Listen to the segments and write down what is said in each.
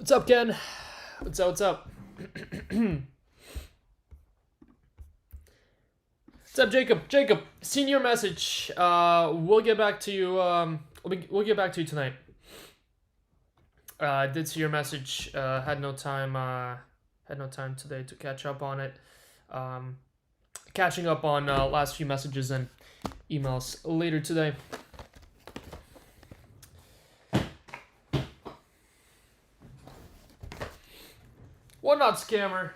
What's up, Ken? What's up? What's up? What's up, Jacob? Jacob, seen your message. We'll get back to you. We'll get back to you tonight. I did see your message. Had no time. Had no time today to catch up on it. Catching up on last few messages and emails later today. Whatnot scammer.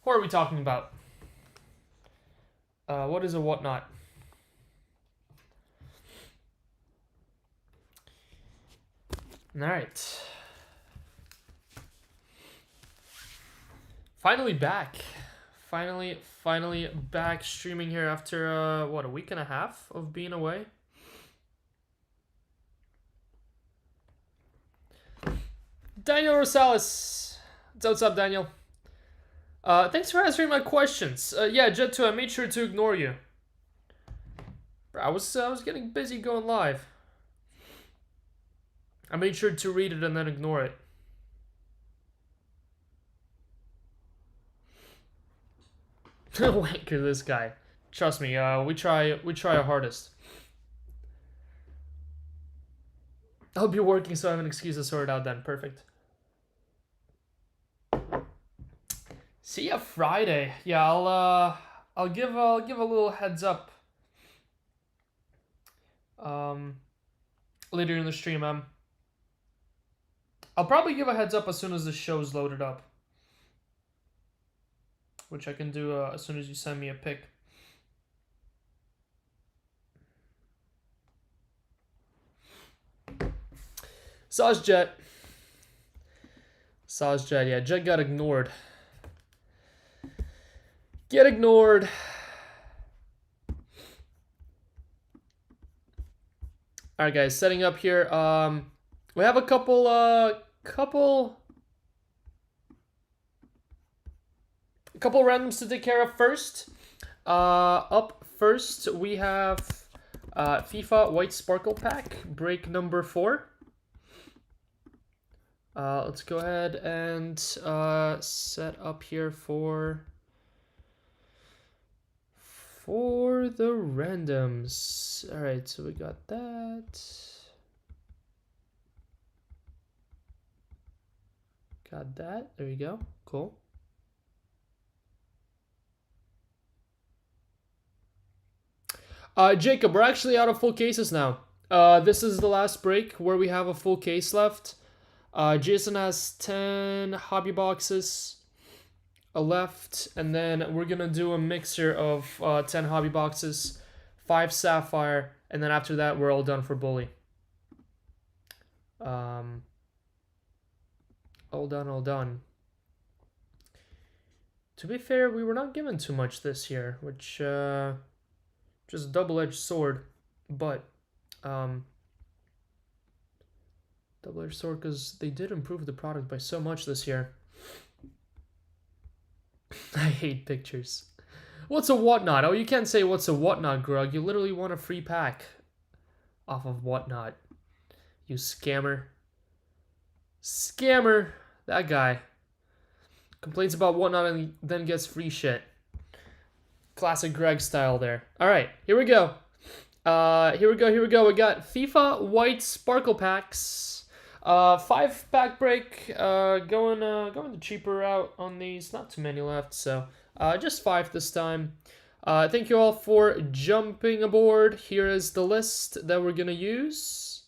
What are we talking about? What is a whatnot? Alright. Finally back. Finally back streaming here after, what, a week and a half of being away? Daniel Rosales. What's up, Daniel? Thanks for answering my questions. Yeah, Jet2, I made sure to ignore you. I was getting busy going live. I made sure to read it and then ignore it. Wanker, this guy. Trust me, we try our hardest. I'll be working, so I have an excuse to sort it out then. Perfect. See ya Friday. Yeah, I'll give a little heads up. Later in the stream, I'll probably give a heads up as soon as the show's loaded up, which I can do as soon as you send me a pic. Saj Jet. Yeah, Jet got ignored. Get ignored. Alright, guys, setting up here. We have a couple randoms to take care of first. Up first, we have FIFA White Sparkle Pack, break number 4. Let's go ahead and set up here for the randoms. All right, so we got that. Got that. There you go. Cool. Jacob, we're actually out of full cases now. This is the last break where we have a full case left. Jason has 10 hobby boxes left, and then we're gonna do a mixer of 10 hobby boxes, 5 sapphire, and then after that we're all done for Buli. All done. To be fair, we were not given too much this year, which just double-edged sword, but double-edged sword because they did improve the product by so much this year. I hate pictures. What's a whatnot? Oh, you can't say what's a whatnot, Grug. You literally want a free pack off of whatnot. You scammer. Scammer. That guy. Complains about whatnot and then gets free shit. Classic Greg style there. Alright, here we go. Here we go. We got FIFA White Sparkle Packs. 5-pack break, going the cheaper route on these. Not too many left, so just 5 this time. Thank you all for jumping aboard. Here is the list that we're gonna use.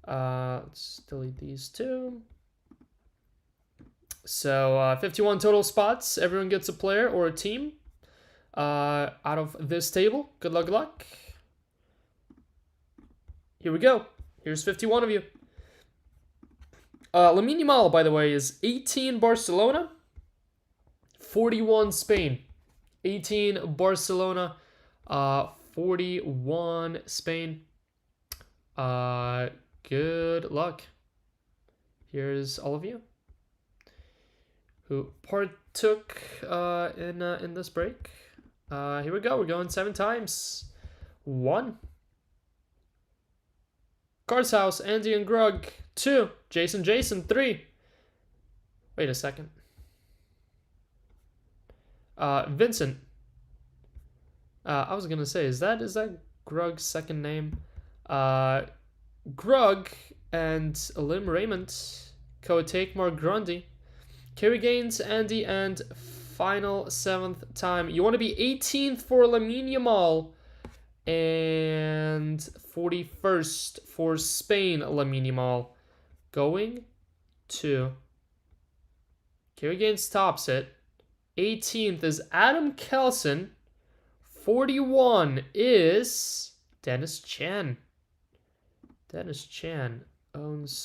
Let's delete these two. So 51 total spots. Everyone gets a player or a team out of this table. Good luck. Here we go. Here's 51 of you. Lamine Yamal, by the way, is 18 Barcelona, 41 Spain. 18 Barcelona, 41 Spain. Good luck. Here's all of you who partook in this break. Here we go. We're going 7 times. 1. Cars House, Andy and Grug. 2. Jason, 3. Wait a second. Vincent. I was gonna say, is that Grug's second name? Grug and Lim Raymond. Kotek Mark Grundy. Kerry Gaines, Andy, and final 7th time. You want to be 18th for Lamine Yamal. And 41st for Spain, Lamine Yamal. Going to Kerry Gaines tops it. 18th is Adam Kelson. 41 is Dennis Chan. Dennis Chan owns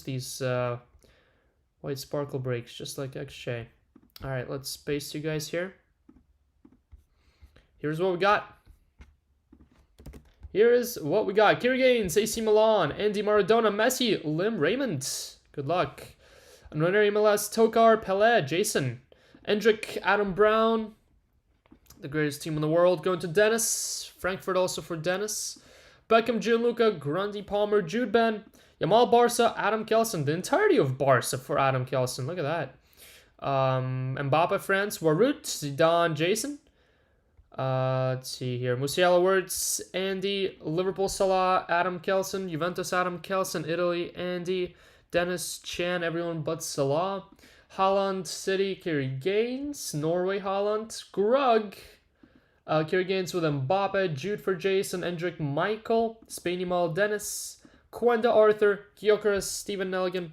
these white sparkle breaks just like XJ. All right, let's paste you guys here. Here's what we got. Here is what we got. Kerry Gaines, AC Milan, Andy Maradona, Messi, Lim Raymond. Good luck. Unwinner MLS, Tokar, Pele, Jason. Endrick, Adam Brown. The greatest team in the world. Going to Dennis. Frankfurt also for Dennis. Beckham, Gianluca, Grundy, Palmer, Jude Ben. Yamal, Barca, Adam Kelson. The entirety of Barca for Adam Kelson. Look at that. Mbappe, France. Warut, Zidane, Jason. Let's see here. Musiala, Words, Andy. Liverpool, Salah, Adam Kelson. Juventus, Adam Kelson. Italy, Andy. Dennis Chan, everyone but Salah. Haaland, City, Kerry Gaines. Norway, Haaland. Grug. Kerry Gaines with Mbappe. Jude for Jason. Endrick, Michael. Spain, Yamal, Dennis. Quenda, Arthur. Gyökeres, Stephen Nelligan.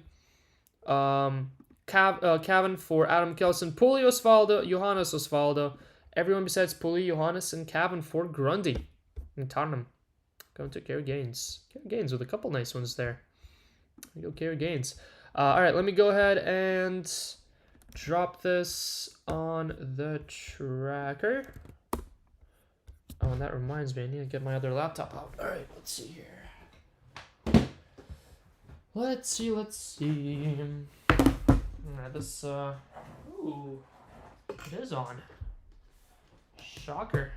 Cavan for Adam Kelson. Puli, Osvaldo. Johannes, Osvaldo. Everyone besides Puli, Johannes, and Cavan for Grundy. And Tottenham. Going to Kerry Gaines. Kerry Gaines with a couple nice ones there. There you go, Kerry Gaines. Alright, let me go ahead and drop this on the tracker. Oh, and that reminds me, I need to get my other laptop out. Alright, let's see here. Let's see. Alright, this, ooh, it is on. Shocker.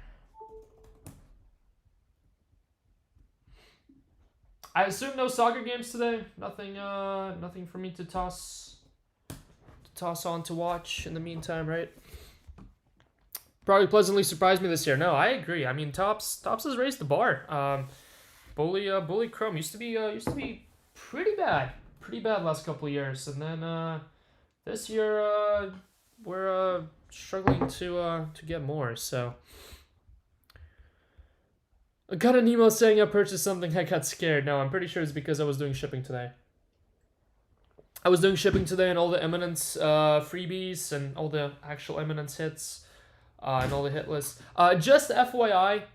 I assume no soccer games today. Nothing for me to toss on to watch in the meantime, right? Probably pleasantly surprised me this year. No, I agree. I mean, Tops has raised the bar. Bully Chrome used to be pretty bad last couple of years, and then this year we're struggling to get more. So I got an email saying I purchased something. I got scared. No, I'm pretty sure it's because I was doing shipping today. And all the Eminence freebies and all the actual Eminence hits and all the hit lists. Just FYI,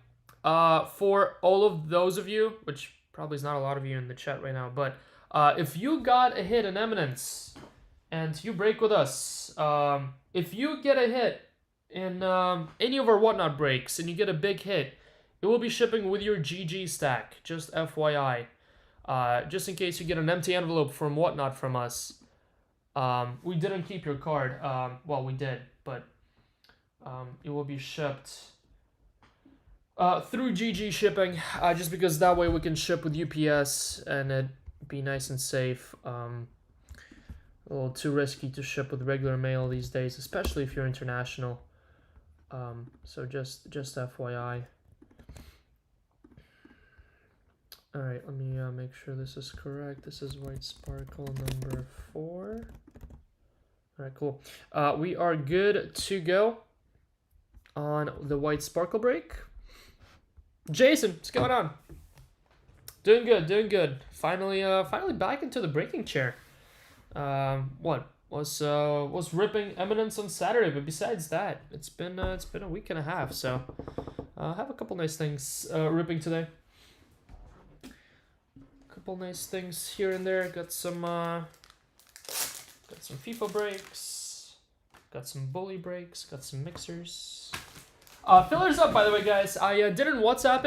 for all of those of you, which probably is not a lot of you in the chat right now, but if you got a hit in Eminence and you break with us, if you get a hit in any of our Whatnot breaks and you get a big hit, it will be shipping with your GG stack, just FYI. Just in case you get an empty envelope from Whatnot from us. We didn't keep your card. Well, we did, but it will be shipped through GG shipping, just because that way we can ship with UPS and it'd be nice and safe. A little too risky to ship with regular mail these days, especially if you're international. So just FYI. Alright, let me make sure this is correct. This is White Sparkle number 4. Alright, cool. We are good to go on the White Sparkle break. Jason, what's going on? Doing good. Finally back into the breaking chair. Was ripping Eminence on Saturday, but besides that, it's been a week and a half. So I have a couple nice things ripping today. Couple nice things here and there. Got some FIFA breaks. Got some Buli breaks. Got some mixers. Fillers up, by the way, guys. I didn't WhatsApp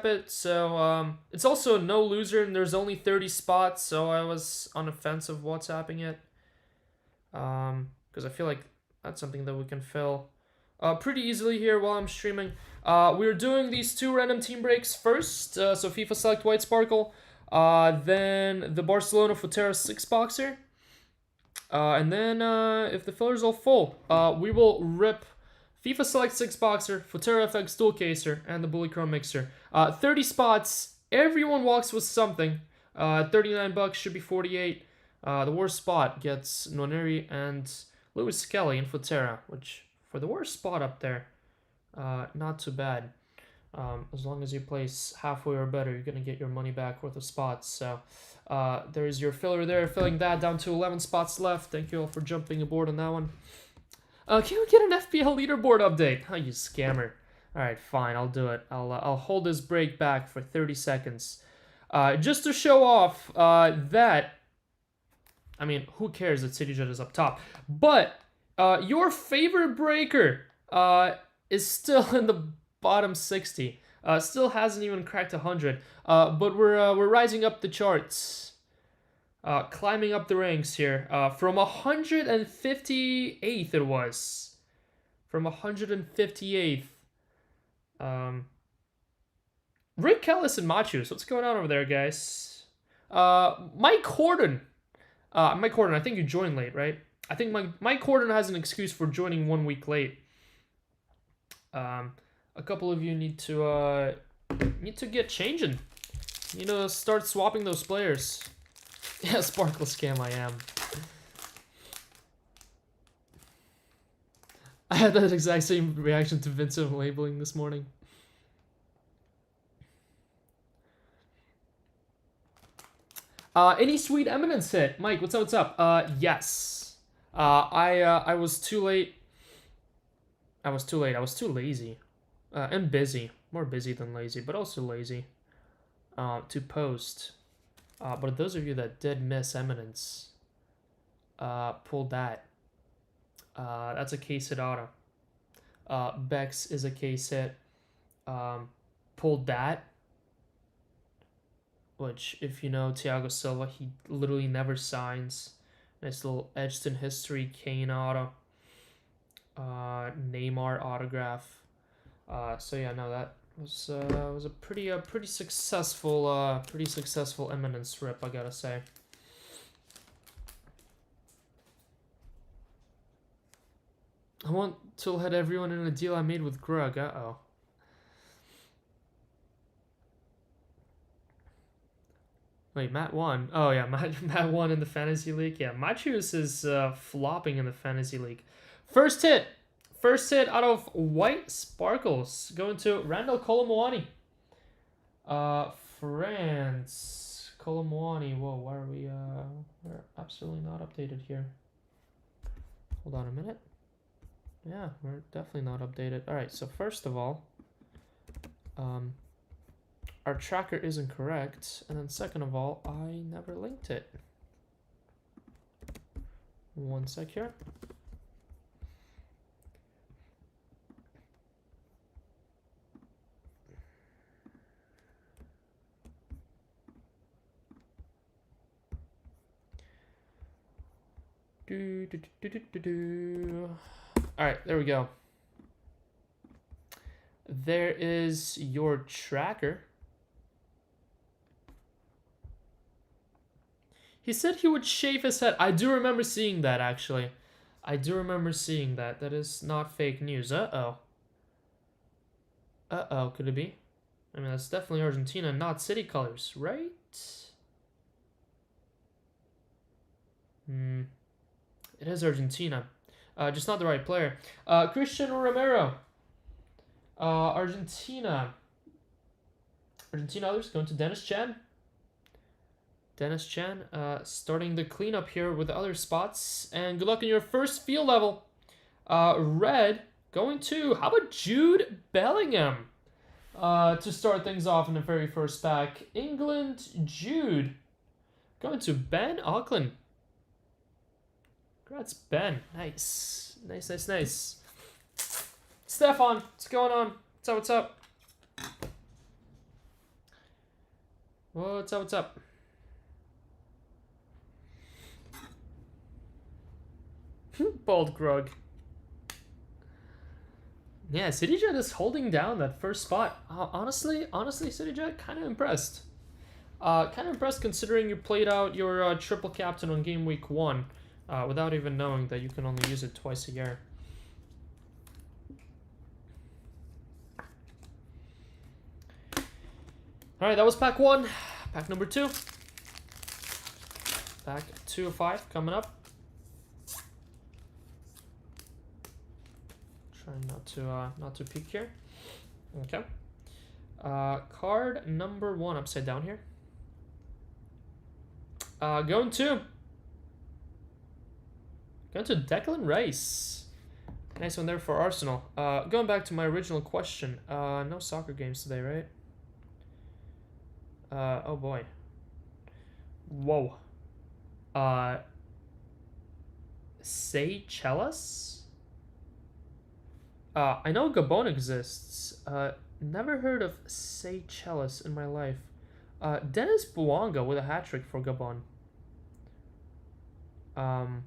it. So it's also no loser, and there's only 30 spots. So I was on the fence of WhatsApping it. Because I feel like that's something that we can fill pretty easily here while I'm streaming. We're doing these 2 random team breaks first. So FIFA Select White Sparkle. Then the Barcelona Futera 6 boxer. And then if the filler's all full, we will rip FIFA Select 6 boxer, Futera FX dual caser, and the Buli Chrome mixer. 30 spots. Everyone walks with something. 39 bucks should be 48. The worst spot gets Noneri and Lewis Kelly in Futera, which for the worst spot up there, not too bad. As long as you place halfway or better, you're gonna get your money back worth of spots. So there's your filler there, filling that down to 11 spots left. Thank you all for jumping aboard on that one. Can we get an FPL leaderboard update? Oh, you scammer. All right, fine, I'll do it. I'll hold this break back for 30 seconds. Just to show off that, I mean, who cares that CityJet is up top? But your favorite breaker is still in the bottom 60. Still hasn't even cracked 100. But we're rising up the charts. Climbing up the ranks here. From 158th it was. From 158th. Rick Kellis and Machus. What's going on over there, guys? Mike Horton. Mike Horton, I think you joined late, right? I think Mike Horton has an excuse for joining 1 week late. A couple of you need to get changing. You need to start swapping those players. Yeah, Sparkle Scam, I am. I had that exact same reaction to Vincent labeling this morning. Any sweet eminence hit? Mike, what's up, what's up? Yes. I was too late. I was too lazy. And busy. More busy than lazy, but also lazy. To post. But those of you that did miss eminence, pull that. That's a case hit auto. Bex is a case hit. Pulled that. Which, if you know Thiago Silva, he literally never signs. Nice little Edgeston history, Kane auto. Neymar autograph. So yeah, no, that was a pretty successful eminence rip, I gotta say. I want to let everyone in a deal I made with Grug. Uh-oh. Wait, Matt won. Oh yeah, Matt won in the fantasy league. Yeah, Machus is flopping in the fantasy league. First hit out of White Sparkles going to Randall Colomwani. France. Colomwani. Whoa, why are we we're absolutely not updated here. Hold on a minute. Yeah, we're definitely not updated. Alright, so first of all, our tracker isn't correct, and then second of all, I never linked it. One sec here. Alright, there we go. There is your tracker. He said he would shave his head. I do remember seeing that, actually. I do remember seeing that. That is not fake news. Uh-oh. Uh-oh, could it be? I mean, that's definitely Argentina, not city colors, right? It is Argentina. Just not the right player. Cristiano Romero. Argentina. Argentina others going to Dennis Chan. Dennis Chan starting the cleanup here with the other spots. And good luck in your first field level. Red going to, how about Jude Bellingham? To start things off in the very first pack. England, Jude. Going to Ben Auckland. Congrats, Ben. Nice. Nice, nice, nice. Stefan, what's going on? What's up, what's up? What's up, what's up? Bald Grug. Yeah, CityJet is holding down that first spot. Honestly, CityJet, kind of impressed. Kind of impressed considering you played out your triple captain on game week 1 without even knowing that you can only use it twice a year. Alright, that was pack 1. Pack number 2. Pack 2 of 5 coming up. Trying not to peek here. Okay. Card number 1 upside down here. Going to Declan Rice. Nice one there for Arsenal. Going back to my original question. No soccer games today, right? Oh boy. Whoa. Seychelles? I know Gabon exists. Never heard of Seychelles in my life. Dennis Bouanga with a hat-trick for Gabon. And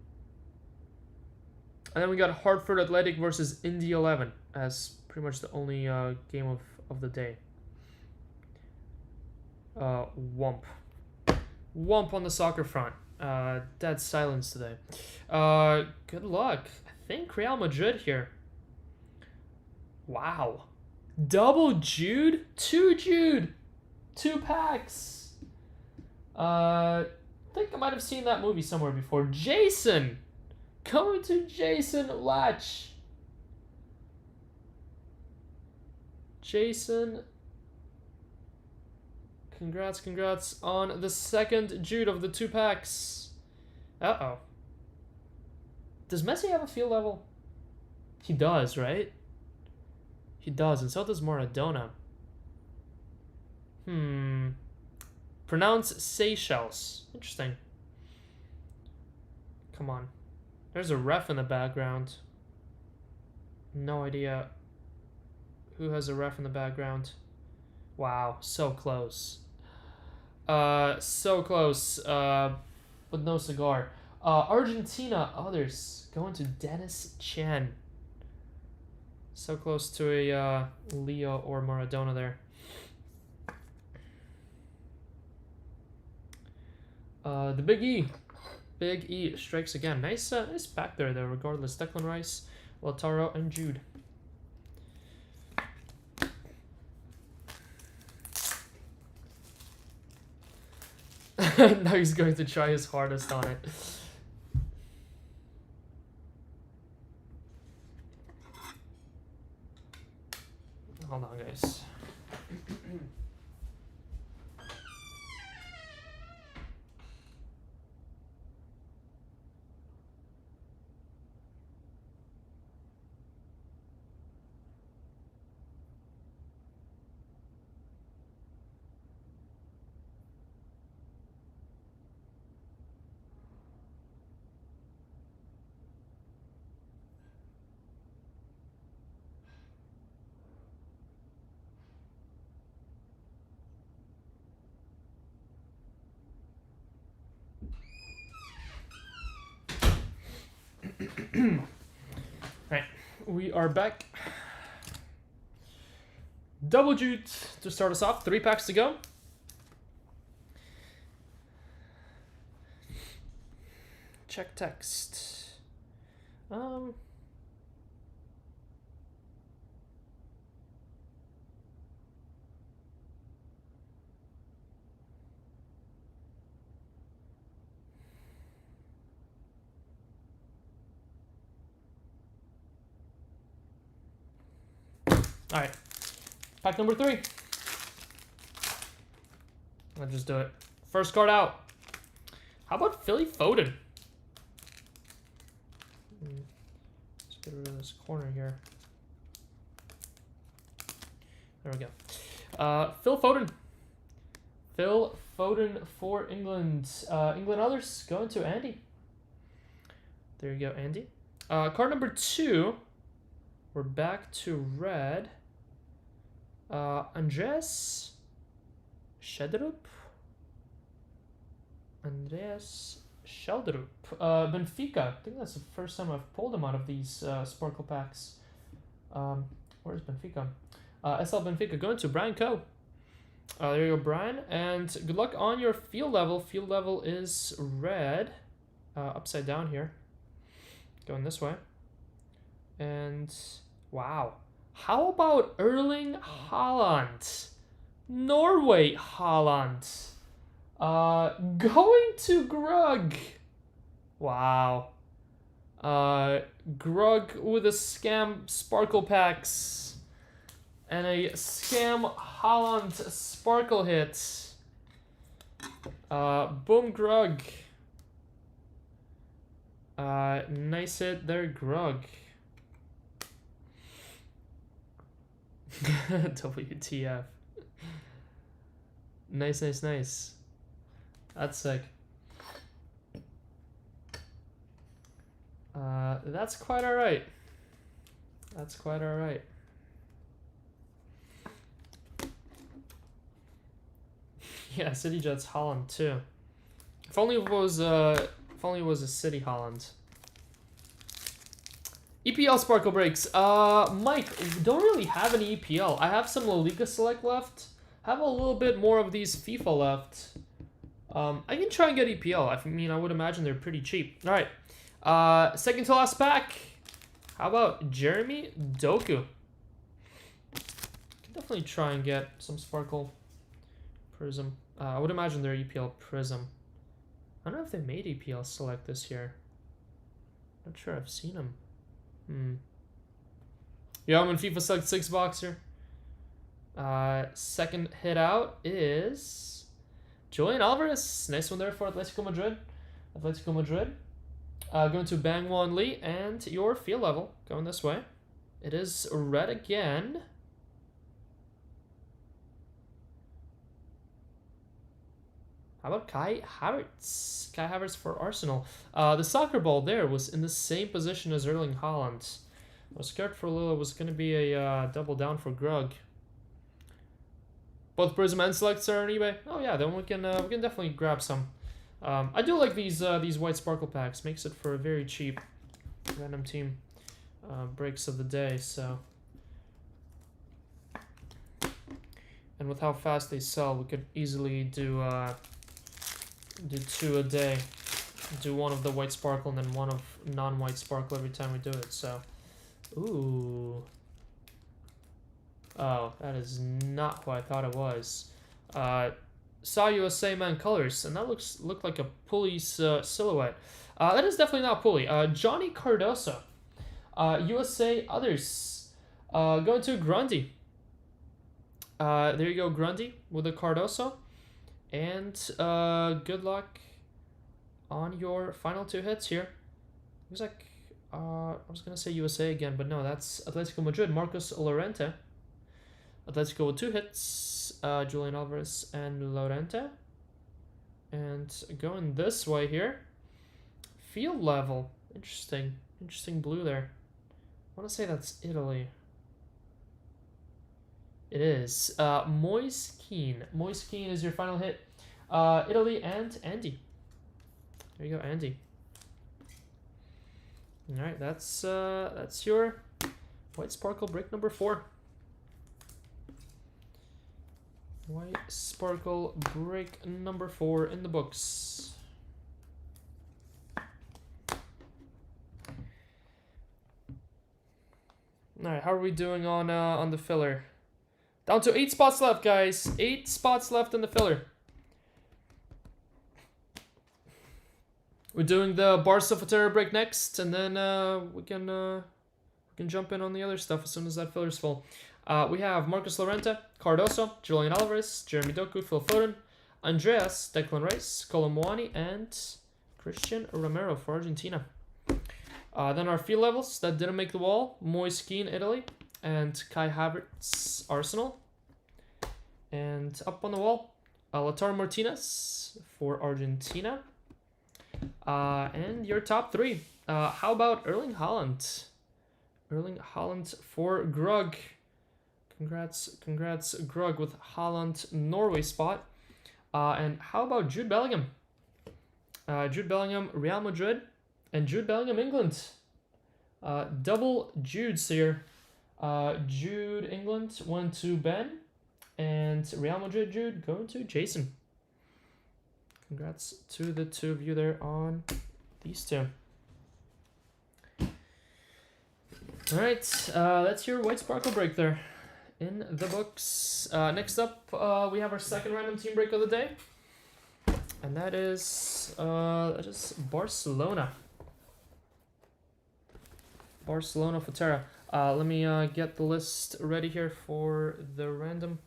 then we got Hartford Athletic versus Indy 11 as pretty much the only game of the day. Womp on the soccer front. Dead silence today. Good luck. I think Real Madrid here. Wow. Double Jude? 2 Jude. 2 packs. I think I might have seen that movie somewhere before. Jason. Going to Jason Latch. Jason. Congrats on the 2nd Jude of the 2 packs. Uh-oh. Does Messi have a field level? He does, right? He does, and so does Maradona. Pronounce Seychelles. Interesting. Come on. There's a ref in the background. No idea who has a ref in the background. Wow, so close. So close. But no cigar. Argentina, others. Going to Dennis Chen. So close to a Leo or Maradona there. The Big E. Big E strikes again. Nice pack there, though, regardless. Declan Rice, Lautaro, and Jude. Now he's going to try his hardest on it. Hold on, guys. Right, we are back. Double Jude to start us off. 3 packs to go. Check text. All right, pack number 3. Let's just do it. First card out. How about Philly Foden? Let's get rid of this corner here. There we go. Phil Foden. Phil Foden for England. England others going to Andy. There you go, Andy. Card number 2. We're back to red. Andreas Sheldrup. Benfica. I think that's the first time I've pulled him out of these sparkle packs. Where's Benfica? SL Benfica going to Brian Coe. There you go, Brian. And good luck on your field level. Field level is red. Upside down here. Going this way. And wow. How about Erling Haaland? Norway Haaland. Going to Grug. Wow. Grug with a scam sparkle packs. And a scam Haaland sparkle hit. Boom Grug. Nice hit there, Grug. WTF. Nice, nice, nice. That's sick. That's quite alright. That's quite alright. Yeah, City Jets Holland too. If only it was a City Holland. EPL Sparkle Breaks. Mike, we don't really have any EPL. I have some La Liga Select left. I have a little bit more of these FIFA left. I can try and get EPL. I mean, I would imagine they're pretty cheap. All right. Second to last pack. How about Jeremy Doku? Can definitely try and get some Sparkle Prism. I would imagine they're EPL Prism. I don't know if they made EPL Select this year. Not sure I've seen them. Yeah, I'm in FIFA Select 6 boxer. Second hit out is Julian Alvarez. Nice one there for Atletico Madrid. Atletico Madrid. Going to Bang Won Lee, and your field level going this way. It is red again. How about Kai Havertz? Kai Havertz for Arsenal. The soccer ball there was in the same position as Erling Haaland. I was scared for a little it was going to be a double down for Grug. Both Prism and Selects are on eBay. Oh yeah, then we can definitely grab some. I do like these white sparkle packs. Makes it for a very cheap random team breaks of the day. So, and with how fast they sell, we could easily do 2 a day. Do one of the white sparkle and then one of non-white sparkle every time we do it. So, ooh. Oh, that is not who I thought it was. Saw USA Man colors, and that looked like a Pulley silhouette. That is definitely not Pulley. Johnny Cardoso. USA others. Going to Grundy. There you go, Grundy with a Cardoso. And good luck on your final 2 hits here. Looks like I was gonna say USA again, but no, that's Atletico Madrid. Marcos Llorente. Atletico with 2 hits. Julian Alvarez and Llorente. And going this way here. Field level. Interesting. Interesting blue there. I want to say that's Italy. It is. Moise Keane. Moise Keane is your final hit. Italy and Andy. There you go, Andy. All right, that's your white sparkle break number 4. White sparkle break number 4 in the books. All right, how are we doing on the filler? Down to 8 spots left, guys. 8 spots left in the filler. We're doing the Barca Futera break next, and then we can jump in on the other stuff as soon as that filler's full. We have Marcos Llorente, Cardoso, Julian Alvarez, Jeremy Doku, Phil Foden, Andreas, Declan Rice, Kolo Muani, and Christian Romero for Argentina. Then our field levels that didn't make the wall: Moise Keane, Italy, and Kai Havertz, Arsenal. And up on the wall, Lautaro Martinez for Argentina. And your top 3. How about Erling Haaland? Erling Haaland for Grug. Congrats, Grug with Haaland Norway spot. And how about Jude Bellingham? Jude Bellingham, Real Madrid, and Jude Bellingham, England. Double Judes here. Jude England went to Ben, And Real Madrid Jude going to Jason. Congrats to the two of you there on these two. All right, that's your white sparkle break there in the books. Next up, we have our second random team break of the day, and that is Barcelona. Barcelona Futera. Let me get the list ready here for the random.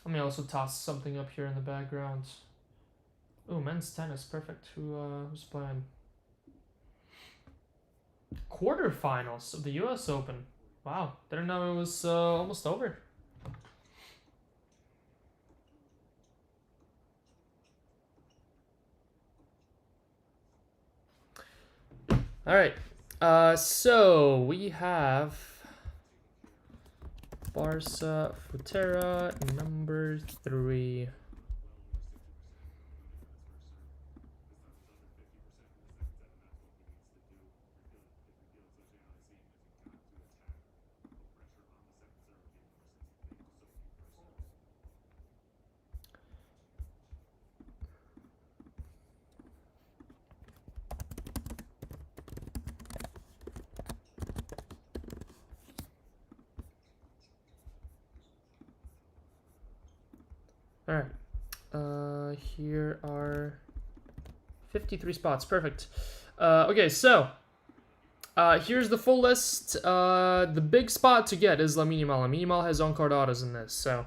Let me also toss something up here in the background. Oh, men's tennis, perfect. Who's playing? Quarterfinals of the U.S. Open. Wow, didn't know it was almost over. All right, so we have Barca Futera number 3. All right, here are 53 spots. Perfect. Okay, so here's the full list. The big spot to get is Lamine Yamal. Lamine Yamal has on-card autos in this, so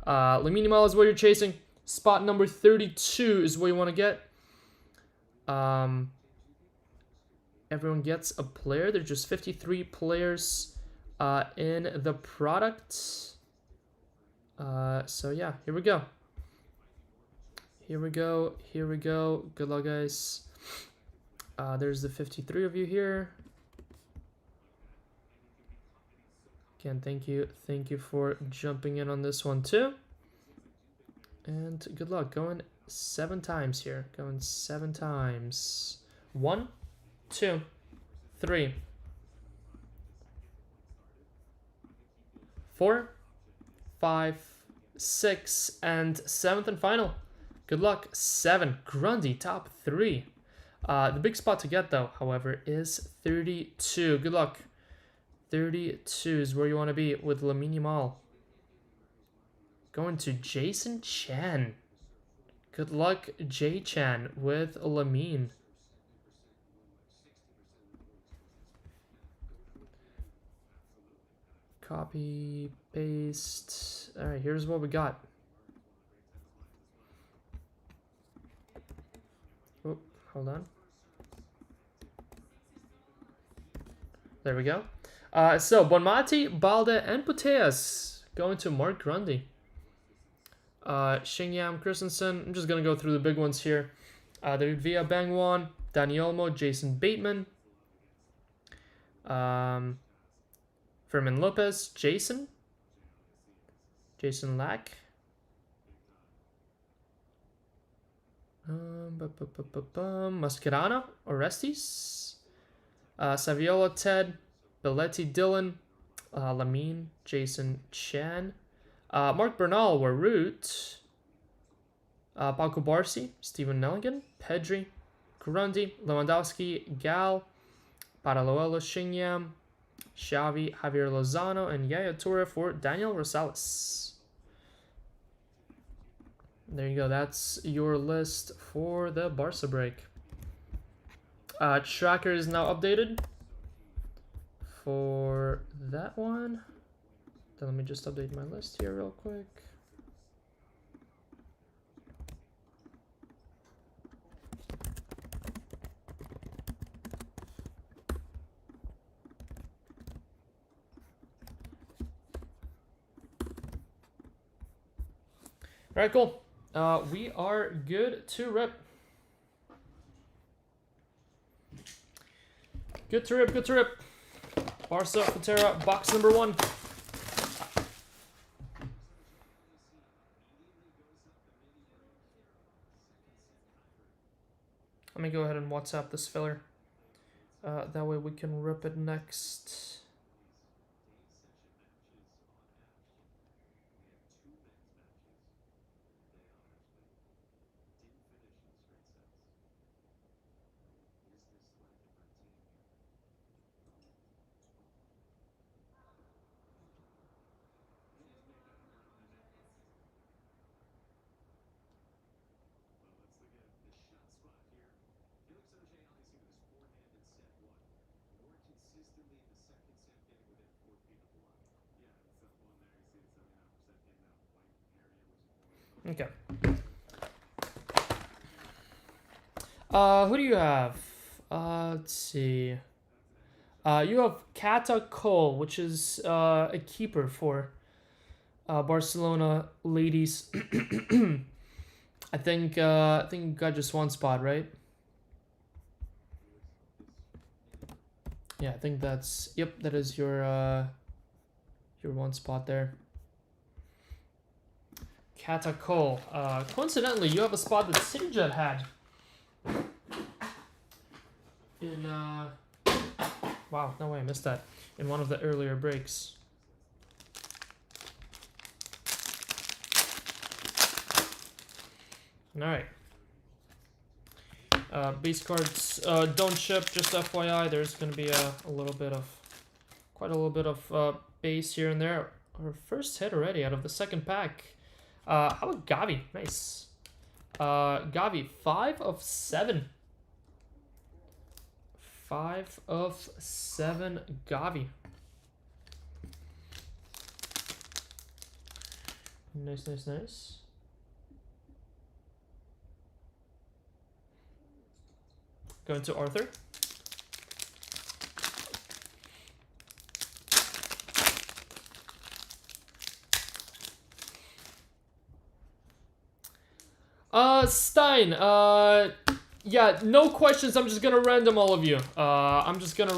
Lamine Yamal is what you're chasing. Spot number 32 is what you want to get. Everyone gets a player. There's just 53 players in the product. So yeah, here we go. Here we go. Here we go. Good luck, guys. There's the 53 of you here. Again, thank you. Thank you for jumping in on this one too. And good luck. Going 7 times here. Going 7 times. 1, 2, 3, 4, 5, 6, and 7th and final. Good luck. 7. Grundy, top 3. The big spot to get, though, however, is 32. Good luck. 32 is where you want to be with Lamine Yamal. Going to Jason Chan. Good luck, J Chan, with Lamine. Copy, paste. All right, here's what we got. Oh, hold on. There we go. So, Bonmati, Balde, and Puteas going to Mark Grundy. Xingyam, Christensen. I'm just going to go through the big ones here. David Villa, Bangwan, Dani Olmo, Jason Bateman. Fermin Lopez, Jason Lack. Mascherano, Orestes. Saviola, Ted. Belletti, Dylan. Lamine, Jason Chan. Mark Bernal, Warroot. Paco Barsi, Stephen Nelligan. Pedri, Grundy, Lewandowski, Gal. Paraloelo, Xingyam. Xavi, Javier Lozano, and Yaya Toure for Daniel Rosales. There you go. That's your list for the Barca break. Tracker is now updated for that one. Then let me just update my list here real quick. All right, cool. We are good to rip. Good to rip, good to rip. Barca Futera, box number 1. Let me go ahead and WhatsApp this filler. That way we can rip it next. Okay. Who do you have? Let's see. You have Kata Cole, which is a keeper for Barcelona ladies. I think you got just one spot, right? Yeah, I think that's, yep, that is your one spot there. Kata Cole. Coincidentally, you have a spot that CityJet had. In wow, no way, I missed that in one of the earlier breaks. Alright. Base cards don't ship, just FYI. There's gonna be quite a little bit of base here and there. Our first hit already out of the second pack. How about Gavi? Nice. Gavi, 5 of 7. 5 of 7 Gavi. Nice, nice, nice. Going to Arthur. Stein, yeah, no questions. I'm just gonna random all of you. I was gonna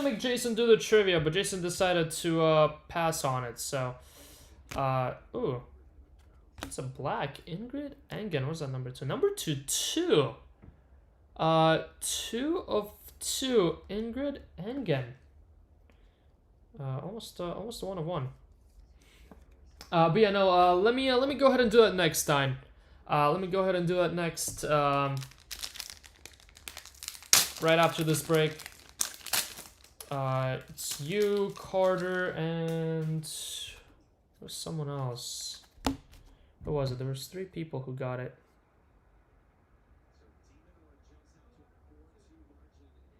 make Jason do the trivia, but Jason decided to pass on it. So, ooh, it's a black Ingrid Engen. What's that number 2? Number 2. 2 of 2 Ingrid Engen. Almost a 1 of 1. But yeah, no. Let me go ahead and do that next time. Let me go ahead and do that next. Right after this break. It's you, Carter, and there's someone else. Who was it? There was 3 people who got it.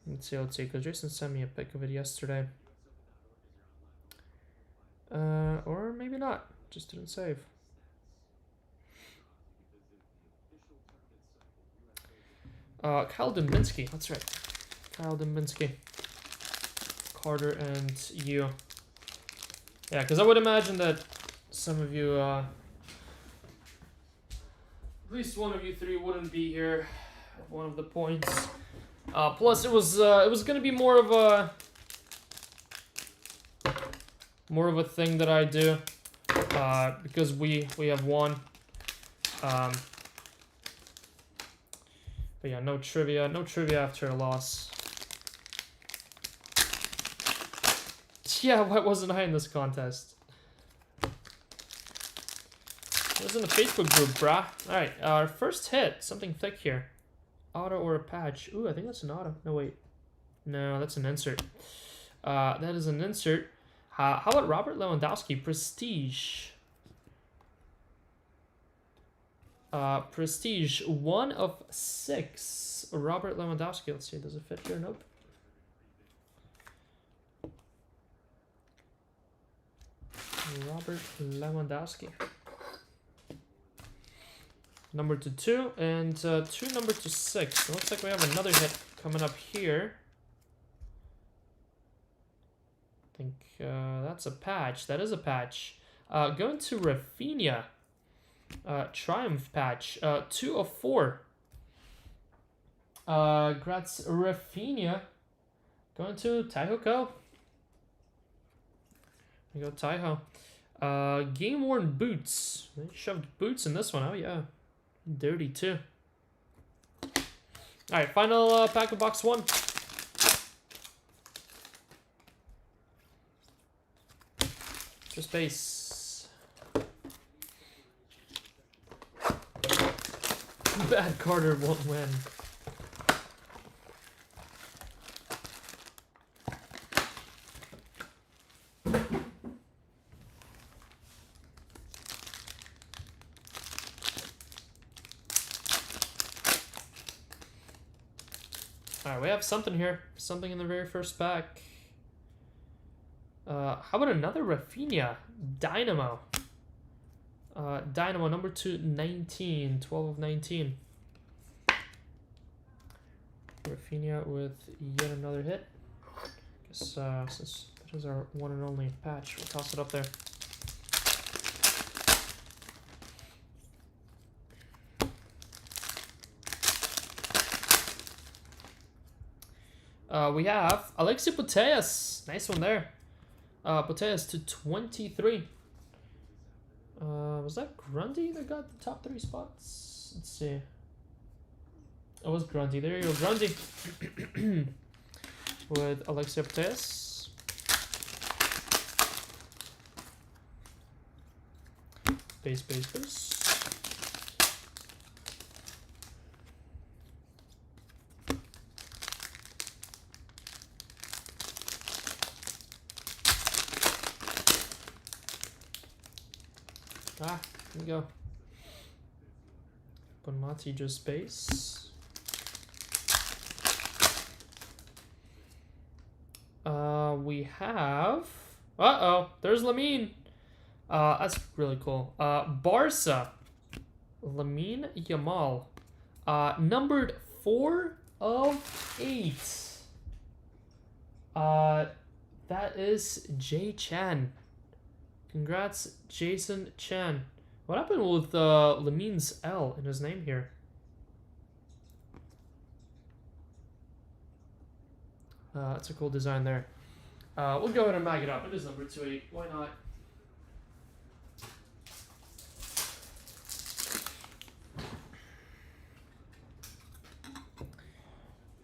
Let's see, because Jason sent me a pic of it yesterday. Or maybe not. Just didn't save. Kyle Dembinski. That's right. Kyle Dembinski. Carter and you. Yeah, because I would imagine that some of you, at least one of you 3 wouldn't be here at one of the points. Plus, it was gonna be more of a thing that I do, because we have won. But yeah, no trivia after a loss. Yeah, why wasn't I in this contest? It was in the Facebook group, brah. Alright, our first hit, something thick here. Auto or a patch. Ooh, I think that's an auto. No, wait. No, that's an insert. That is an insert. How about Robert Lewandowski? Prestige. Prestige, 1 of 6. Robert Lewandowski. Let's see, does it fit here? Nope. Robert Lewandowski. Number to 2 and 2 number to 6. It looks like we have another hit coming up here. I think that's a patch. That is a patch. Going to Rafinha. Triumph patch. 2 of 4. Grats Rafinha. Going to Taiho Co. We go Taiho. Game worn boots. They shoved boots in this one. Oh yeah, dirty too. All right, final pack of box 1. Just base. Bad Carter won't win. Alright, we have something here. Something in the very first pack. How about another Rafinha? Dynamo. Dynamo, number 219. 12 of 19. Rafinha with yet another hit. Guess since that is our one and only patch, we'll toss it up there. We have Alexi Putellas. Nice one there. Putellas to 23. Was that Grundy that got the top 3 spots? Let's see. It was Grundy. There you go, Grundy. With Alexi Putellas. Base. Ah, here we go. Bonmati just base. We have... Uh-oh, there's Lamine. That's really cool. Barca. Lamine Yamal. Numbered 4 of 8. That is Jay Chan. Congrats, Jason Chan. What happened with Lamine's L in his name here? That's a cool design there. We'll go ahead and mag it up. It is number 28. Why not?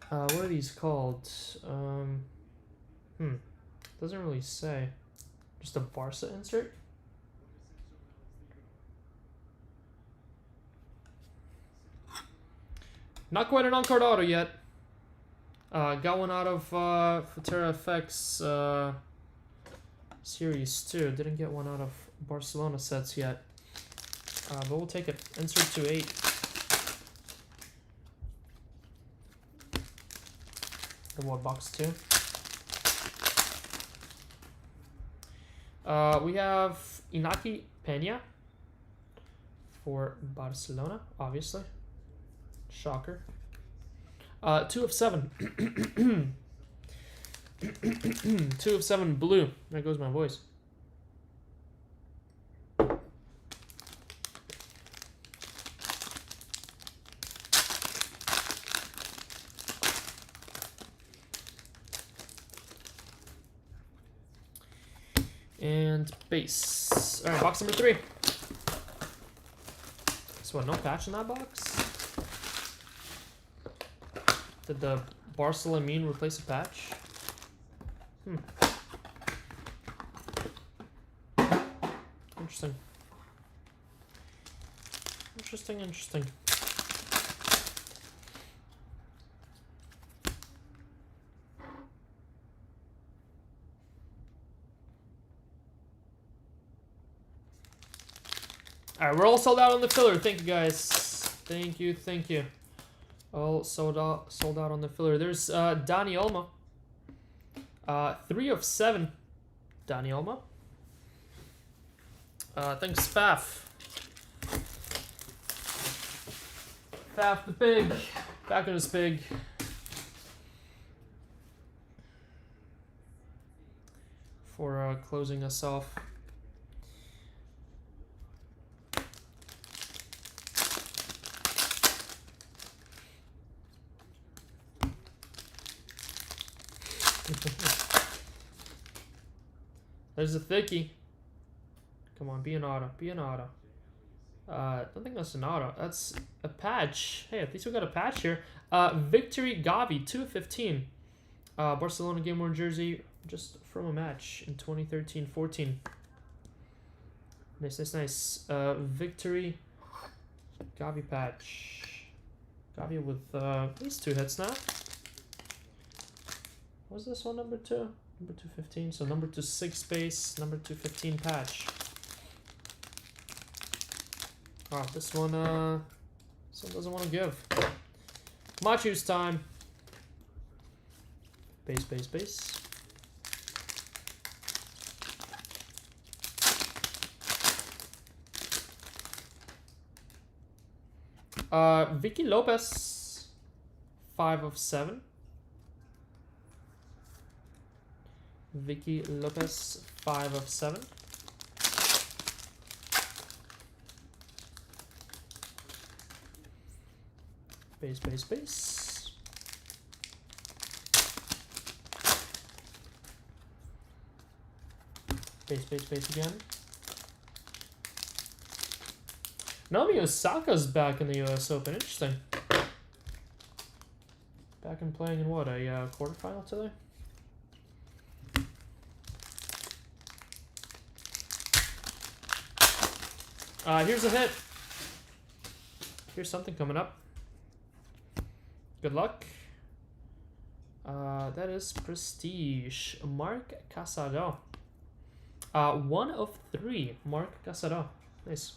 What are these called? Doesn't really say. Just a Barca insert. Not quite an on-card auto yet. Got one out of Futera FX Series 2. Didn't get one out of Barcelona sets yet. But we'll take it. Insert to 8. The what, box 2? We have Inaki Peña for Barcelona, obviously. Shocker. 2 of 7. 2 of 7 blue. There goes my voice. And base. Alright, box number 3. So what, no patch in that box? Did the Barcelona mean replace a patch? Interesting. Interesting. Alright, we're all sold out on the filler. Thank you, guys. Thank you. All sold out on the filler. There's Dani Olmo. 3 of 7. Dani Olmo. Thanks, Faf. Faf the pig. Back on his pig. For closing us off. There's a thickie. Come on, be an auto. Be an auto. I don't think that's an auto. That's a patch. Hey, at least we got a patch here. Victory Gavi, 2/15. Barcelona game worn jersey just from a match in 2013-14. Nice, nice, nice. Victory Gavi patch. Gavi with at least 2 hits now. Was this one number 2? Number 215. So number 26 base, number 215 patch. Oh, this one doesn't want to give. Machu's time. Base, base, base. Vicky Lopez, 5/7. Vicky Lopez, 5/7. Base, base, base. Base, base, base again. Naomi Osaka's back in the US Open. Interesting. Back and playing in what, a quarterfinal today? Here's a hit. Here's something coming up. Good luck. That is Prestige. Mark Casado. 1/3. Mark Casado. Nice.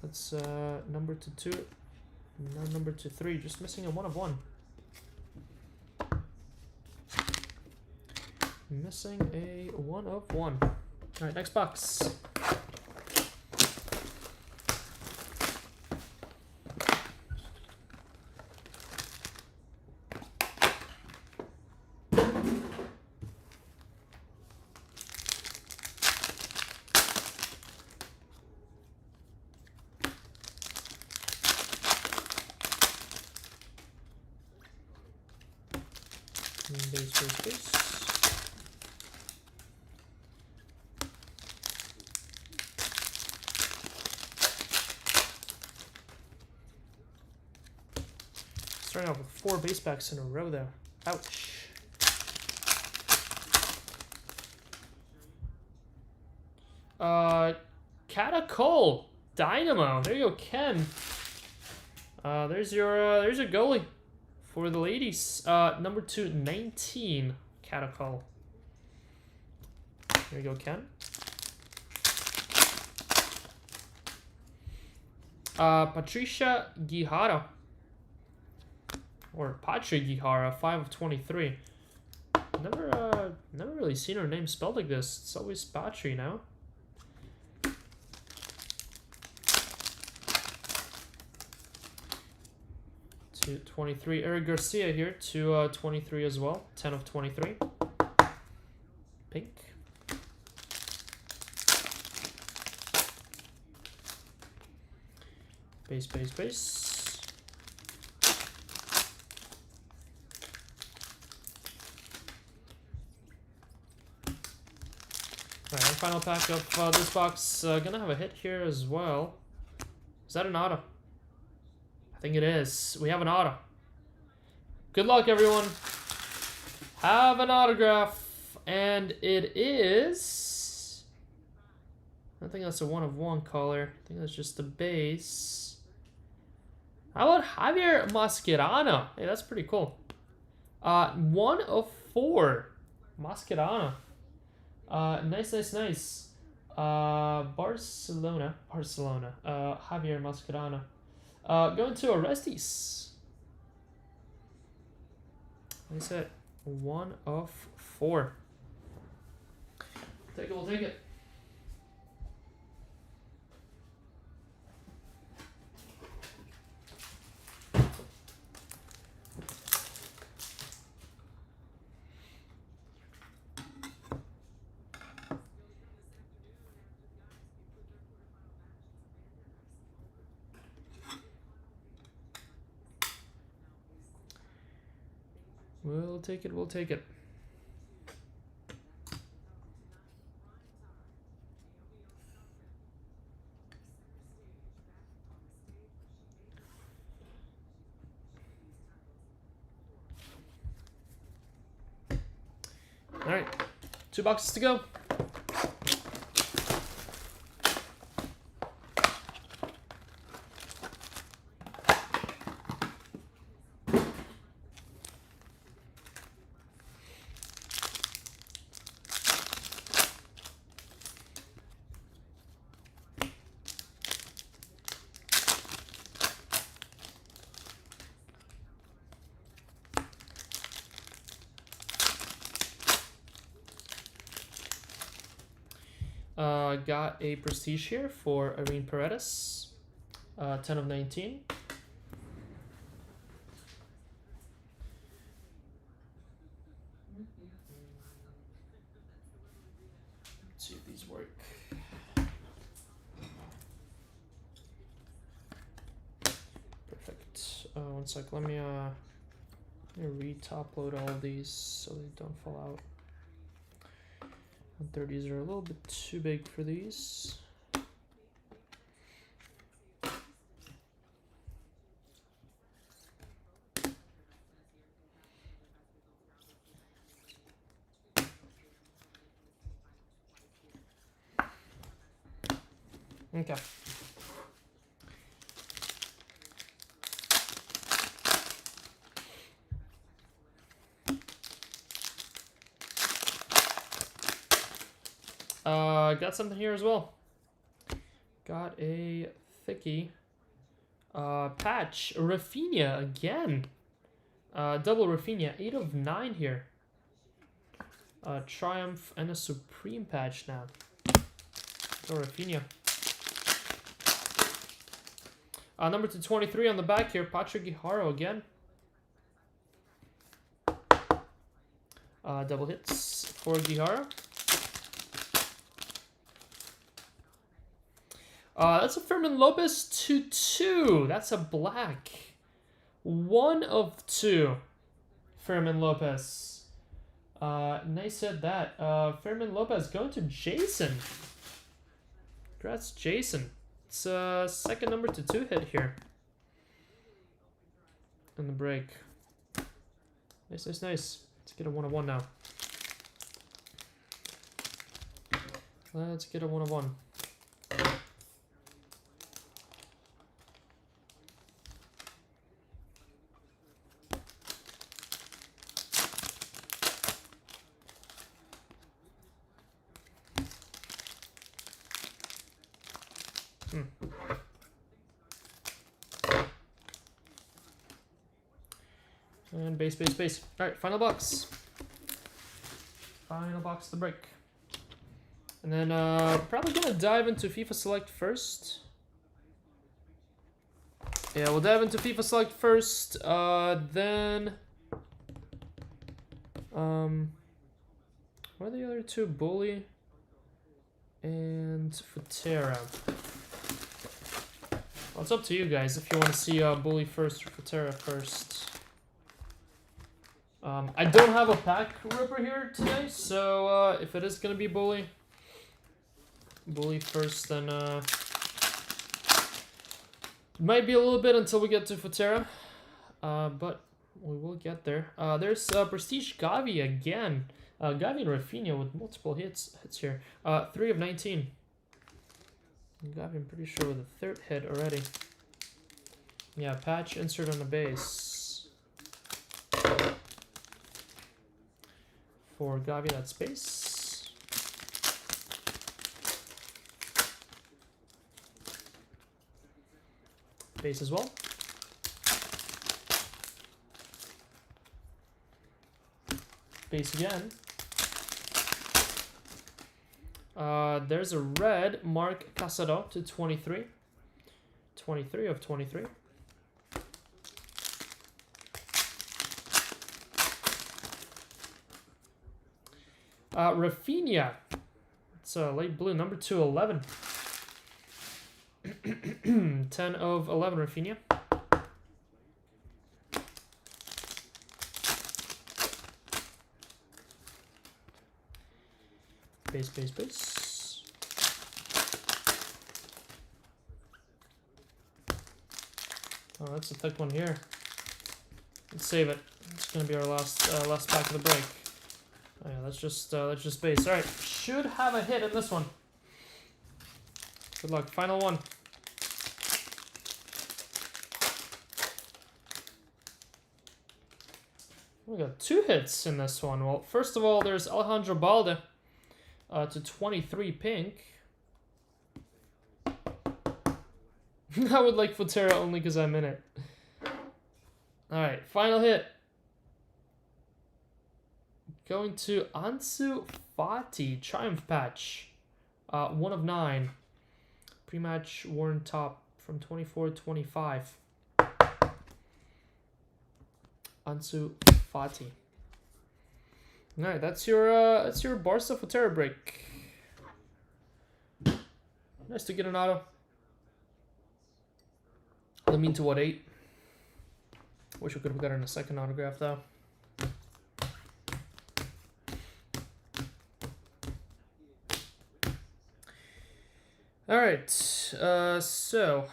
That's number 2. Now number 3. Just missing a 1/1. Missing a 1/1. All right, next box. Base, base, base. Starting off with 4 base packs in a row there. Ouch. Catacol Dynamo. There you go, Ken. There's your goalie for the ladies. Number 219 Catacol. There you go, Ken. Patricia Guijara. Or Patri Guijara, 5/23. Never really seen her name spelled like this. It's always Patri now. To 23. Eric Garcia here to 23 as well. 10/23. Pink. Base, base, base. Alright, and final pack of this box. Gonna have a hit here as well. Is that an auto? I think it is. We have an auto. Good luck, everyone. Have an autograph. And it is... I don't think that's a 1/1 color. I think that's just the base. How about Javier Mascherano? Hey, that's pretty cool. 1/4. Mascherano. Nice, nice, nice. Barcelona. Javier Mascherano. Going to Orestes. Nice hit. 1/4. Take it, we'll take it. We'll take it, we'll take it. 2 boxes to go. Got a prestige here for Irene Paredes, 10 of 19. Let's see if these work. Perfect. One sec. Let me re-top-load all of these so they don't fall out. 130s are a little bit too big for these. Okay. Got something here as well. Got a thickie. Patch. Rafinha again. Double Rafinha. 8 of 9 here. Triumph and a Supreme patch now. So Rafinha. Number 223 on the back here. Patrick Guijarro again. Double hits for Guijarro. That's a Fermin Lopez 2-2. That's a black. 1 of 2. Fermin Lopez. Nice hit that. Fermin Lopez going to Jason. Congrats, Jason. It's second number to 2 hit here. In the break. Nice, nice, nice. Let's get a 1 of 1 now. Let's get a 1 of 1. And base, base, base. Alright, final box. Final box to break. And then probably gonna dive into FIFA Select first. Yeah, we'll dive into FIFA Select first. Then what are the other two? Buli and Futera. Well, it's up to you guys if you want to see Buli first or Futera first. I don't have a pack ripper here today, so if it is going to be Buli first, then might be a little bit until we get to Futera, but we will get there. There's Prestige Gavi again. Gavi and Rafinha with multiple hits here. 3 of 19. Gavi, I'm pretty sure with a 3rd hit already. Yeah, patch insert on the base. For Gavi, that's base. Base as well. Base again. There's a red Mark Casado to 23. 23 of 23. Rafinha. It's a light blue, number 211. 10 of 11, Rafinha. Base, base, base. Oh, that's a thick one here. Let's save it. It's gonna be our last pack of the break. Oh, yeah, let's just base. All right, should have a hit in this one. Good luck. Final one. We got 2 hits in this one. Well, first of all, there's Alejandro Balde to 23 pink. I would like Futera only because I'm in it. All right, final hit. Going to Ansu Fati, Triumph Patch. 1 of 9. Pre-match worn top from 24-25. Ansu Fati. All right, that's your Barca Futera break. Nice to get an auto. Lamine to what, 8? Wish we could have gotten a second autograph though. All right, so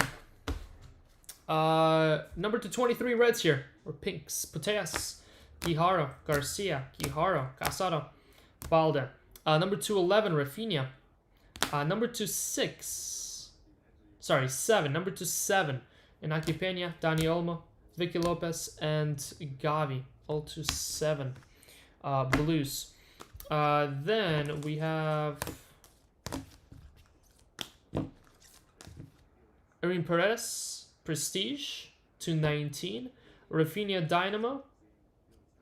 number 223 Reds here, or pinks. Puteas, Guijarro, Garcia, Guijarro, Casado, Balde. Number 211 Rafinha. Number 7. Number 7 Inaki Peña, Dani Olmo, Vicky Lopez, and Gavi. All to 7 blues. Then we have Erin Perez, Prestige, 219. Rafinha Dynamo,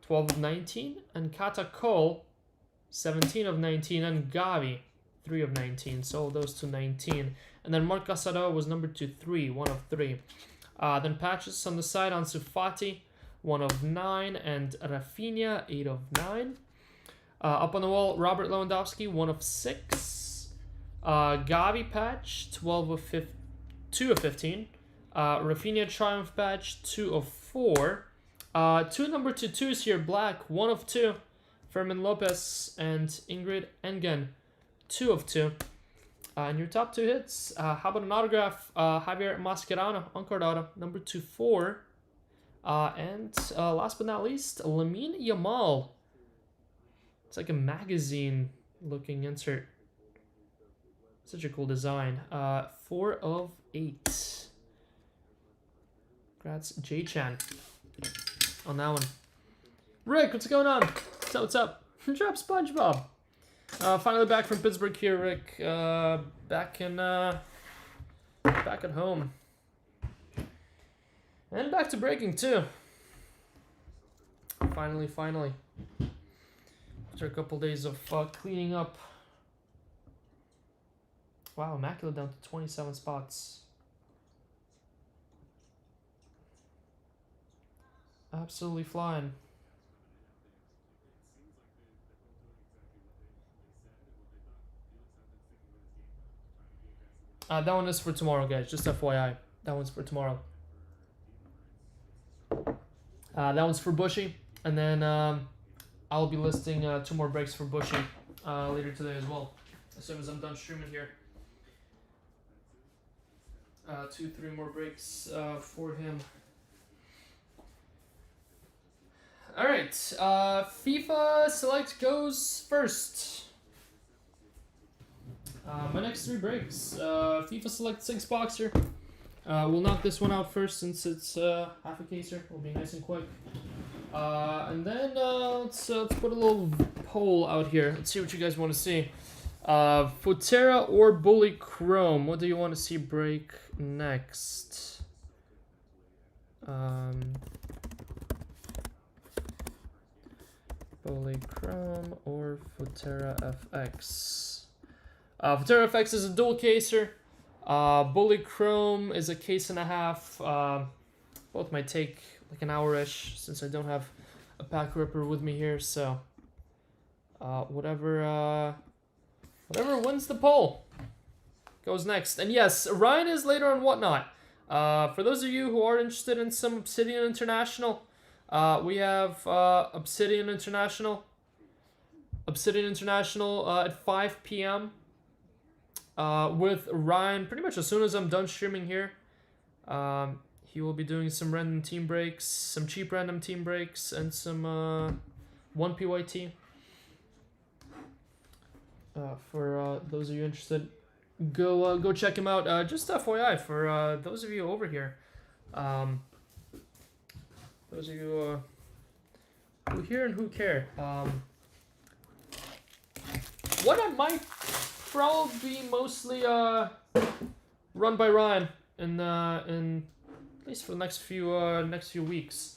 12 of 19. And Kata Cole, 17 of 19. And Gavi, 3 of 19. So all those to 19. And then Marc Casado was number 3, 1 of 3. Then patches on the side, Ansu Fati, 1 of 9. And Rafinha, 8 of 9. Up on the wall, Robert Lewandowski, 1 of 6. Gavi patch, 2 of 15. Rafinha Triumph Badge, 2 of 4. 2 number 2s here, black, 1 of 2. Fermin Lopez and Ingrid Engen, 2 of 2. And your top 2 hits, how about an autograph? Javier Mascherano, on-card auto, number 24. And last but not least, Lamine Yamal. It's like a magazine-looking insert. Such a cool design. 4 of 8. Congrats, J-Chan, on that one. Rick, what's going on? What's up? Drop SpongeBob. Finally back from Pittsburgh here, Rick. Back at home. And back to breaking, too. Finally. After a couple days of cleaning up. Wow, Immaculate down to 27 spots. Absolutely flying. That one is for tomorrow, guys. Just FYI. That one's for tomorrow. That one's for Bushy. And then I'll be listing 2 more breaks for Bushy later today as well. As soon as I'm done streaming here. 2-3 more breaks for him. Alright, FIFA Select goes first. My next 3 breaks. FIFA Select 6-boxer. We'll knock this one out first since it's half a caser. It'll be nice and quick. And then let's put a little poll out here. Let's see what you guys want to see. Futera or Buli Chrome? What do you want to see break next? Buli Chrome or Futera FX? Futera FX is a dual caser. Buli Chrome is a case and a half. Both might take like an hour-ish since I don't have a pack ripper with me here. So whatever wins the poll goes next. And yes, Ryan is later on Whatnot. For those of you who are interested in some Obsidian International, we have Obsidian International at 5 p.m. With Ryan pretty much as soon as I'm done streaming here. He will be doing some random team breaks, some cheap random team breaks, and some 1 PYT. For those of you interested, go check him out. Just FYI for those of you over here, those of you who hear and who care. What I might probably be mostly run by Ryan in at least for the next few weeks.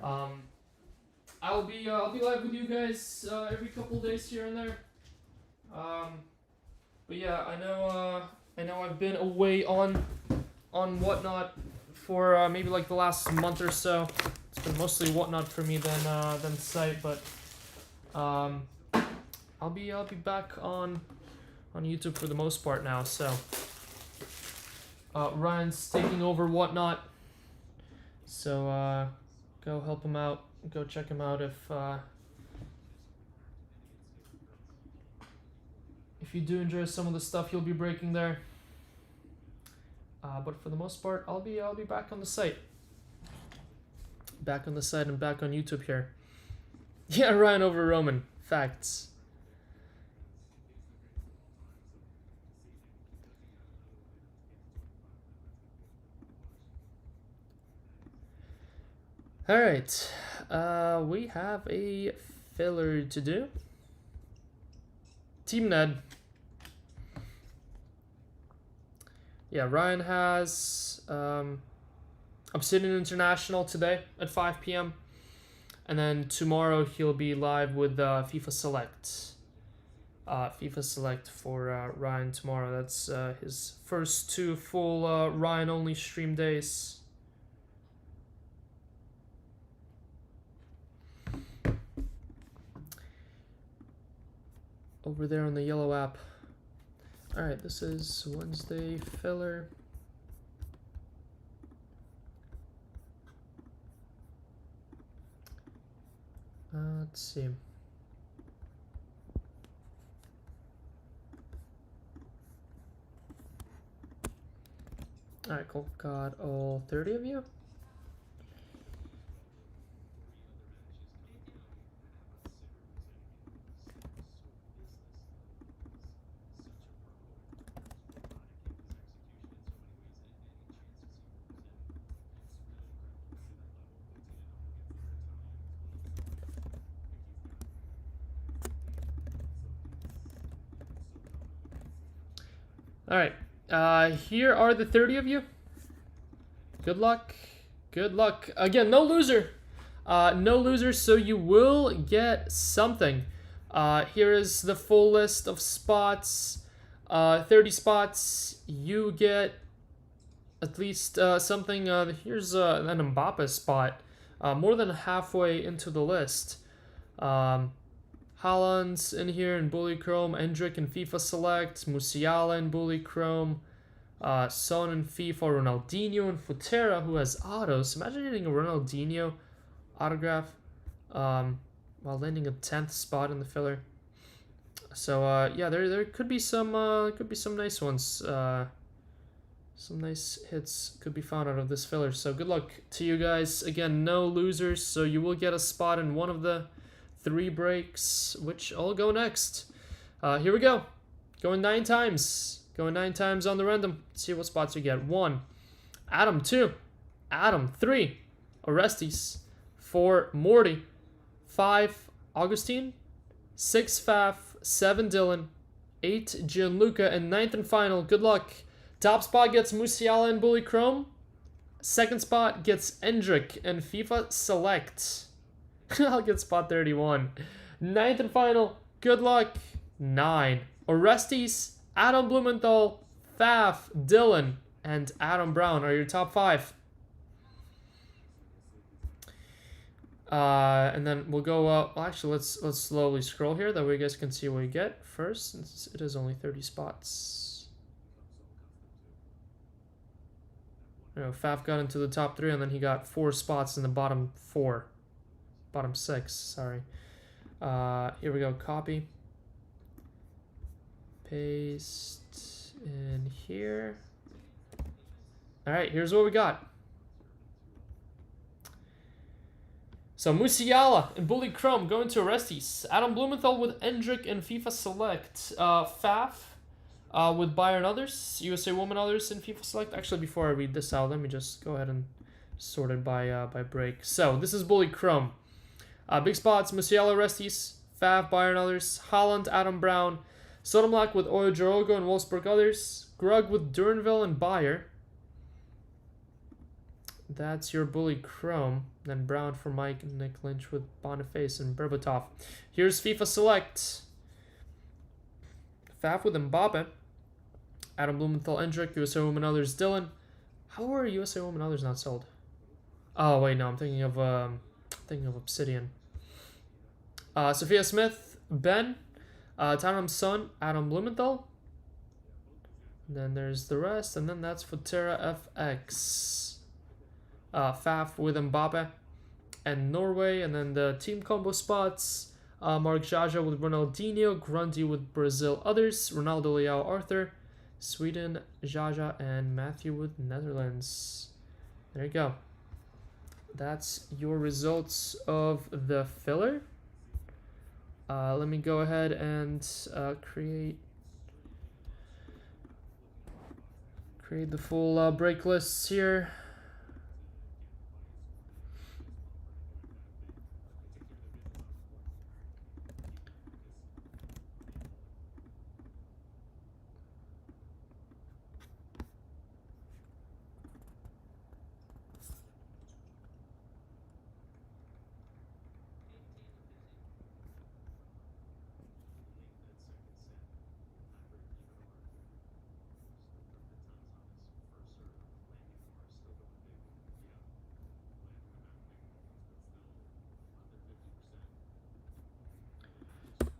I'll be live with you guys every couple days here and there. But yeah, I know I've been away on Whatnot for maybe like the last month or so. It's been mostly Whatnot for me than site, but I'll be back on YouTube for the most part now. So Ryan's taking over Whatnot, so go help him out. Go check him out if you do enjoy some of the stuff he'll be breaking there. But for the most part, I'll be back on the site. Back on the site and back on YouTube here. Yeah, Ryan over Roman. Facts. Alright. We have a filler to do. Team Ned. Yeah, Ryan has Obsidian International today at 5 p.m. And then tomorrow he'll be live with FIFA Select. FIFA Select for Ryan tomorrow. That's his first 2 full Ryan-only stream days. Over there on the yellow app. Alright, this is Wednesday filler. Let's see. Alright, cool. Got all 30 of you. Alright, here are the 30 of you. Good luck. Good luck. Again, no loser. No losers, so you will get something. Here is the full list of spots. 30 spots, you get at least something. Here's an Mbappe spot. More than halfway into the list. Haaland's in here in Buli Chrome, Endrick in FIFA Select, Musiala in Buli Chrome, Son in FIFA, Ronaldinho in Futera, who has autos. Imagine getting a Ronaldinho autograph while landing a 10th spot in the filler. So yeah, there could be some nice ones. Some nice hits could be found out of this filler. So good luck to you guys. Again, no losers, so you will get a spot in one of the 3 breaks, which all go next. Here we go. Going 9 times. Going 9 times on the random. Let's see what spots you get. 1. Adam. 2. Adam. 3. Orestes. 4. Morty. 5. Augustine. 6. Faf. 7. Dylan. 8. Gianluca. And 9th and final. Good luck. Top spot gets Musiala and Bully Chrome. 2nd spot gets Endrick and FIFA Select. I'll get spot 31. 9th and final. Good luck. 9. Orestes, Adam Blumenthal, Faf, Dylan, and Adam Brown are your top 5. And then we'll go well, actually, let's slowly scroll here. That way you guys can see what you get first, since it is only 30 spots. You know, Faf got into the top 3, and then he got 4 spots in the bottom 4. Bottom 6, sorry. Here we go, copy. Paste in here. Alright, here's what we got. So Musiala and Buli Chrome going to Arestis. Adam Blumenthal with Endrick and FIFA Select. Faf with Bayern others. USA Woman others in FIFA Select. Actually, before I read this out, let me just go ahead and sort it by break. So this is Buli Chrome. Big spots: Musiala, Arestis, Faf, Bayern others. Holland, Adam Brown. Sotomlak with Oyo Jorogo and Wolfsburg others. Grug with Durnville and Bayer. That's your Buli Chrome. Then Brown for Mike and Nick Lynch with Boniface and Berbatov. Here's FIFA Select. Faf with Mbappe. Adam Blumenthal, Endrick, USA Women Others, Dylan. How are USA Women Others not sold? Oh wait, no, I'm thinking of Obsidian. Sophia Smith, Ben, Tottenham's Son, Adam Blumenthal. And then there's the rest, and then that's Futera FX. Faf with Mbappe and Norway, and then the team combo spots: Mark Jaja with Ronaldinho, Grundy with Brazil others, Ronaldo, Leao, Arthur, Sweden, Jaja, and Matthew with Netherlands. There you go. That's your results of the filler. Let me go ahead and create the full break lists here.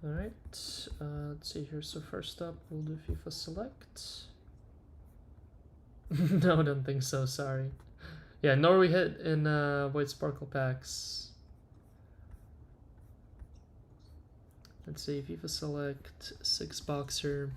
Alright, let's see here. So first up, we'll do FIFA Select. No, I don't think so, sorry. Yeah, Norway hit in White Sparkle packs. Let's see, FIFA Select, 6-boxer.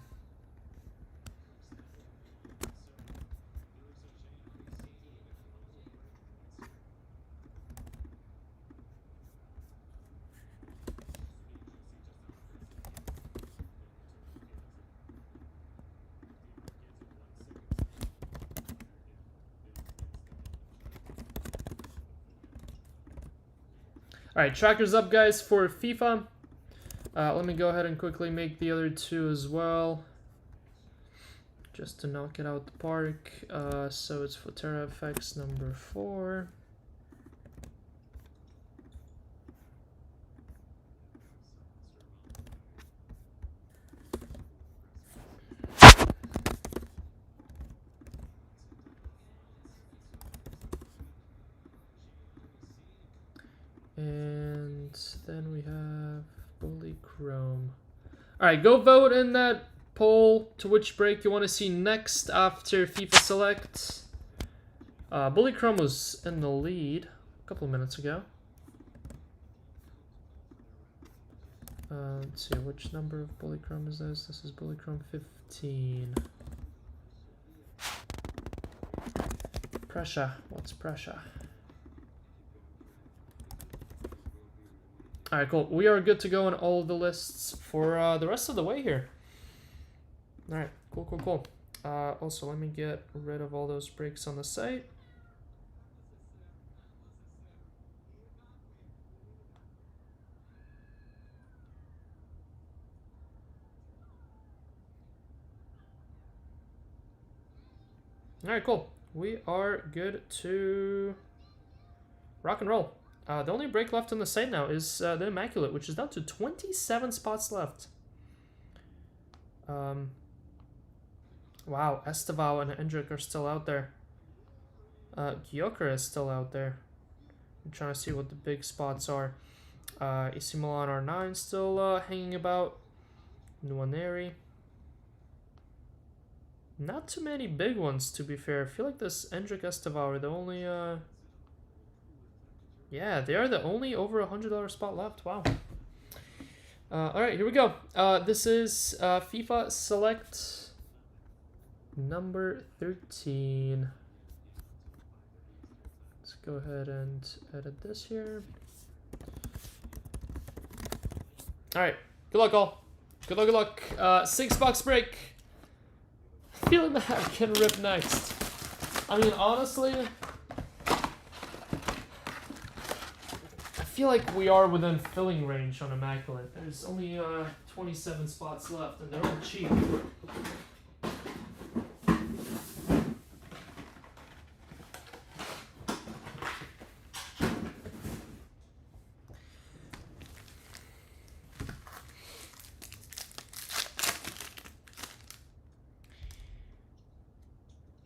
Alright, trackers up, guys, for FIFA. Let me go ahead and quickly make the other two as well, just to knock it out the park. So it's Futera FX number 4. And then we have Buli Chrome. Alright, go vote in that poll to which break you want to see next after FIFA Select. Buli Chrome was in the lead a couple of minutes ago. Let's see, which number of Buli Chrome is this? This is Buli Chrome 15. Pressure. What's pressure? Alright, cool. We are good to go on all of the lists for the rest of the way here. Alright, cool. Also, let me get rid of all those breaks on the site. Alright, cool. We are good to rock and roll. The only break left on the site now is the Immaculate, which is down to 27 spots left. Wow, Estevao and Endrick are still out there. Gyökeres is still out there. I'm trying to see what the big spots are. AC Milan R9 still hanging about. Nwaneri. Not too many big ones, to be fair. I feel like this Endrick, Estevao are the only... Yeah, they are the only over $100 spot left. Wow. Alright, here we go. This is FIFA Select number 13. Let's go ahead and edit this here. All right. Good luck, all. Good luck, good luck. $6 break. Feeling that I can rip next. I mean, honestly, I feel like we are within filling range on Immaculate. There's only 27 spots left, and they're all cheap.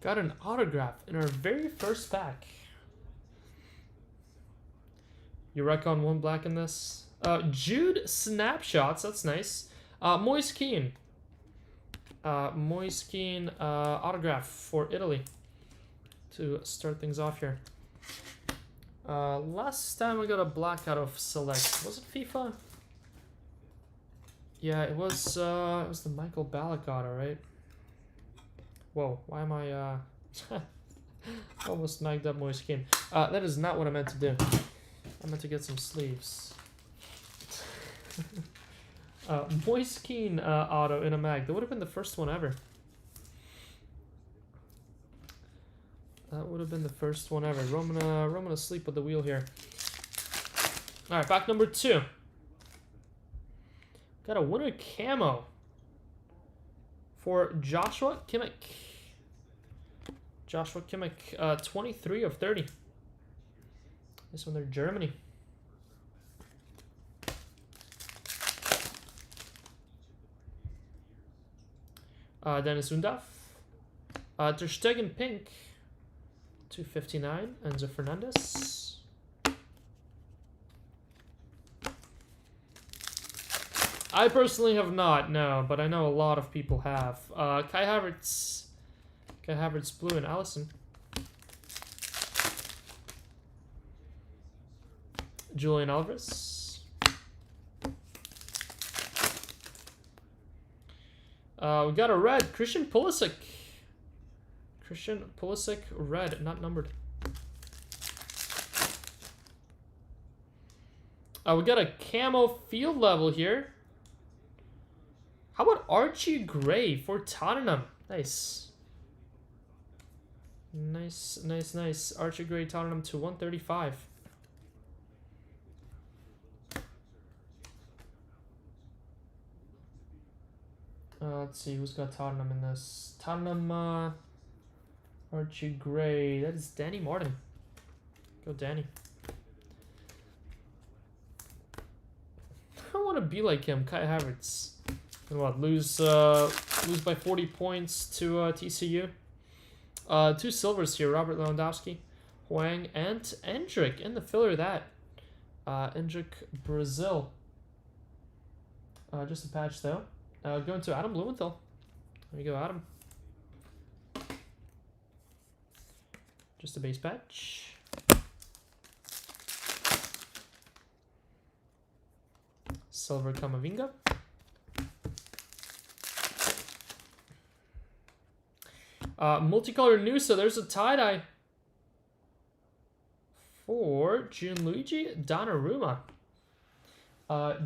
Got an autograph in our very first pack. You wreck on 1 black in this. Jude Snapshots, that's nice. Moise Keane. Moise Keane autograph for Italy to start things off here. Last time I got a black out of Select. Was it FIFA? Yeah, it was the Michael Ballack auto, right? Whoa, why am I almost magged up Moise Keane. That is not what I meant to do. I meant to get some sleeves. Moise Keane auto in a mag. That would have been the first one ever. That would have been the first one ever. Roman asleep with the wheel here. Alright, pack number 2. Got a winner camo for Joshua Kimmich. Joshua Kimmich, 23 of 30. This one, they're Germany. Dennis Undav. Ter Stegen pink, 259. Enzo Fernandez. I personally have not, no, but I know a lot of people have. Kai Havertz blue and Allison. Julian Alvarez. We got a red, Christian Pulisic. Christian Pulisic, red, not numbered. We got a camo field level here. How about Archie Gray for Tottenham? Nice. Nice. Archie Gray, Tottenham to 135. Let's see who's got Tottenham in this. Tottenham, Archie Gray. That is Danny Martin. Go Danny. I want to be like him, Kai Havertz. And what? Lose by 40 points to TCU. 2 silvers here. Robert Lewandowski, Huang, and Endrick in the filler. That Endrick, Brazil. Just a patch though. Going to Adam Blumenthal. There you go, Adam. Just a base patch. Silver Kamavinga. Multicolor news, so there's a tie-dye for Gianluigi Donnarumma.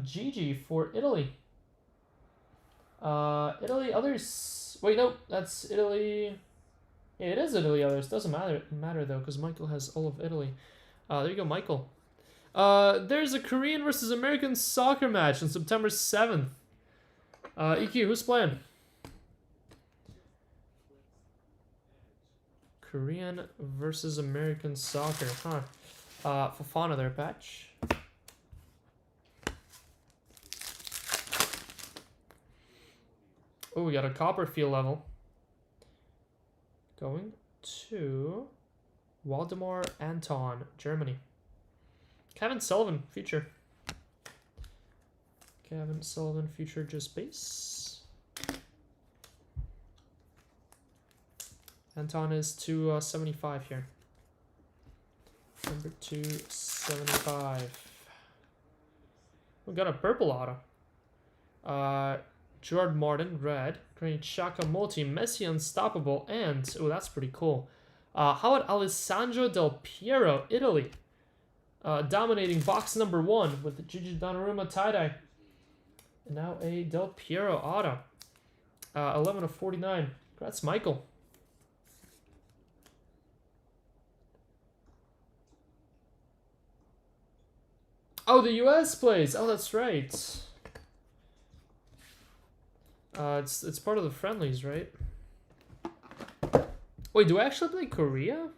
Gigi for Italy. Italy others. Wait, no, that's Italy. Yeah, it is Italy others. Doesn't matter though, because Michael has all of Italy. There you go, Michael. There's a Korean versus American soccer match on September 7th. EQ, who's playing? Korean versus American soccer, huh? Fofana there, patch. Oh, we got a Copperfield level. Going to Waldemar Anton, Germany. Kevin Sullivan, future. Kevin Sullivan, future, just base. Anton is 275 here. Number 275. We got a purple auto. Gerard Martin, red. Granit Xhaka multi, Messi unstoppable, and oh, that's pretty cool. How about Alessandro Del Piero, Italy? Dominating box number 1 with the Gigi Donnarumma tie-dye. And now a Del Piero auto. 11 of 49. Congrats, Michael. Oh, the US plays. Oh, that's right. It's part of the friendlies, right? Wait, do I actually play Korea?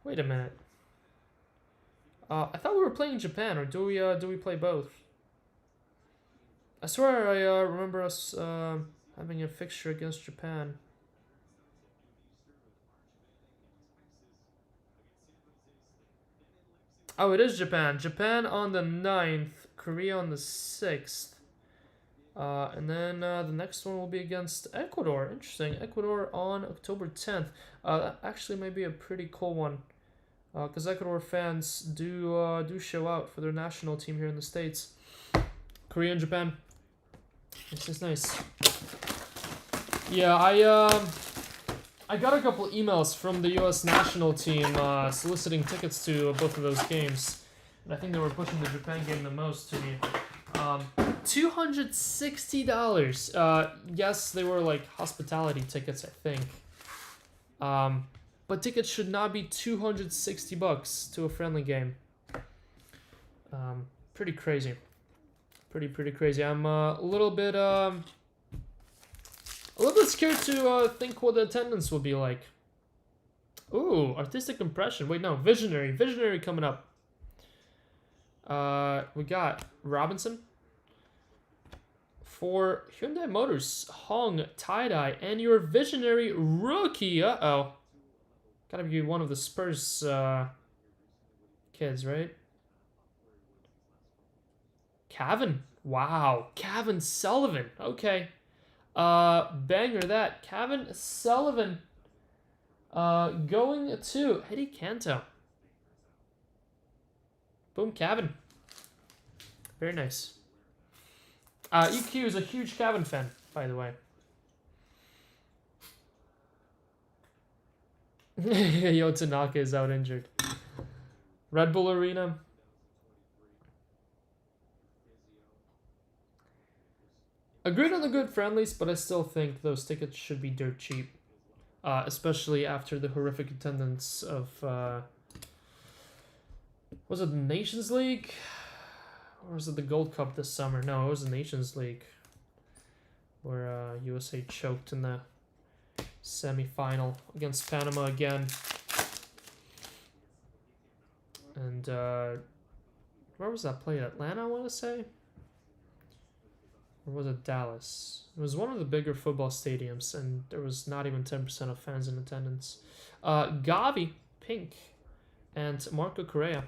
Wait a minute. I thought we were playing Japan, or do we play both? I swear I remember us having a fixture against Japan. Oh, it is Japan. Japan on the 9th, Korea on the 6th. And then the next one will be against Ecuador. Interesting. Ecuador on October 10th. That actually might be a pretty cool one. Because Ecuador fans do show out for their national team here in the States. Korea and Japan. This is nice. Yeah, I got a couple emails from the U.S. national team soliciting tickets to both of those games. And I think they were pushing the Japan game the most to me. $260. Yes, they were like hospitality tickets, I think. But tickets should not be $260 to a friendly game. Pretty crazy. Pretty crazy. I'm a little bit scared to think what the attendance will be like. Ooh, artistic impression. Wait, no, visionary. Visionary coming up. We got Robinson. For Hyundai Motors, Hong tie-dye, and your visionary rookie. Uh-oh. Gotta be one of the Spurs kids, right? Cavan. Wow. Cavan Sullivan. Okay. Banger that. Cavan Sullivan. Going to Eddie Canto. Boom, Cavan. Very nice. EQ is a huge Cavan fan, by the way. Yo, Tanaka is out injured. Red Bull Arena. Agreed on the good friendlies, but I still think those tickets should be dirt cheap. Especially after the horrific attendance of... was it the Nations League? Or was it the Gold Cup this summer? No, it was the Nations League. Where USA choked in the semi-final against Panama again. And where was that played? Atlanta, I want to say? Or was it Dallas? It was one of the bigger football stadiums, and there was not even 10% of fans in attendance. Gavi, pink, and Marco Correa.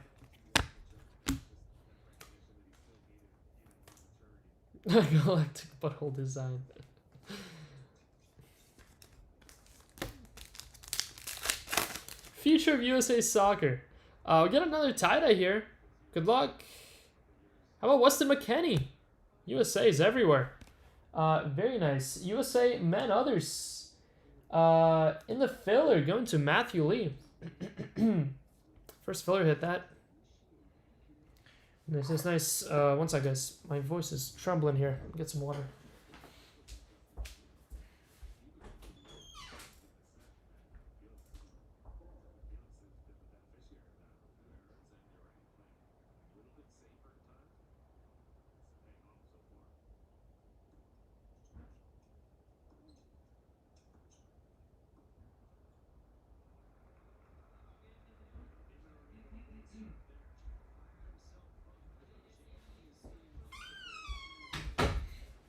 Galactic butthole design. Future of USA Soccer. We get another tie-dye here. Good luck. How about Weston McKennie? USA is everywhere. Very nice. USA men others. In the filler, going to Matthew Lee. First filler hit that. Nice, nice. One sec, guys. My voice is trembling here. Get some water.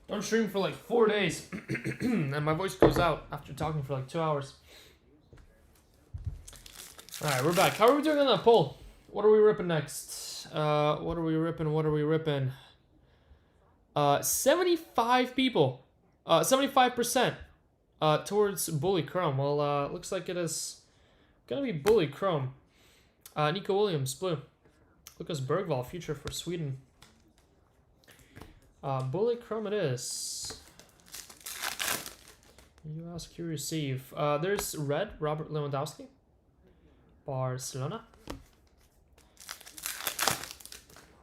Don't stream for like 4 days, and my voice goes out after talking for like 2 hours. Alright, we're back. How are we doing on that poll? What are we ripping next? What are we ripping? 75 people. 75% towards Buli Chrome. Well, looks like it is gonna be Buli Chrome. Nico Williams, blue. Lucas Bergvall, future for Sweden. Buli Chrome it is. You ask, you receive. There's red, Robert Lewandowski. Barcelona.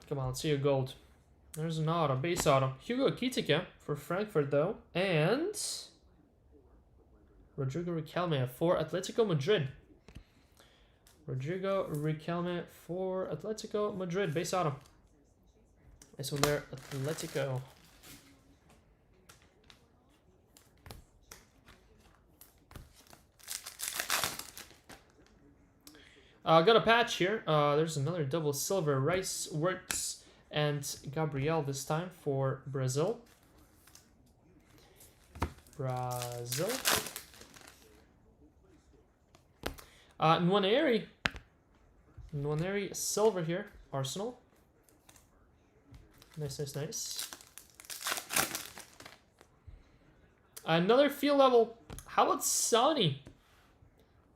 Come on, let's see a gold. There's an auto, base auto. Hugo Ekitike for Frankfurt, though. And Rodrigo Riquelme for Atletico Madrid. Rodrigo Riquelme for Atletico Madrid, base auto. Nice one there, Atletico. Got a patch here. There's another double silver. Rice, Wirtz, and Gabriel this time for Brazil. Brazil. Nwaneri. Nwaneri silver here. Arsenal. Nice, nice, nice. Another field level. How about Sonny?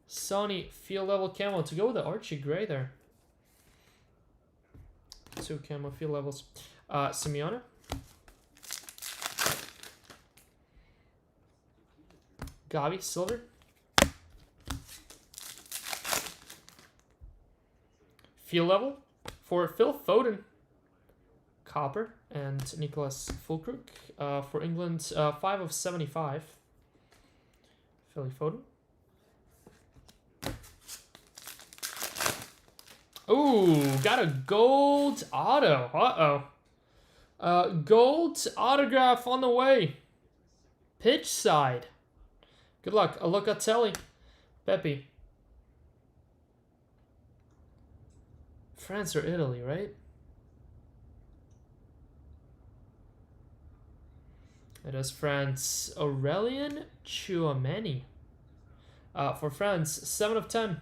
Sonny field level camo to go with the Archie Gray there. 2 camo field levels. Simeone. Gavi silver. Field level for Phil Foden. Copper and Nicholas Fulkrug for England. 5 of 75. Philly Foden. Ooh, got a gold auto. Uh-oh. Gold autograph on the way. Pitch side. Good luck. Locatelli. Pepe. France or Italy, right? It is France. Aurelien Tchouameni. For France, 7 of 10.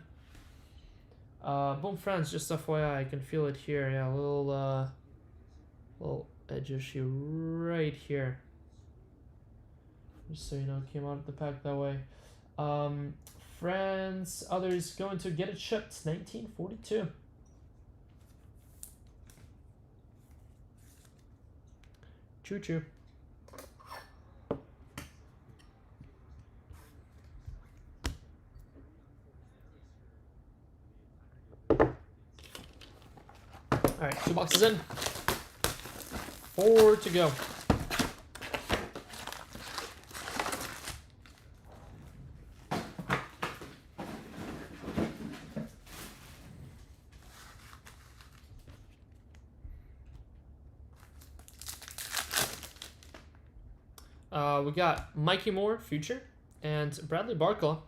Boom, France, just FYI, I can feel it here. Yeah, a little edge issue right here. Just so you know, came out of the pack that way. France, others going to get it shipped, 1942. Choo-choo. All right, 2 boxes in. 4 to go. We got Mikey Moore, future, and Bradley Barcola.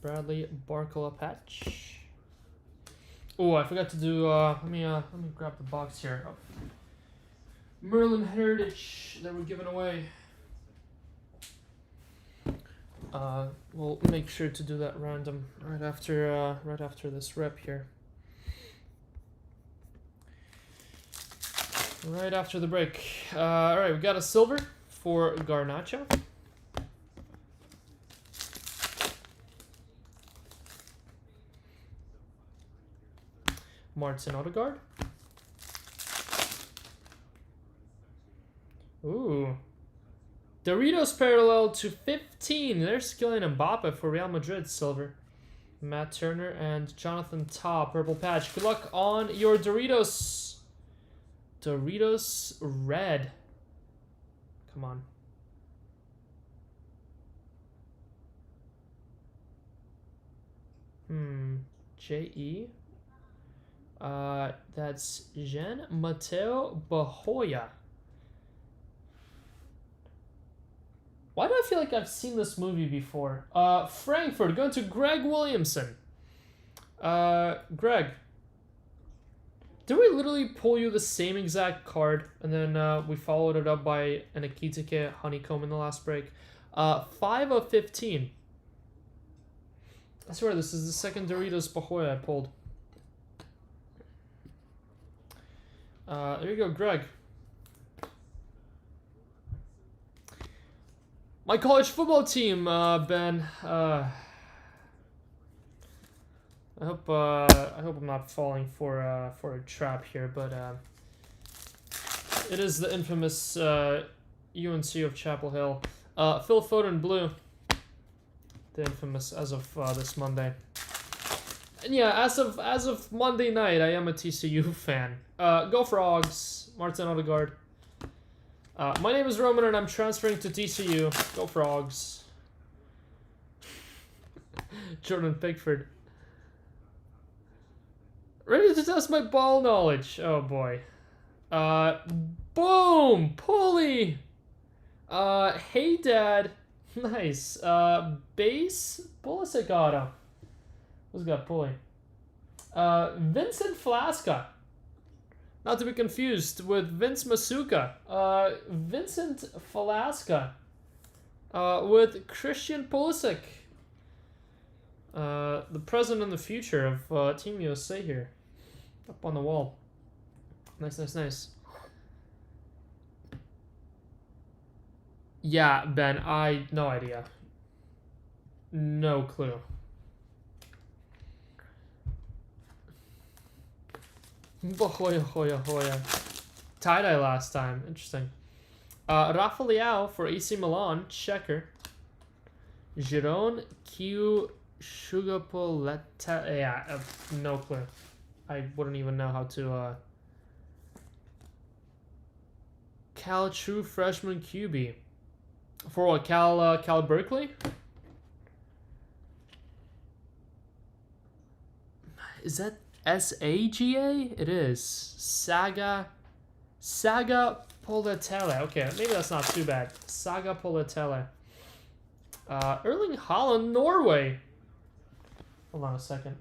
Bradley Barcola patch. Oh, I forgot to do. Let me grab the box here. Oh. Merlin Heritage that we're giving away. We'll make sure to do that random right after this rep here. Right after the break. All right, we got a silver for Garnacho. Martin Odegaard. Ooh. Doritos parallel to 15. There's Kylian Mbappe for Real Madrid, silver. Matt Turner and Jonathan Tah, purple patch. Good luck on your Doritos. Doritos red. Come on. J.E. That's Jean Mateo Bahoya. Why do I feel like I've seen this movie before? Frankfurt, going to Greg Williamson. Greg. Did we literally pull you the same exact card, and then we followed it up by an Ekitike Honeycomb in the last break? 5 of 15. I swear this is the second Doritos Bahoya I pulled. There you go, Greg. My college football team, Ben. I hope I'm not falling for a trap here, but it is the infamous UNC of Chapel Hill. Phil Foden blue, the infamous as of this Monday. Yeah, as of Monday night, I am a TCU fan. Go Frogs, Martin Odegaard. My name is Roman and I'm transferring to TCU. Go Frogs. Jordan Pickford. Ready to test my ball knowledge. Oh boy. Boom! Pulley! Hey Dad. Nice. Base? Pulisic auto. Who's got Pulley? Vincent Flasca. Not to be confused with Vince Masuka. Vincent Flasca. With Christian Pulisic. The present and the future of Team USA here. Up on the wall. Nice, nice, nice. Yeah, Ben, no idea. No clue. Hoya. Tie-dye last time. Interesting. Rafa Leao for AC Milan. Checker. Giron Q Sugapoleta. Yeah, no clue. I wouldn't even know how to... Cal True Freshman QB. For what? Cal Berkeley? Is that SAGA? It is. Saga Polatele. Okay, maybe that's not too bad. Saga Polatele. Erling Haaland, Norway. Hold on a second.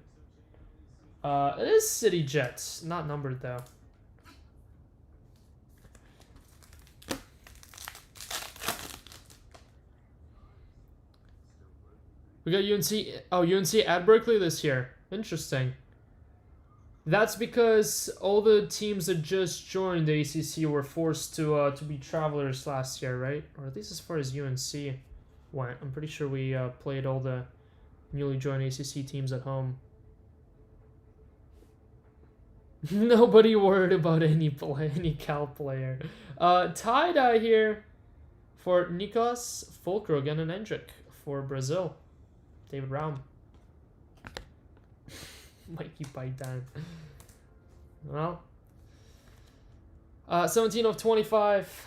It is City Jets. Not numbered, though. We got UNC. Oh, UNC at Berkeley this year. Interesting. That's because all the teams that just joined the ACC were forced to be travelers last year, right? Or at least as far as UNC went. I'm pretty sure we played all the newly joined ACC teams at home. Nobody worried about any Cal player. Tie-dye here for Niklas Fulkrug and an Endrick for Brazil. David Raum. Mikey bite down. Well, 17 of 25.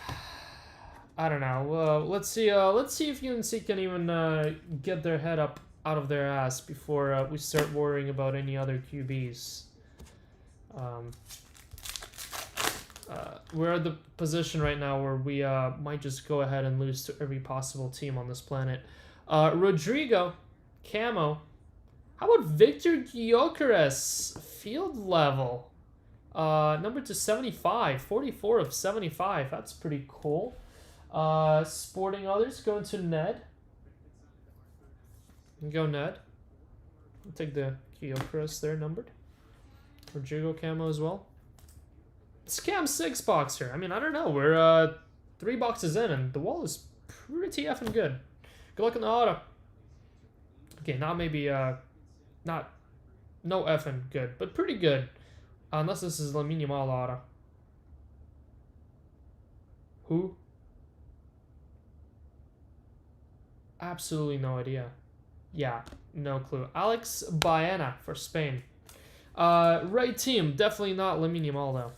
I don't know. Let's see if UNC can even get their head up out of their ass before we start worrying about any other QBs. We're at the position right now where we might just go ahead and lose to every possible team on this planet. Rodrigo, camo. How about Victor Gyökeres, field level? Number to 75, 44 of 75. That's pretty cool. Sporting others, going to Ned. Go Ned. I'll take the Gyökeres there, numbered. Rodrigo camo as well. Scam 6 boxer. I mean, I don't know. We're 3 boxes in, and the wall is pretty effing good. Good luck on the auto. Okay, not maybe no effing good, but pretty good. Unless this is Lamine Yamal auto. Who? Absolutely no idea. Yeah, no clue. Alex Baena for Spain. Right team, definitely not Lamine Yamal though.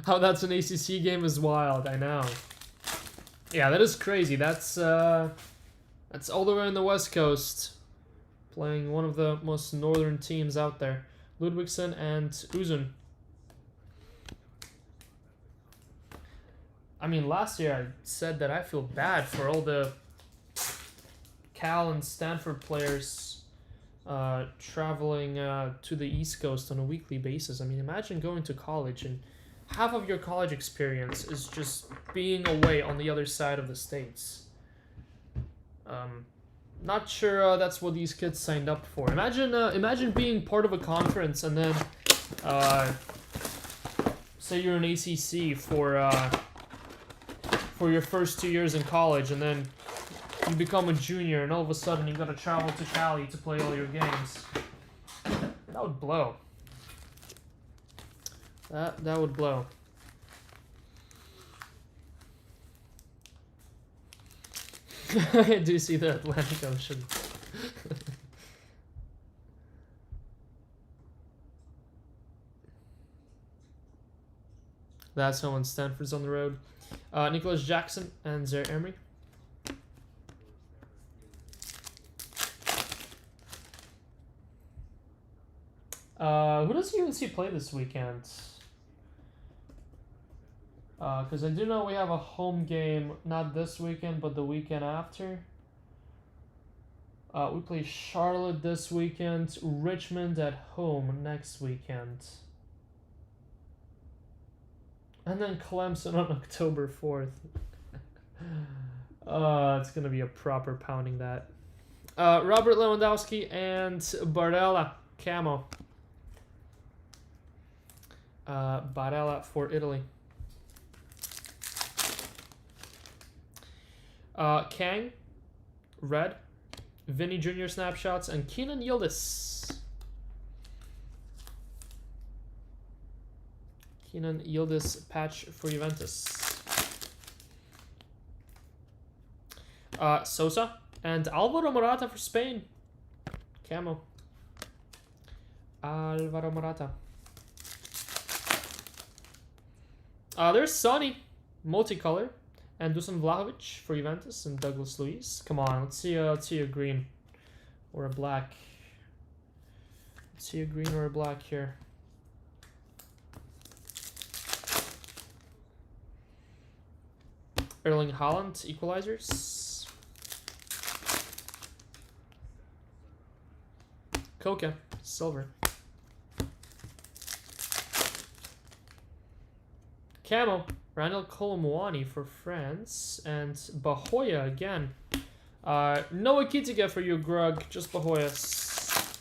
How that's an ACC game is wild, I know. Yeah, that is crazy. That's all the way on the West Coast, playing one of the most northern teams out there. Ludwigsen and Uzun. I mean, last year I said that I feel bad for all the Cal and Stanford players traveling to the East Coast on a weekly basis. I mean, imagine going to college and half of your college experience is just being away on the other side of the states. Not sure that's what these kids signed up for. Imagine being part of a conference and then say you're an ACC for your first 2 years in college, and then you become a junior, and all of a sudden you gotta travel to Cali to play all your games. That would blow. That would blow. I do see the Atlantic Ocean. That's how when Stanford's on the road. Nicholas Jackson and Zaire Emery. Who does UNC play this weekend? Because I do know we have a home game, not this weekend, but the weekend after. We play Charlotte this weekend, Richmond at home next weekend. And then Clemson on October 4th. It's going to be a proper pounding that. Robert Lewandowski and Barella, camo. Barella for Italy. Kang, red. Vinny Jr. snapshots and Kenan Yildiz. Kenan Yildiz patch for Juventus. Sosa and Alvaro Morata for Spain. Camo. Alvaro Morata. There's Sonny, multicolor, and Dusan Vlahovic for Juventus and Douglas Luiz. Come on, let's see a green or a black. Let's see a green or a black here. Erling Haaland, equalizers. Koke, silver. Camo, Randall Colomwani for France, and Bahoya again. No Akitika for you, Grug, just Bahoyas.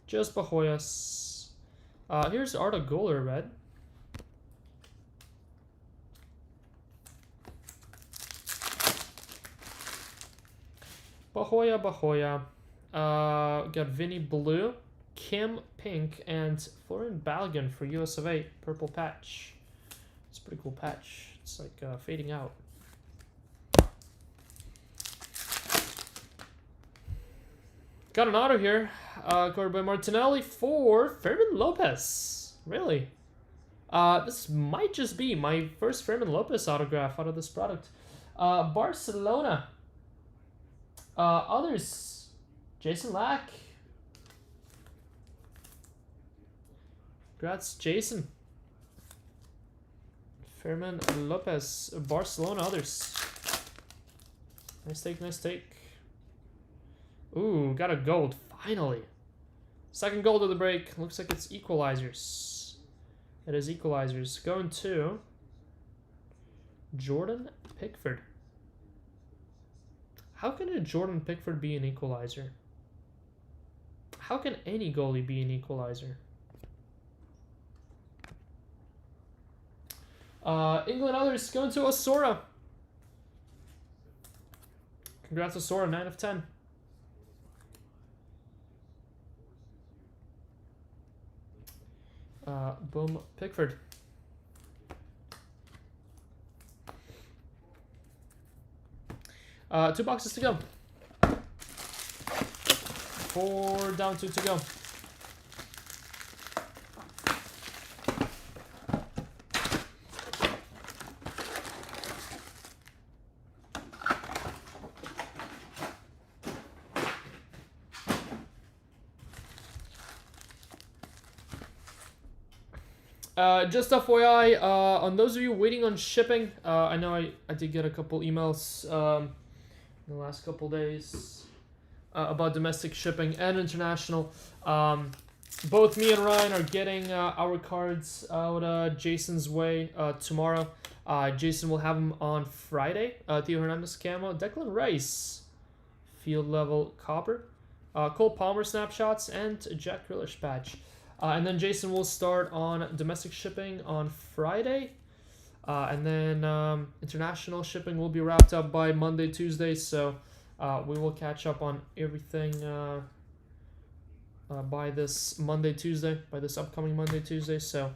Just Bahoyas. Here's Arda Goler, red. Bahoya. Got Vinny blue, Kim pink, and Florian Balogun for US of A, purple patch. It's a pretty cool patch. It's like fading out. Got an auto here. Covered by Martinelli for Fermin Lopez. Really? This might just be my first Fermin Lopez autograph out of this product. Barcelona. Others. Jason Lack. Congrats, Jason. Fermin Lopez, Barcelona, others. Nice take, nice take. Ooh, got a gold, finally. Second gold of the break. Looks like it's equalizers. It is equalizers. Going to Jordan Pickford. How can a Jordan Pickford be an equalizer? How can any goalie be an equalizer? England others going to Osora. Congrats, Osora, 9 of 10. Boom, Pickford. Two boxes to go. 4 down, 2 to go. Just FYI, on those of you waiting on shipping, I know I did get a couple emails in the last couple days about domestic shipping and international. Both me and Ryan are getting our cards out Jason's way tomorrow. Jason will have them on Friday. Theo Hernandez camo, Declan Rice, field level copper, Cole Palmer snapshots, and Jack Grealish patch. And then Jason will start on domestic shipping on Friday. And then international shipping will be wrapped up by Monday, Tuesday. So we will catch up on everything by this Monday, Tuesday, by this upcoming Monday, Tuesday. So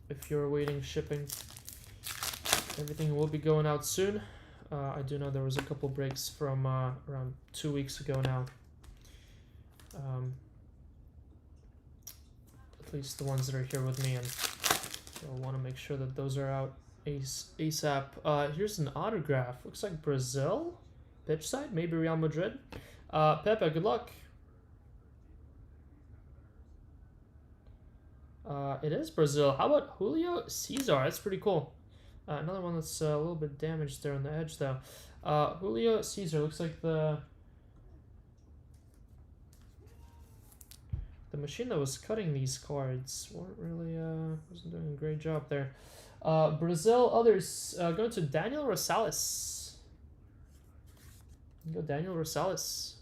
if you're awaiting shipping, Everything will be going out soon. I do know there was a couple breaks from around 2 weeks ago now. At least the ones that are here with me, and I'll want to make sure that those are out ASAP. Here's an autograph. Looks like Brazil. Pitch side, maybe Real Madrid. Pepe, good luck. It is Brazil. How about Julio Cesar? That's pretty cool. Another one that's a little bit damaged there on the edge, though. Julio Cesar looks like the machine that was cutting these cards wasn't doing a great job there. Brazil, others going to Daniel Rosales. Go Daniel Rosales.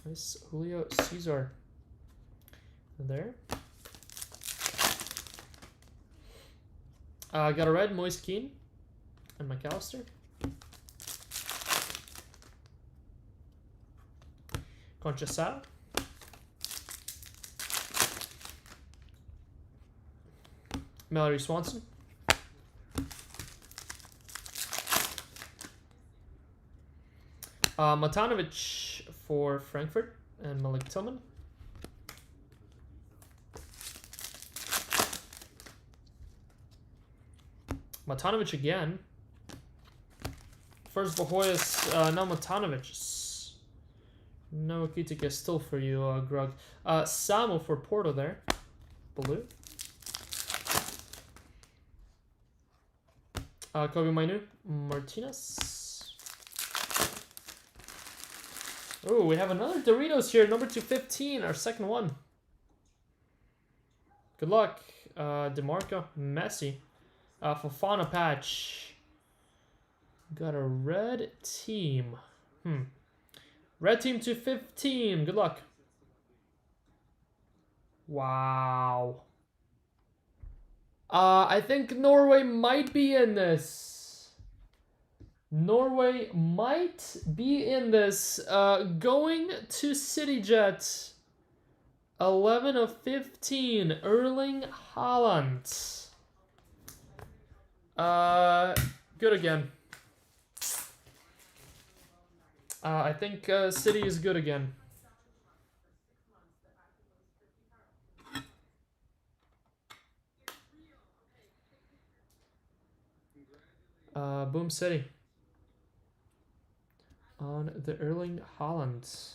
Nice Julio Cesar. There. Got a red Moise Keane and McAllister. Concha. Mallory Swanson. Matanovic for Frankfurt and Malik Tillman. Matanovic again. First Bahoyas, now Matanovic. No Akitik still for you, Grug. Samu for Porto there. Blue. Kobe Mainu. Martinez. Oh, we have another Doritos here, number 215, our second one. Good luck. DeMarco. Messi. Fofana patch. Got a red team. Red team 215. Good luck. Wow. I think Norway might be in this. Norway might be in this. Going to CityJet. 11 of 15. Erling Haaland. Good again. I think City is good again. Boom City. On the Erling Haaland.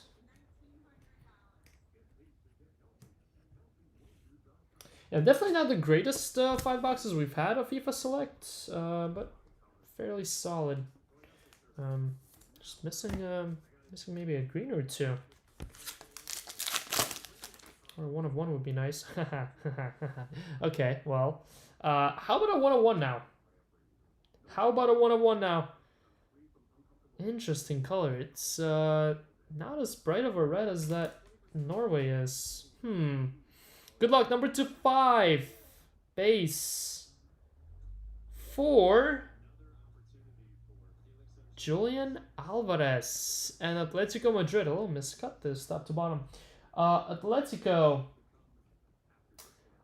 Yeah, definitely not the greatest 5 boxes we've had of FIFA Select, but fairly solid. Just missing maybe a green or two. Or 1 of 1 would be nice. Okay, well, how about a 1 of 1 now? How about a 1 of 1 now? Interesting color. It's not as bright of a red as that Norway is. Good luck, number 25. Base. 4. Julian Alvarez. And Atletico Madrid. A little miscut this top to bottom. Atletico.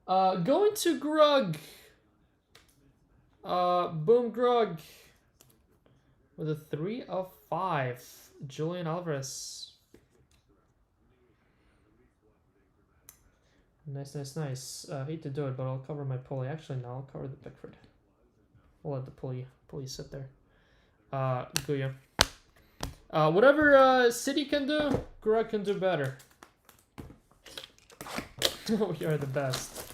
Going to Grug. Boom Grug. With a 3 of 5. Julian Alvarez. Nice. Hate to do it, but I'll cover my pulley. Actually, no, I'll cover the Pickford. We'll let the pulley sit there. Guya. Whatever City can do, Greg can do better. We are the best.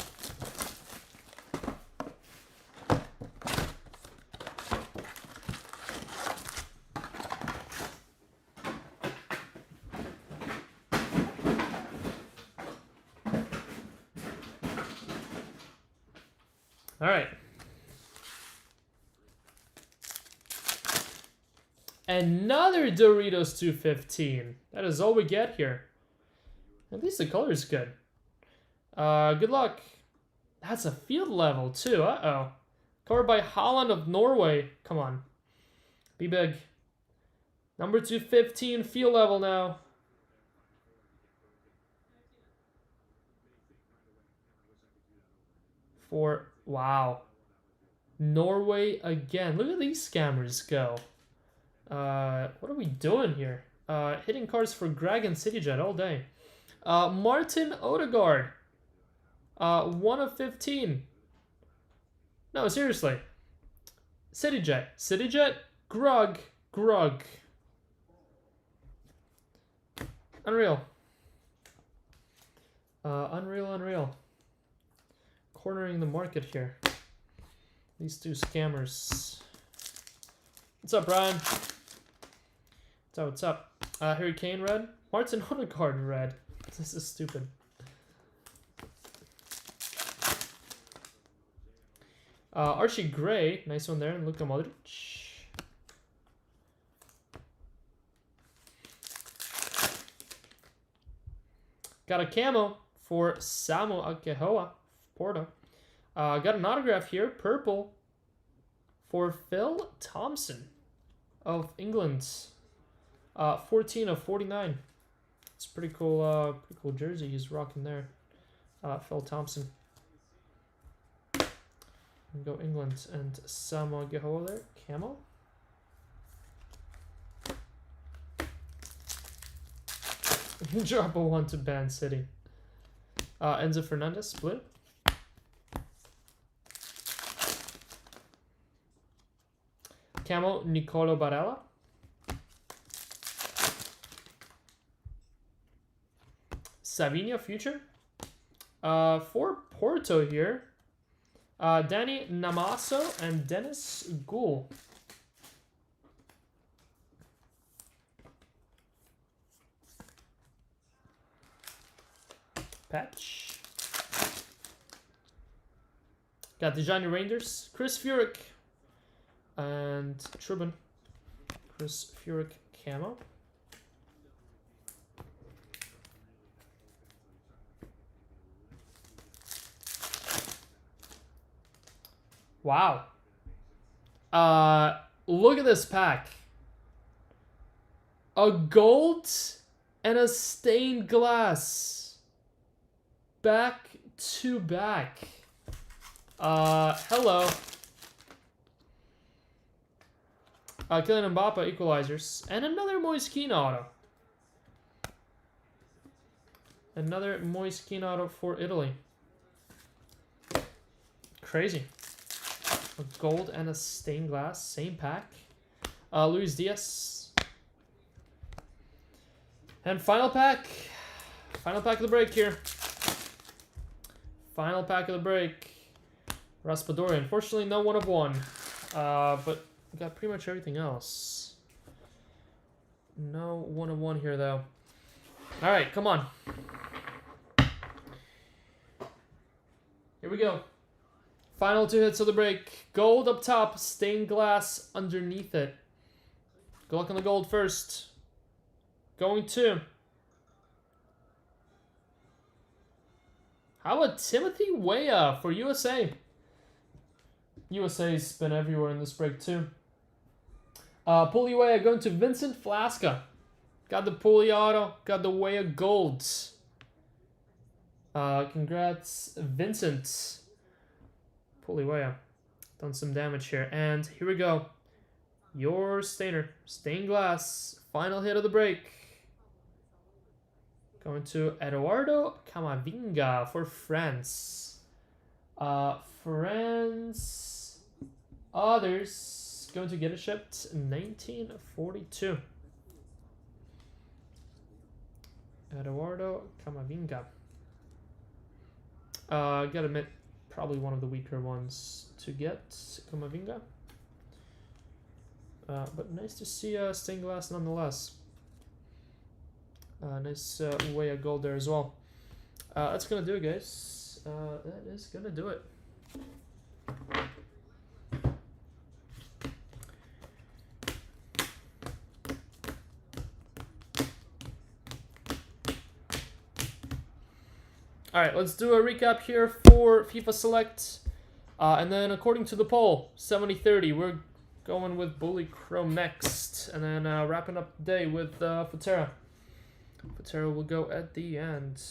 All right. Another Doritos 215. That is all we get here. At least the color is good. Good luck. That's a field level too. Uh-oh. Covered by Holland of Norway. Come on. Be big. Number 215 field level now. Wow. Norway again. Look at these scammers go. What are we doing here? Hitting cards for Greg and CityJet all day. Martin Odegaard. 1 of 15. No, seriously. CityJet. Grug. Unreal. Unreal. Cornering the market here. These two scammers. What's up, Brian? What's up? Harry Kane red. Martin Odegaard red. This is stupid. Archie Gray. Nice one there. And Luka Modric. Got a camo for Samu Akehoa, Porto. Got an autograph here, purple, for Phil Thompson of England. 14 of 49. It's pretty cool jersey he's rocking there. Phil Thompson. And go England and Samu Akehoa there, camo. Drop a 1 to Band City. Enzo Fernandez, blue. Camo, Nicolo Barella. Savinho, future. For Porto here, Danny Namaso and Dennis Gould. Patch. Got Dejani Reinders, Chris Furyk, and Trubin. Chris Furyk camo. Wow. Look at this pack. A gold and a stained glass. Back to back. Hello. Kylian Mbappe equalizers. And another Moise Kean auto. Another Moise Kean auto for Italy. Crazy. A gold and a stained glass. Same pack. Luis Diaz. And final pack. Final pack of the break here. Final pack of the break. Raspadori. Unfortunately, no 1 of 1. But we got pretty much everything else. No 1 of 1 here, though. Alright, come on. Here we go. Final 2 hits of the break. Gold up top, stained glass underneath it. Good luck on the gold first. Going to. How about Timothy Weah for USA? USA's been everywhere in this break too. Buli Weah going to Vincent Flasca. Got the Buli auto. Got the Weah gold. Congrats, Vincent. Buli Weah. Done some damage here. And here we go. Your stainer. Stained glass. Final hit of the break. Going to Eduardo Camavinga for France. France. Others going to get it shipped 1942. Eduardo Camavinga. Gotta admit, probably one of the weaker ones to get, Camavinga. But nice to see stained glass nonetheless. Nice way of gold there as well. That's gonna do it, guys. That is gonna do it. Alright, let's do a recap here for FIFA Select. And then according to the poll, 70-30, we're going with Buli Chrome next. And then wrapping up the day with Futera. Futera will go at the end.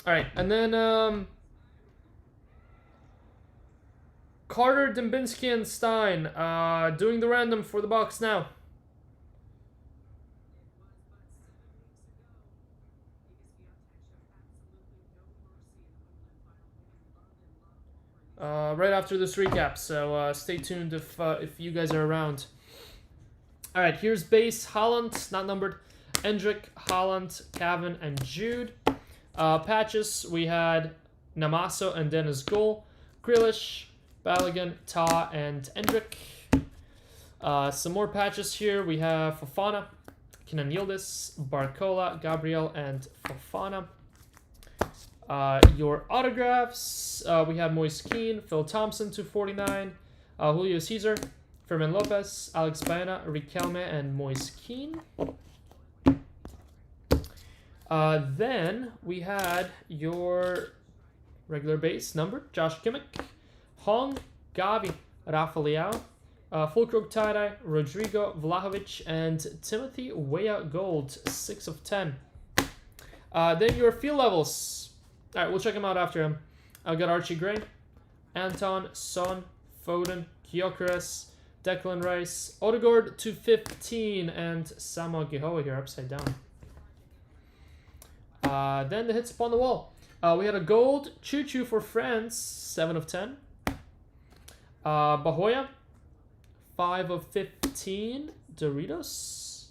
All right, and then Carter, Dembinski, and Stein doing the random for the box now. Right after this recap, so stay tuned if you guys are around. All right, here's base Haaland, not numbered. Endrick, Haaland, Cavan, and Jude. Patches, we had Namaso and Dennis Goal, Grealish, Balogun, Ta, and Endrick. Some more patches here. We have Fofana, Kenan Yildiz, Barcola, Gabriel, and Fofana. Your autographs, we have Moise Keane, Phil Thompson, 249, Julio Cesar, Fermin Lopez, Alex Baena, Riquelme, and Moise Keane. Then we had your regular base number, Josh Kimmich, Hong, Gavi, Rafa Leao, Fulkrug tie-dye, Rodrigo Vlahovic, and Timothy Weah Gold, 6 of 10. Then your field levels. All right, we'll check them out after him. I've got Archie Gray, Anton, Son, Foden, Gyökeres, Declan Rice, Odegaard, 215, and Samuel Gihoa here upside down. Then the hits upon the wall. We had a gold Choo Choo for France, 7 of 10. Bahoya, 5 of 15. Doritos.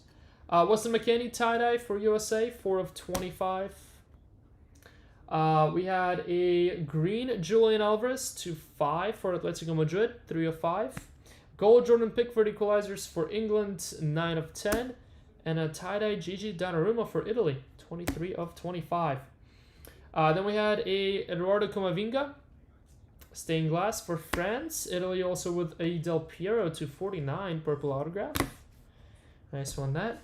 Weston McKennie tie-dye for USA, 4 of 25. We had a green Julian Alvarez, 2-5 for Atletico Madrid, 3 of 5. Gold Jordan Pickford equalizers for England, 9 of 10. And a tie-dye Gigi Donnarumma for Italy, 23 of 25. Then we had a Eduardo Camavinga, stained glass for France. Italy also with a Del Piero, 249, purple autograph. Nice one, that.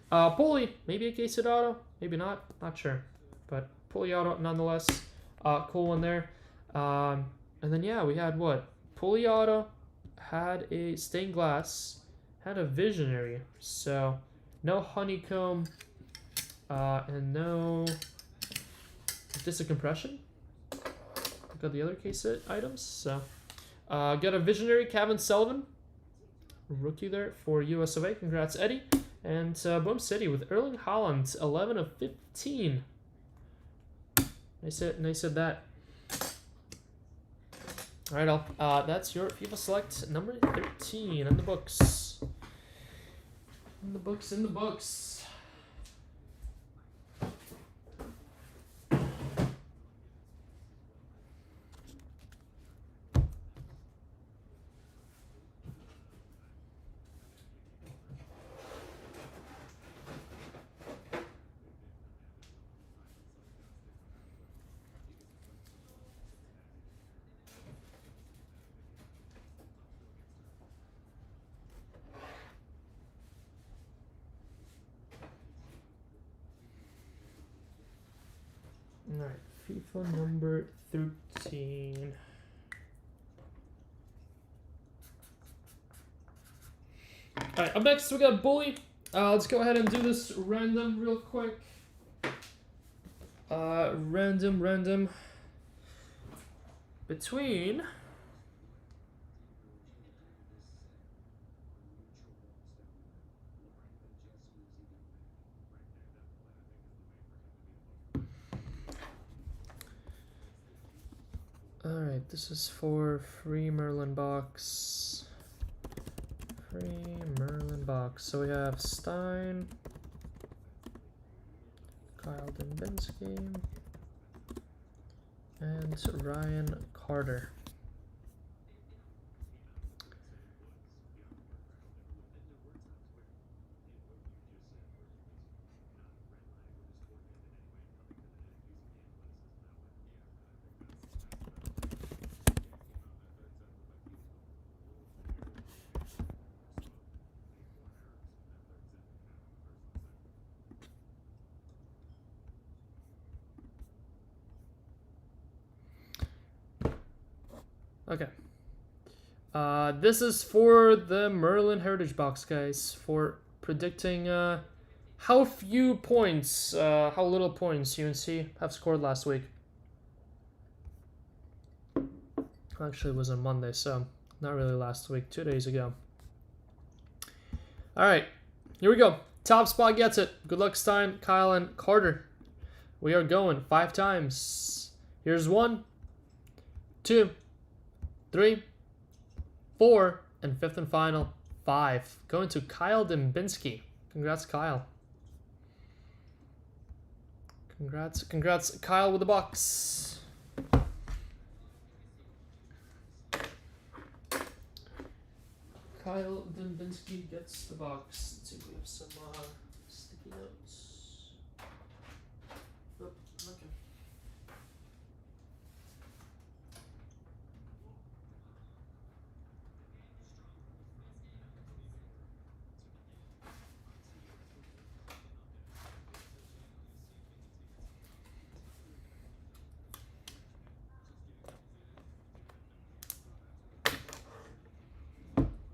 Buli, maybe a case auto, maybe not sure. But Pulli auto nonetheless. Cool one there. And then yeah, we had what? Pulli auto, had a stained glass, had a visionary. So no honeycomb, and no disc compression. Got the other case items. So got a visionary, Kevin Sullivan, rookie there for US of A. Congrats, Eddie. And Boom City with Erling Haaland, 11 of 15. Nice hit that. All right, that's your FIFA Select number 13 in the books. In the books. All right, FIFA number 13. All right, up next we got Buli. Let's go ahead and do this random real quick. Random between Alright, this is for free Merlin box. So we have Stein, Kyle Dembinski, and Ryan Carter. Okay. This is for the Merlin Heritage Box, guys, for predicting how few points, how little points UNC have scored last week. Actually, it was on Monday, so not really last week, 2 days ago. All right, here we go. Top spot gets it. Good luck, Stein, Kyle, and Carter. We are going 5 times. Here's 1, 2, 3, 4, and 5th and final 5. Going to Kyle Dembinski. Congrats, Kyle. Congrats, Kyle with the box. Kyle Dembinski gets the box. Let's see if we have some sticky notes. Oh, okay.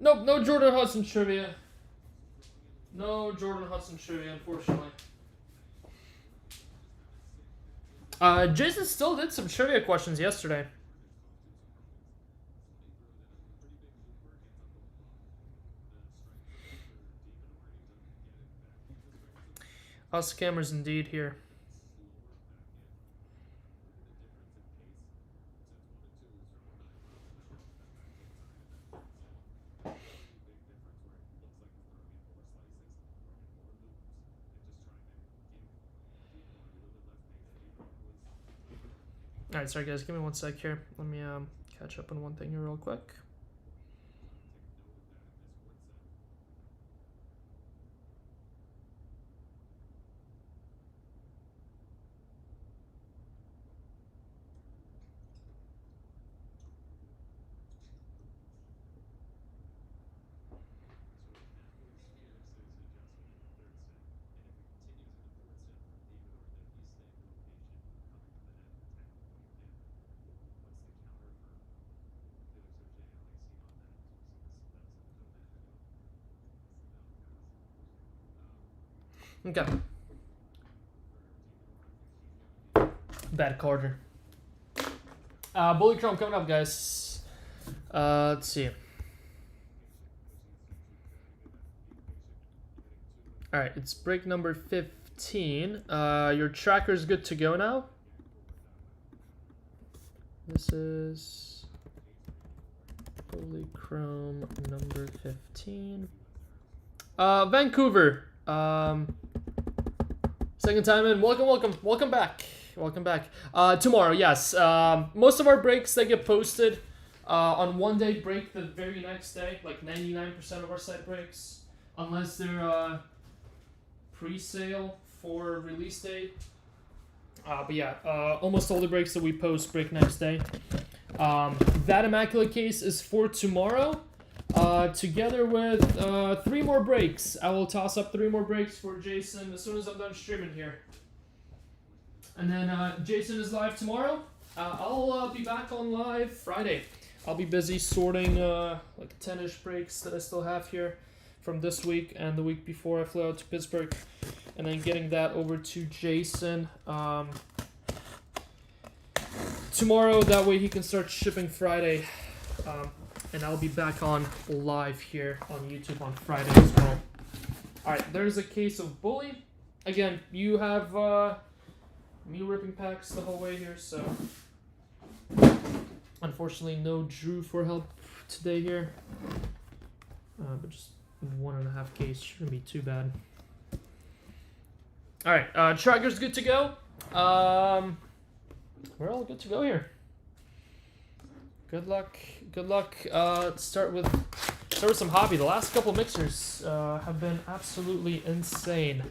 Nope, no Jordan Hudson trivia. No Jordan Hudson trivia, unfortunately. Jason still did some trivia questions yesterday. Us scammers indeed here. Alright, sorry guys, give me 1 sec here. Let me catch up on one thing here real quick. Okay. Bad Carter. Bully Chrome coming up, guys. Let's see. Alright, it's break number 15. Your tracker's good to go now. This is Bully Chrome number 15. Vancouver. Second time in. Welcome back. Tomorrow, yes. Most of our breaks, they get posted on one day, break the very next day. Like 99% of our site breaks, unless they're pre-sale for release date. But yeah, almost all the breaks that we post break next day. That Immaculate case is for tomorrow. Together with 3 more breaks. I will toss up 3 more breaks for Jason as soon as I'm done streaming here. And then Jason is live tomorrow. I'll be back on live Friday. I'll be busy sorting like 10-ish breaks that I still have here from this week and the week before I flew out to Pittsburgh. And then getting that over to Jason tomorrow. That way he can start shipping Friday. And I'll be back on live here on YouTube on Friday as well. Alright, there's a case of Bully. Again, you have me ripping packs the whole way here, so unfortunately no Drew for help today here. But just 1.5 case shouldn't be too bad. Alright, tracker's good to go. We're all good to go here. Good luck. Let's start with some hobby. The last couple mixers have been absolutely insane.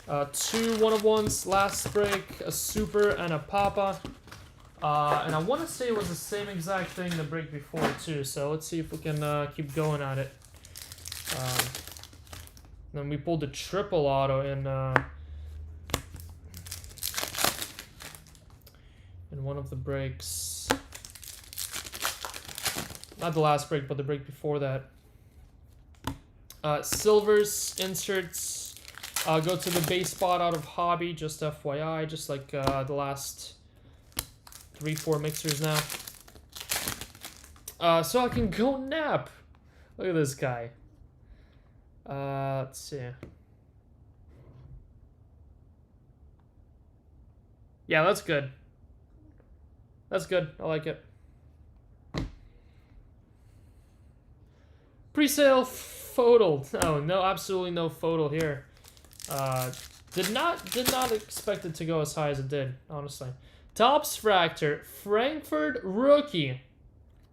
2 1-of-1s last break, a super and a papa. And I want to say it was the same exact thing the break before too. So let's see if we can keep going at it. Then we pulled the triple auto in one of the breaks. Not the last break, but the break before that. Silvers, inserts, go to the base spot out of hobby, just FYI, just like the last 3-4 mixers now. so I can go nap. Look at this guy. Let's see. Yeah, that's good. That's good. I like it. Pre-sale photo. Oh no, absolutely no photo here. Did not expect it to go as high as it did, honestly. Tops Fractor, Frankfurt rookie.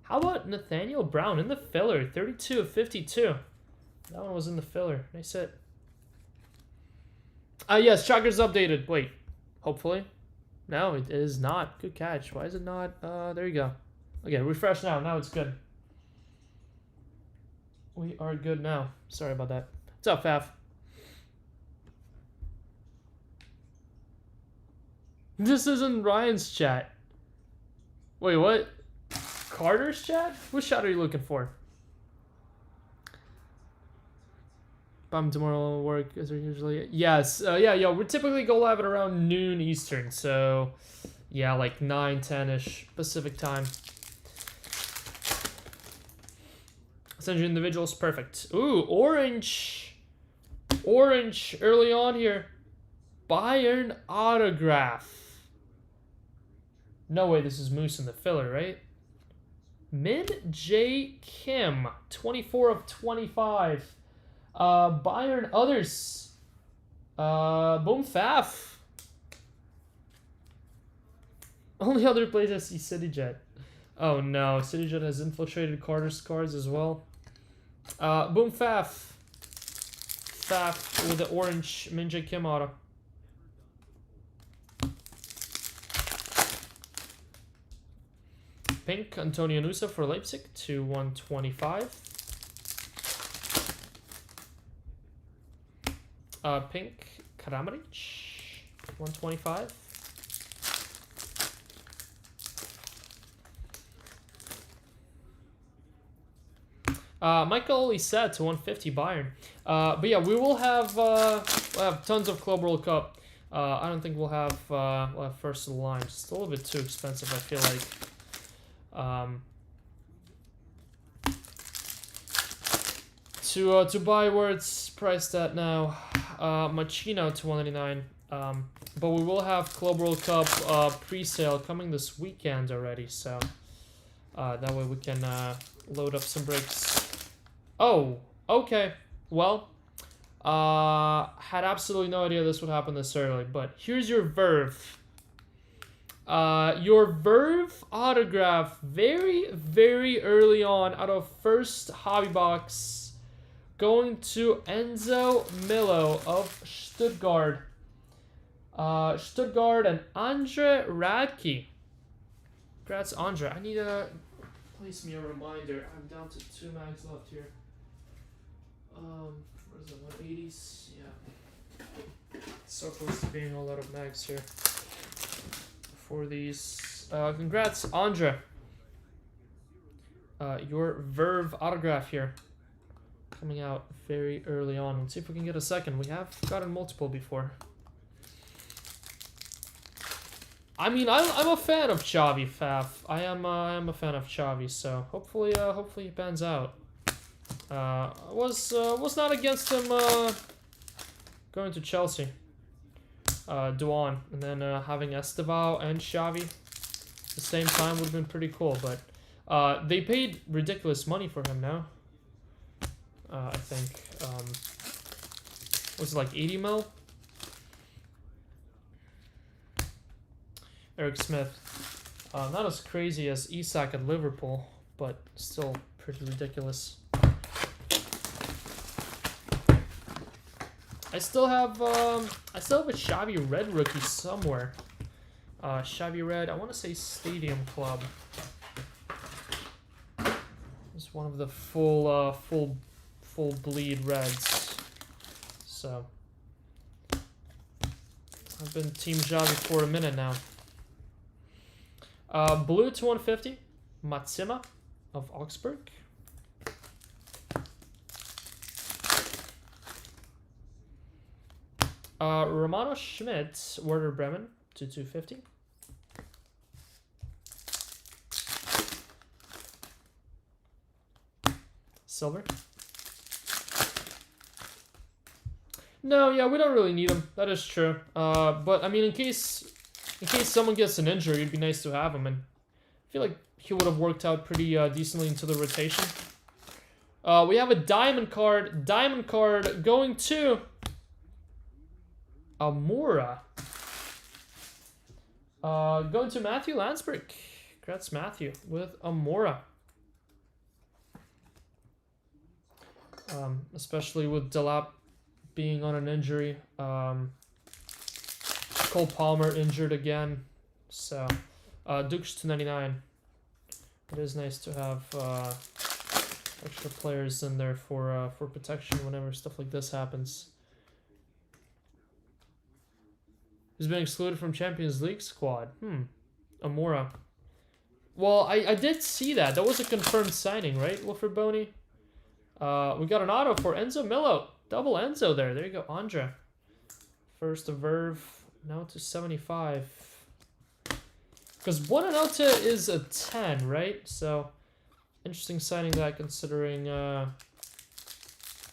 How about Nathaniel Brown in the filler? 32 of 52. That one was in the filler. Nice hit. Yes, Chakras updated. Wait, hopefully. No, it is not. Good catch. Why is it not? There you go. Okay, refresh now. Now it's good. We are good now. Sorry about that. What's up, Faf? This isn't Ryan's chat. Wait, what? Carter's chat? Which chat are you looking for? Tomorrow work as usually. Yes, yeah. We typically go live at around noon Eastern, so yeah, like 9, 10-ish Pacific time. Send you individuals, perfect. Ooh, orange early on here. Bayern autograph. No way, this is Moose in the filler, right? Min J Kim, 24 of 25. Bayern others. Boom Faf. Only other place I see CityJet. Oh no, CityJet has infiltrated Carter's cards as well. Boom Faf. Faf with the orange Min J Kim auto. Pink Antonio Nusa for Leipzig to 125. Pink Kramaric, 125. Michael Lisette to 150 Bayern. But yeah, we'll have tons of Club World Cup. I don't think we'll have first of the line. Just a little bit too expensive, I feel like. To buy where it's priced at now. Machino to 199. But we will have Club World Cup pre-sale coming this weekend already, so that way we can load up some breaks. Oh, okay. Well, had absolutely no idea this would happen this early, but here's your Verve. Your Verve autograph very, very early on out of first hobby box, going to Enzo Milo of Stuttgart. Stuttgart and Andre Radke. Congrats, Andre. I need to place me a reminder. I'm down to 2 mags left here. What is it, 180s? Yeah. So close to being a lot of mags here. For these. Congrats, Andre. Your Verve autograph here. Coming out very early on. Let's see if we can get a second. We have gotten multiple before. I mean, I'm a fan of Xavi, Faf. I am a fan of Xavi, so hopefully he pans out. Was not against him going to Chelsea. Duan, and then having Estevao and Xavi at the same time would have been pretty cool, but they paid ridiculous money for him now. I think was it like 80 mil? Eric Smith, not as crazy as Isak at Liverpool, but still pretty ridiculous. I still have a Xavi Red rookie somewhere. Xavi Red, I want to say Stadium Club. It's one of the full bleed reds. So I've been Team Xavi for a minute now. Blue to 150, Matsima of Augsburg. Romano Schmidt, Werder Bremen to 250. silver. No, yeah, we don't really need him. That is true. But I mean, in case someone gets an injury, it'd be nice to have him, and I feel like he would have worked out pretty decently into the rotation. We have a diamond card. Diamond card going to Amora. Going to Matthew Landsberg. Congrats, Matthew, with Amora. Especially with Delap being on an injury. Cole Palmer injured again. So, Dukes to 99. It is nice to have extra players in there for protection whenever stuff like this happens. He's been excluded from Champions League squad. Amora. Well, I did see that. That was a confirmed signing, right, Wilfred Boney? We got an auto for Enzo Millo. Double Enzo there. There you go, Andre. First to Verve, now to 75. Because Buonanotte is a 10, right? So, interesting signing that, considering the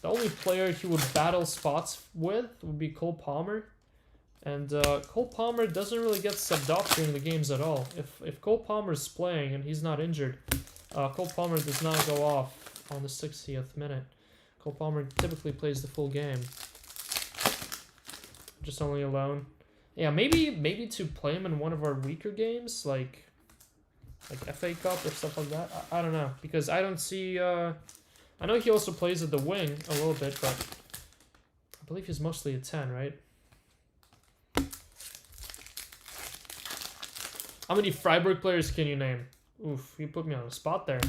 only player he would battle spots with would be Cole Palmer. And Cole Palmer doesn't really get subbed off during the games at all. If Cole Palmer's playing and he's not injured, Cole Palmer does not go off on the 60th minute. Cole Palmer typically plays the full game. Just only alone. Yeah, maybe to play him in one of our weaker games, like FA Cup or stuff like that. I don't know, because I don't see... I know he also plays at the wing a little bit, but I believe he's mostly a 10, right? How many Freiburg players can you name? Oof, you put me on the spot there.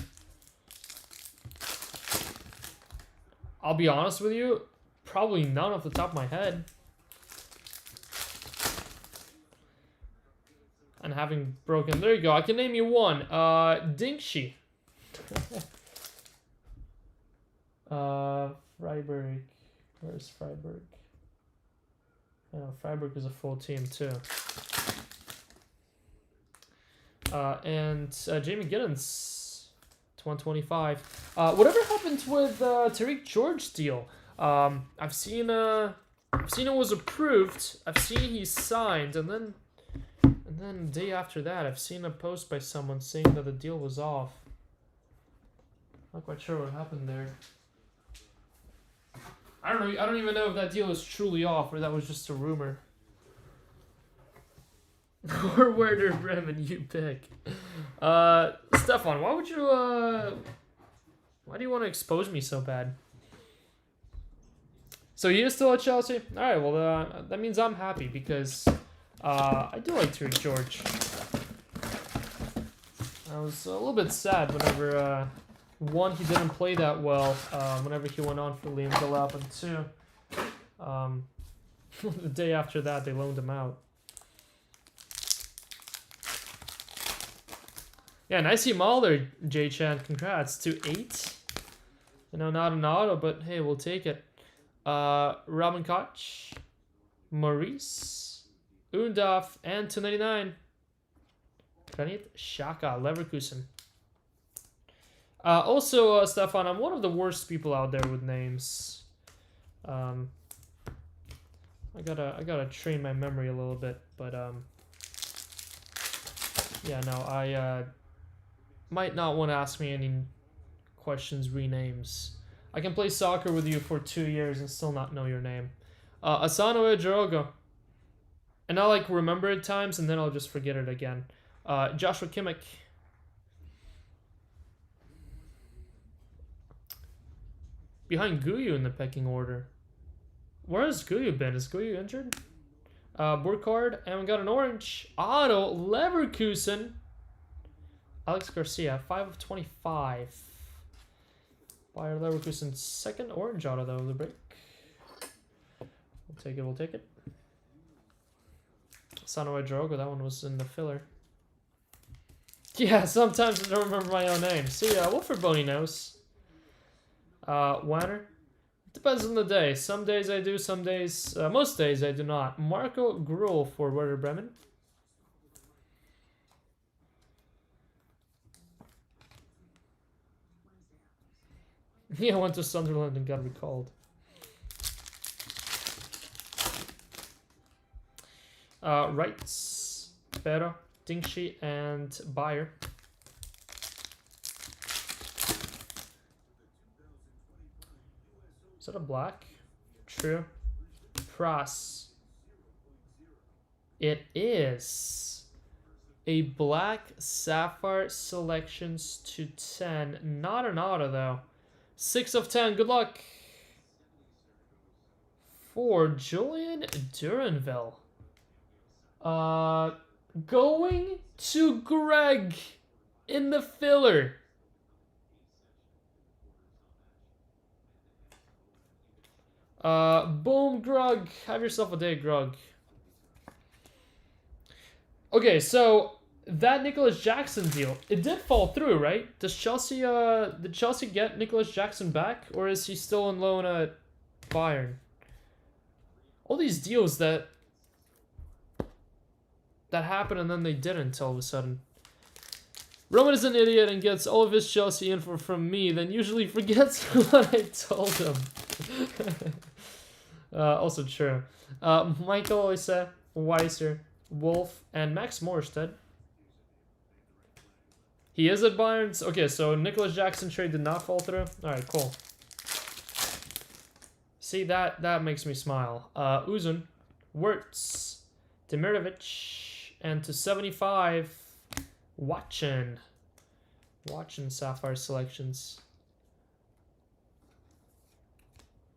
I'll be honest with you, probably none off the top of my head. And having broken, there you go. I can name you one. Dinkshi. Freiburg. Where's Freiburg? Freiburg is a full team too. And Jamie Giddens to 125. Whatever happened with Tariq George deal? I've seen it was approved. I've seen he signed, and then the day after that, I've seen a post by someone saying that the deal was off. Not quite sure what happened there. I don't know. I don't even know if that deal is truly off or that was just a rumor. Or Werder Bremen, you pick. Stefan, why would you, why do you want to expose me so bad? So he is still at Chelsea? Alright, well, that means I'm happy, because, I do like Tariq George. I was a little bit sad whenever, one, he didn't play that well, whenever he went on for Liam Delap, and two, the day after that, they loaned him out. Yeah, nice Yamal there, J-Chan. Congrats. to 8. Not an auto, but hey, we'll take it. Robin Koch, Maurice, Undaf, and 299. Granit Xhaka, Leverkusen. Also, Stefan, I'm one of the worst people out there with names. I gotta train my memory a little bit, but yeah, no, I might not want to ask me any questions, renames. I can play soccer with you for 2 years and still not know your name. Asano Ejirogo. And I'll like remember it times and then I'll just forget it again. Joshua Kimmich. Behind Guyu in the pecking order. Where has Guyu been? Is Guyu injured? Burkhardt, and we got an orange auto, Leverkusen. Alex Garcia, 5 of 25. Bayer Leverkusen, second orange auto though, the break. We'll take it, we'll take it. Sano Drogo, that one was in the filler. Yeah, sometimes I don't remember my own name. See, Wilfred Boney knows. Wanner. Depends on the day. Some days I do, some days, most days I do not. Marco Gruel for Werder Bremen. Yeah, went to Sunderland and got recalled. Rights, Pero, Dingshi, and Bayer. Is that a black? True. Pras. It is a black sapphire selections to 10. Not an auto though. 6 of 10. Good luck. For Julian Duranville. Going to Greg in the filler. Boom, Grug. Have yourself a day, Grug. Okay, so that Nicholas Jackson deal, it did fall through, right? Does Chelsea, did Chelsea get Nicholas Jackson back, or is he still on loan at Bayern? All these deals that happened and then they didn't all of a sudden. Roman is an idiot and gets all of his Chelsea info from me, then usually forgets what I told him. Also true. Michael Oise, Weiser, Wolf, and Max Morstead. He is at Bayern. Okay, so Nicholas Jackson trade did not fall through. Alright, cool. See, that makes me smile. Uzun, Wirtz, Demirovic, and to 75, Watchin Sapphire selections.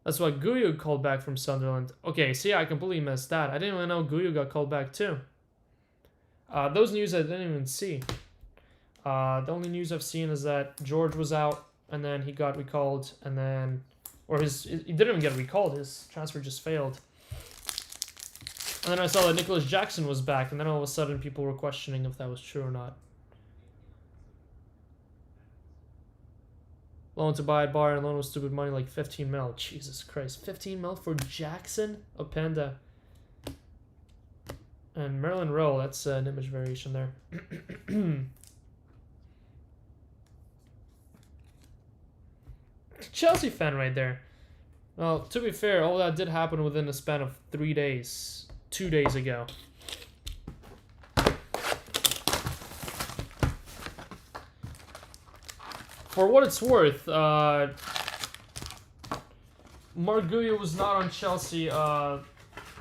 That's why Guyu called back from Sunderland. Okay, see, I completely missed that. I didn't even know Guyu got called back too. Those news I didn't even see. The only news I've seen is that George was out, and then he got recalled, and then... Or he didn't even get recalled, his transfer just failed. And then I saw that Nicholas Jackson was back, and then all of a sudden people were questioning if that was true or not. Loan to buy at Bar and loan with stupid money like 15 mil. Jesus Christ. 15 mil for Jackson? Openda. And Merlin Rowe, that's an image variation there. Chelsea fan right there. Well, to be fair, all that did happen within a span of 3 days. 2 days ago. For what it's worth, Mark Guyu was not on Chelsea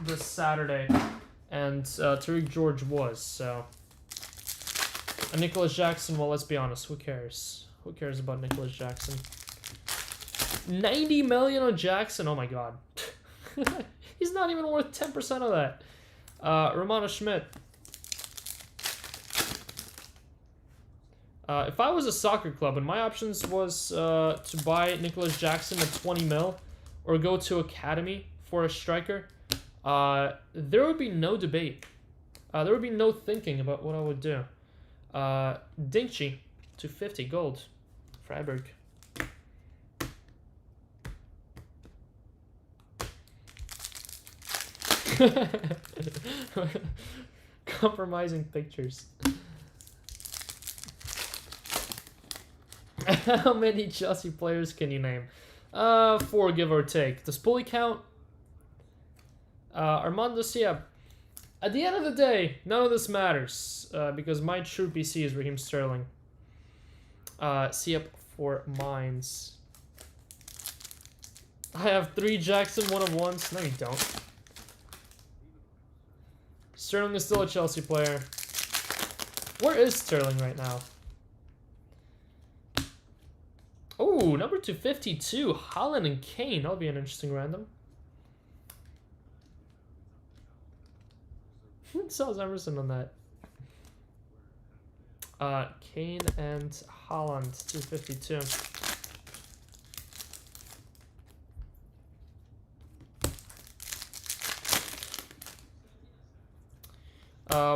this Saturday, and Tariq George was, so... And Nicholas Jackson, well, let's be honest, who cares? Who cares about Nicholas Jackson? 90 million on Jackson? Oh my god. He's not even worth 10% of that. Romano Schmidt. If I was a soccer club and my options was to buy Nicholas Jackson at 20 mil or go to academy for a striker, there would be no debate. There would be no thinking about what I would do. Dingchi to 50 gold. Freiburg. Compromising pictures. How many Chelsea players can you name? 4, give or take. Does Buli count? Armando Siab. At the end of the day, none of this matters, because my true PC is Raheem Sterling. Siab for mines. I have 3 Jackson 1-of-1s. No, you don't. Sterling is still a Chelsea player. Where is Sterling right now? Oh, number 252, Haaland and Kane. That'll be an interesting random. Sells Emerson on that. Kane and Haaland, 252.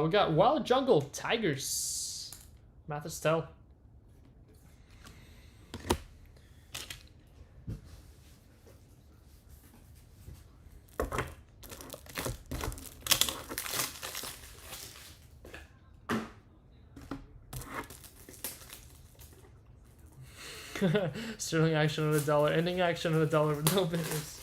We got Wild Jungle Tigers. Mathis Tell. Sterling action at $1. Ending action at $1 with no bidders.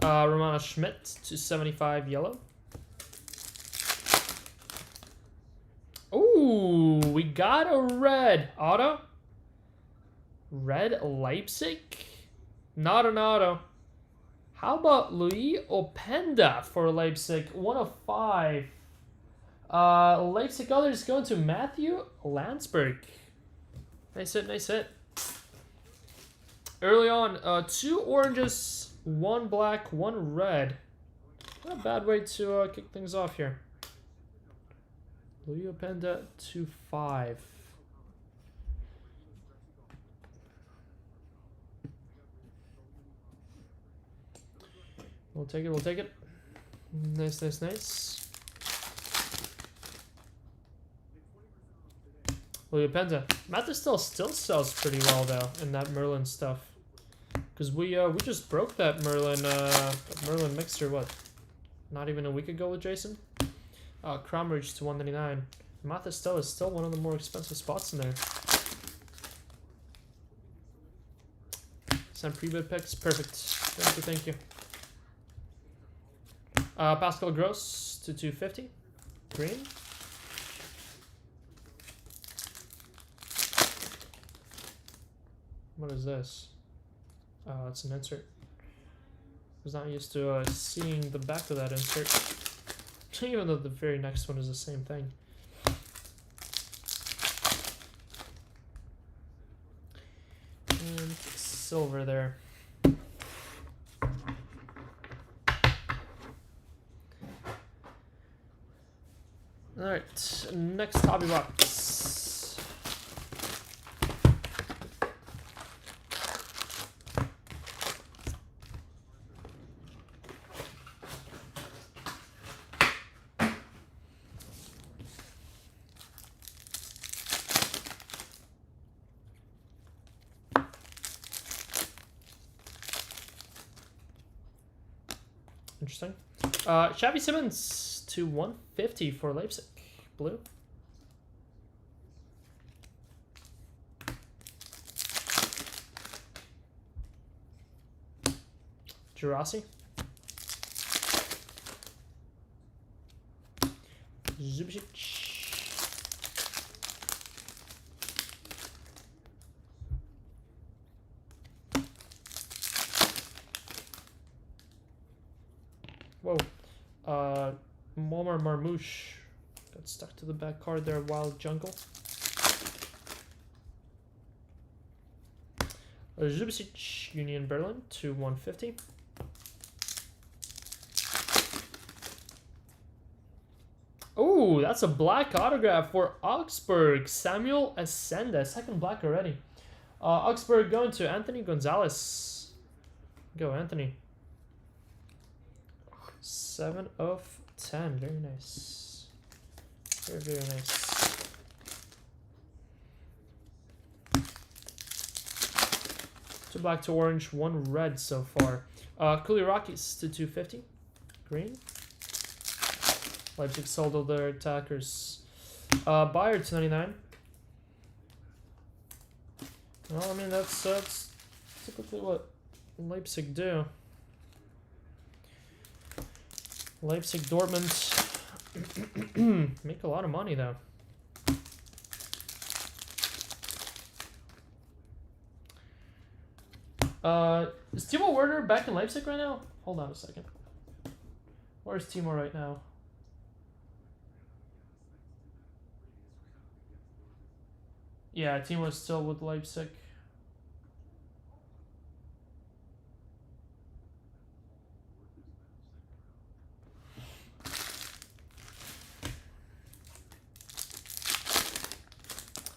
Romana Schmidt, 275 yellow. Ooh, we got a red auto. Red Leipzig? Not an auto. How about Louis Openda for Leipzig? 1 of 5. Leipzig others going to Matthew Landsberg. Nice hit, nice hit. Early on, 2 oranges, 1 black, 1 red. Not a bad way to kick things off here. Louis Openda, 2-5. We'll take it, we'll take it. Nice, nice, nice. Louis Openda. Matherstel still sells pretty well though in that Merlin stuff. Because we just broke that Merlin mixer, what? Not even a week ago with Jason? Cromridge to 199. Matherstel is still one of the more expensive spots in there. Some pre-bid picks, perfect. Thank you, thank you. Pascal Gross to 250. Green. What is this? It's an insert. I was not used to seeing the back of that insert. Even though the very next one is the same thing. And silver there. Alright, next hobby box. Interesting. Xavi Simmons to 150 for Leipzig. Blue. Jurasi. Zubcic. Whoa. Momar Marmouche. Got stuck to the back card there, Wild Jungle. Zubcic, Union Berlin to 150. Oh, that's a black autograph for Augsburg. Samuel Ascenda, second black already. Augsburg going to Anthony Gonzalez. Go, Anthony. 7 of 10. Very nice. Very, very nice. Two black to orange, 1 red so far. Kuli Rockies to 250. Green. Leipzig sold all their attackers. Bayer to 99. Well, I mean, that's typically what Leipzig do. Leipzig, Dortmund. Make a lot of money, though. Is Timo Werner back in Leipzig right now? Hold on a second. Where's Timo right now? Yeah, Timo's still with Leipzig.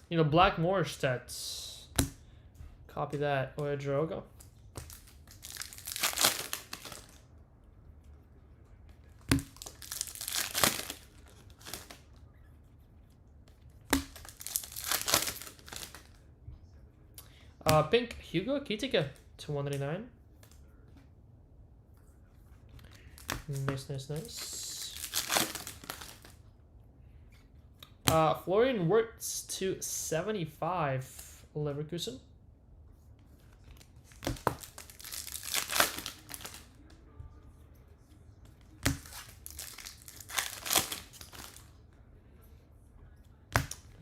You know, Black Morstedt. Copy that. Oya Drogo. Pink, Hugo Kitika to 199. Nice, nice, nice. Florian Wirtz to 75, Leverkusen.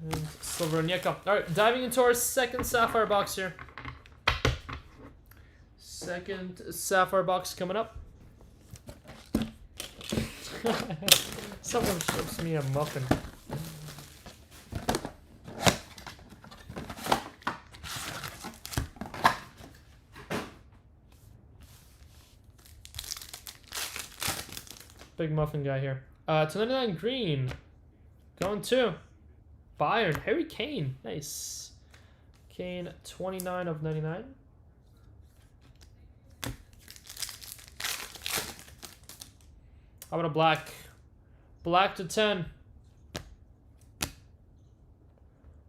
And Silver Onyeka. Alright, diving into our second Sapphire box here. Second Sapphire box coming up. Someone ships me a muffin. Big muffin guy here. To 99 green. Going to Bayern. Harry Kane. Nice. Kane, 29 of 99. How about a black? Black to 10.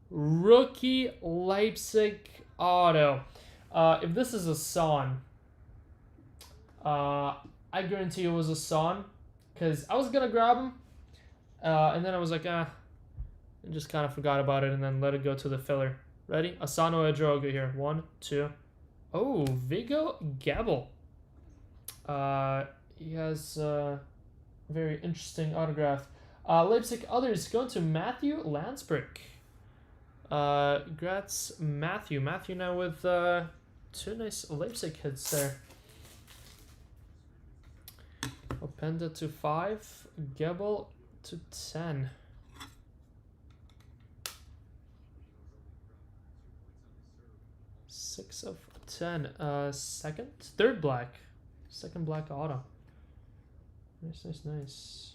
Rookie Leipzig auto. If this is a Son, I guarantee it was a Son, because I was going to grab him, and then I was like, and just kind of forgot about it, and then let it go to the filler. Ready? Asano Edroga here. 1, 2. Oh, Vigo Gabel. He has... very interesting autograph. Leipzig others going to Matthew Landsberg. Congrats, Matthew. Matthew now with 2 nice Leipzig hits there. Openda to 5. Gebel to 10. Six of 10. Third black. Second black auto. Nice, nice, nice.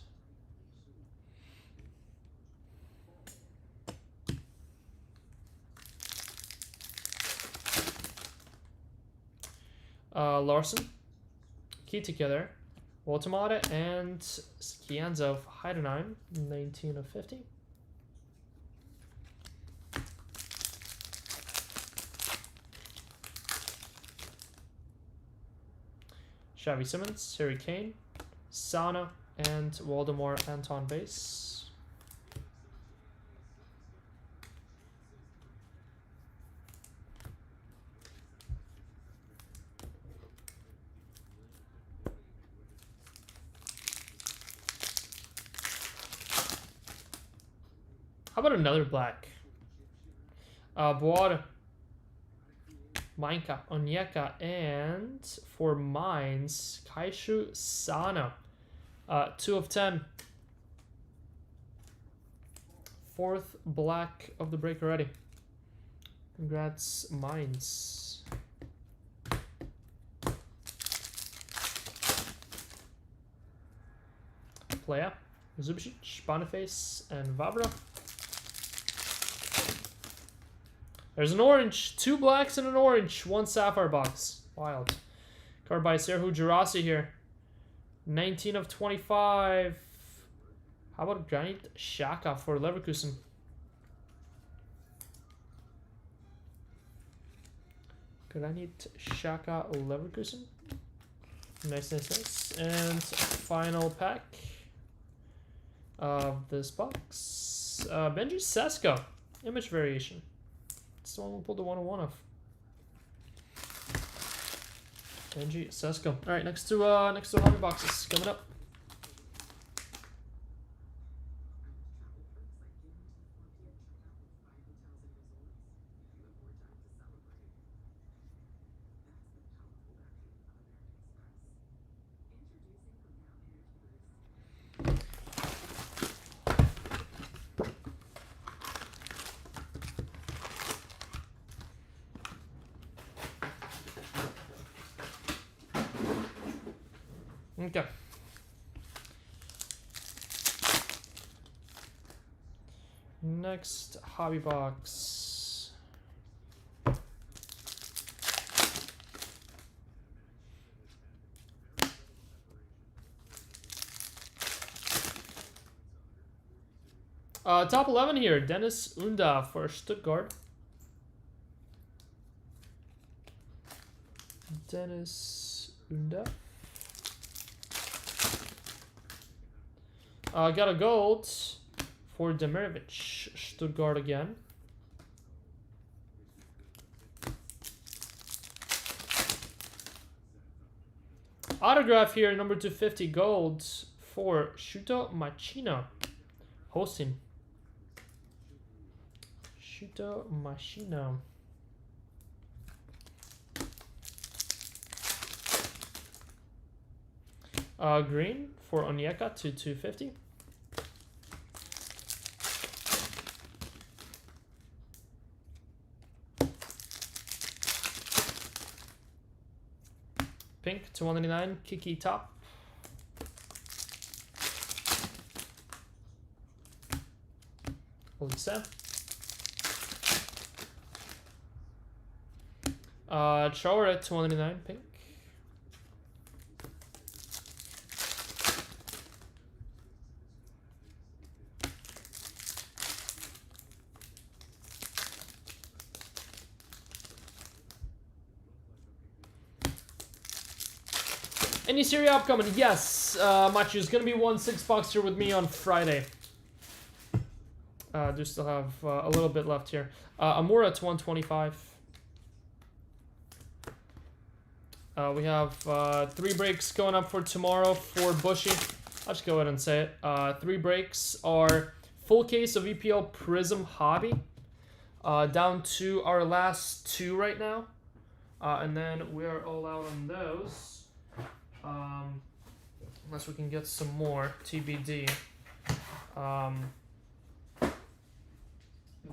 Larson, key together, Waltemada, and Skianza of Heidenheim, 19 of 50. Xavi Simons, Harry Kane, Sana, and Waldemar Anton base. How about another black? Boada, Mainka, Onyeka, and for mines, Kaishu Sana. 2 of 10. Fourth black of the break already. Congrats, mines. Playa, Zubicic, Boniface, and Vavra. There's an orange. 2 blacks and an orange. 1 sapphire box. Wild. Card by Serhu Girassi here. 19 of 25. How about Granit Xhaka for Leverkusen? Granit Xhaka Leverkusen. Nice, nice, nice. And final pack of this box. Benji Sesko. Image variation. It's the one we pulled the 101 of. Benji Sesko. All right, next to hobby boxes coming up. Okay. Next hobby box. Top 11 here. Dennis Unda for Stuttgart. Dennis Unda. Got a gold for Demirovic, Stuttgart again. Autograph here, number 250 gold for Shuto Machino. Hosting. Shuto Machino. Green for Onyeka to 250. Pink to 199, Kiki top. Lisa. Traore to 199, pink. Any Serie A upcoming? Yes, Machu is going to be 1 6-boxer with me on Friday. Do still have a little bit left here. Amora to 125. We have 3 breaks going up for tomorrow for Bushy. I'll just go ahead and say it. 3 breaks are full case of EPL Prism Hobby. Down to our last 2 right now. And then we are all out on those. Unless we can get some more TBD.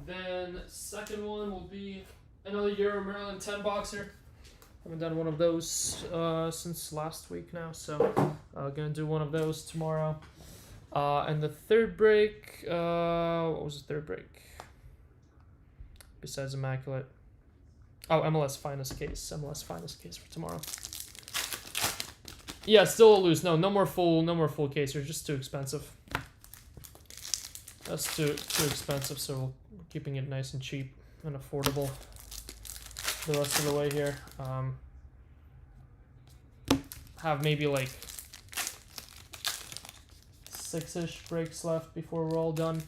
Then second one will be another Euro Maryland 10-boxer. Haven't done one of those since last week now, so gonna do one of those tomorrow. And the third break, what was the third break? Besides Immaculate. Oh, MLS Finest Case. MLS Finest Case for tomorrow. Yeah, still a loose. No more full case. They're just too expensive. That's too expensive, so we're keeping it nice and cheap and affordable the rest of the way here. Have maybe like 6-ish breaks left before we're all done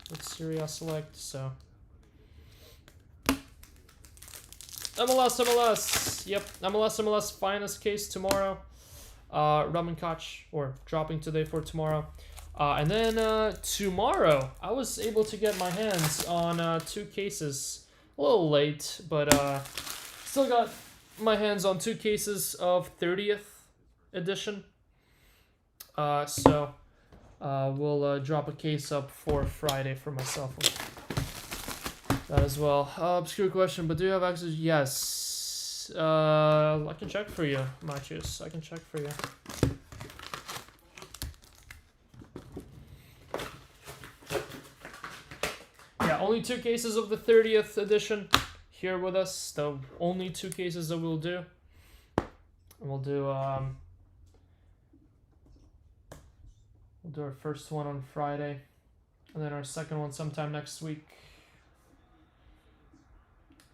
with Serie A Select, so. MLS. Yep, MLS Finest Case tomorrow. Ramen Koch, or dropping today for tomorrow. And then tomorrow, I was able to get my hands on 2 cases. A little late, but still got my hands on 2 cases of 30th edition. So we'll drop a case up for Friday for myself. That as well. Obscure question, but do you have access? Yes. I can check for you, Machius. I can check for you. Yeah, only 2 cases of the 30th edition here with us. The only 2 cases that we'll do. And we'll do our first one on Friday, and then our second one sometime next week.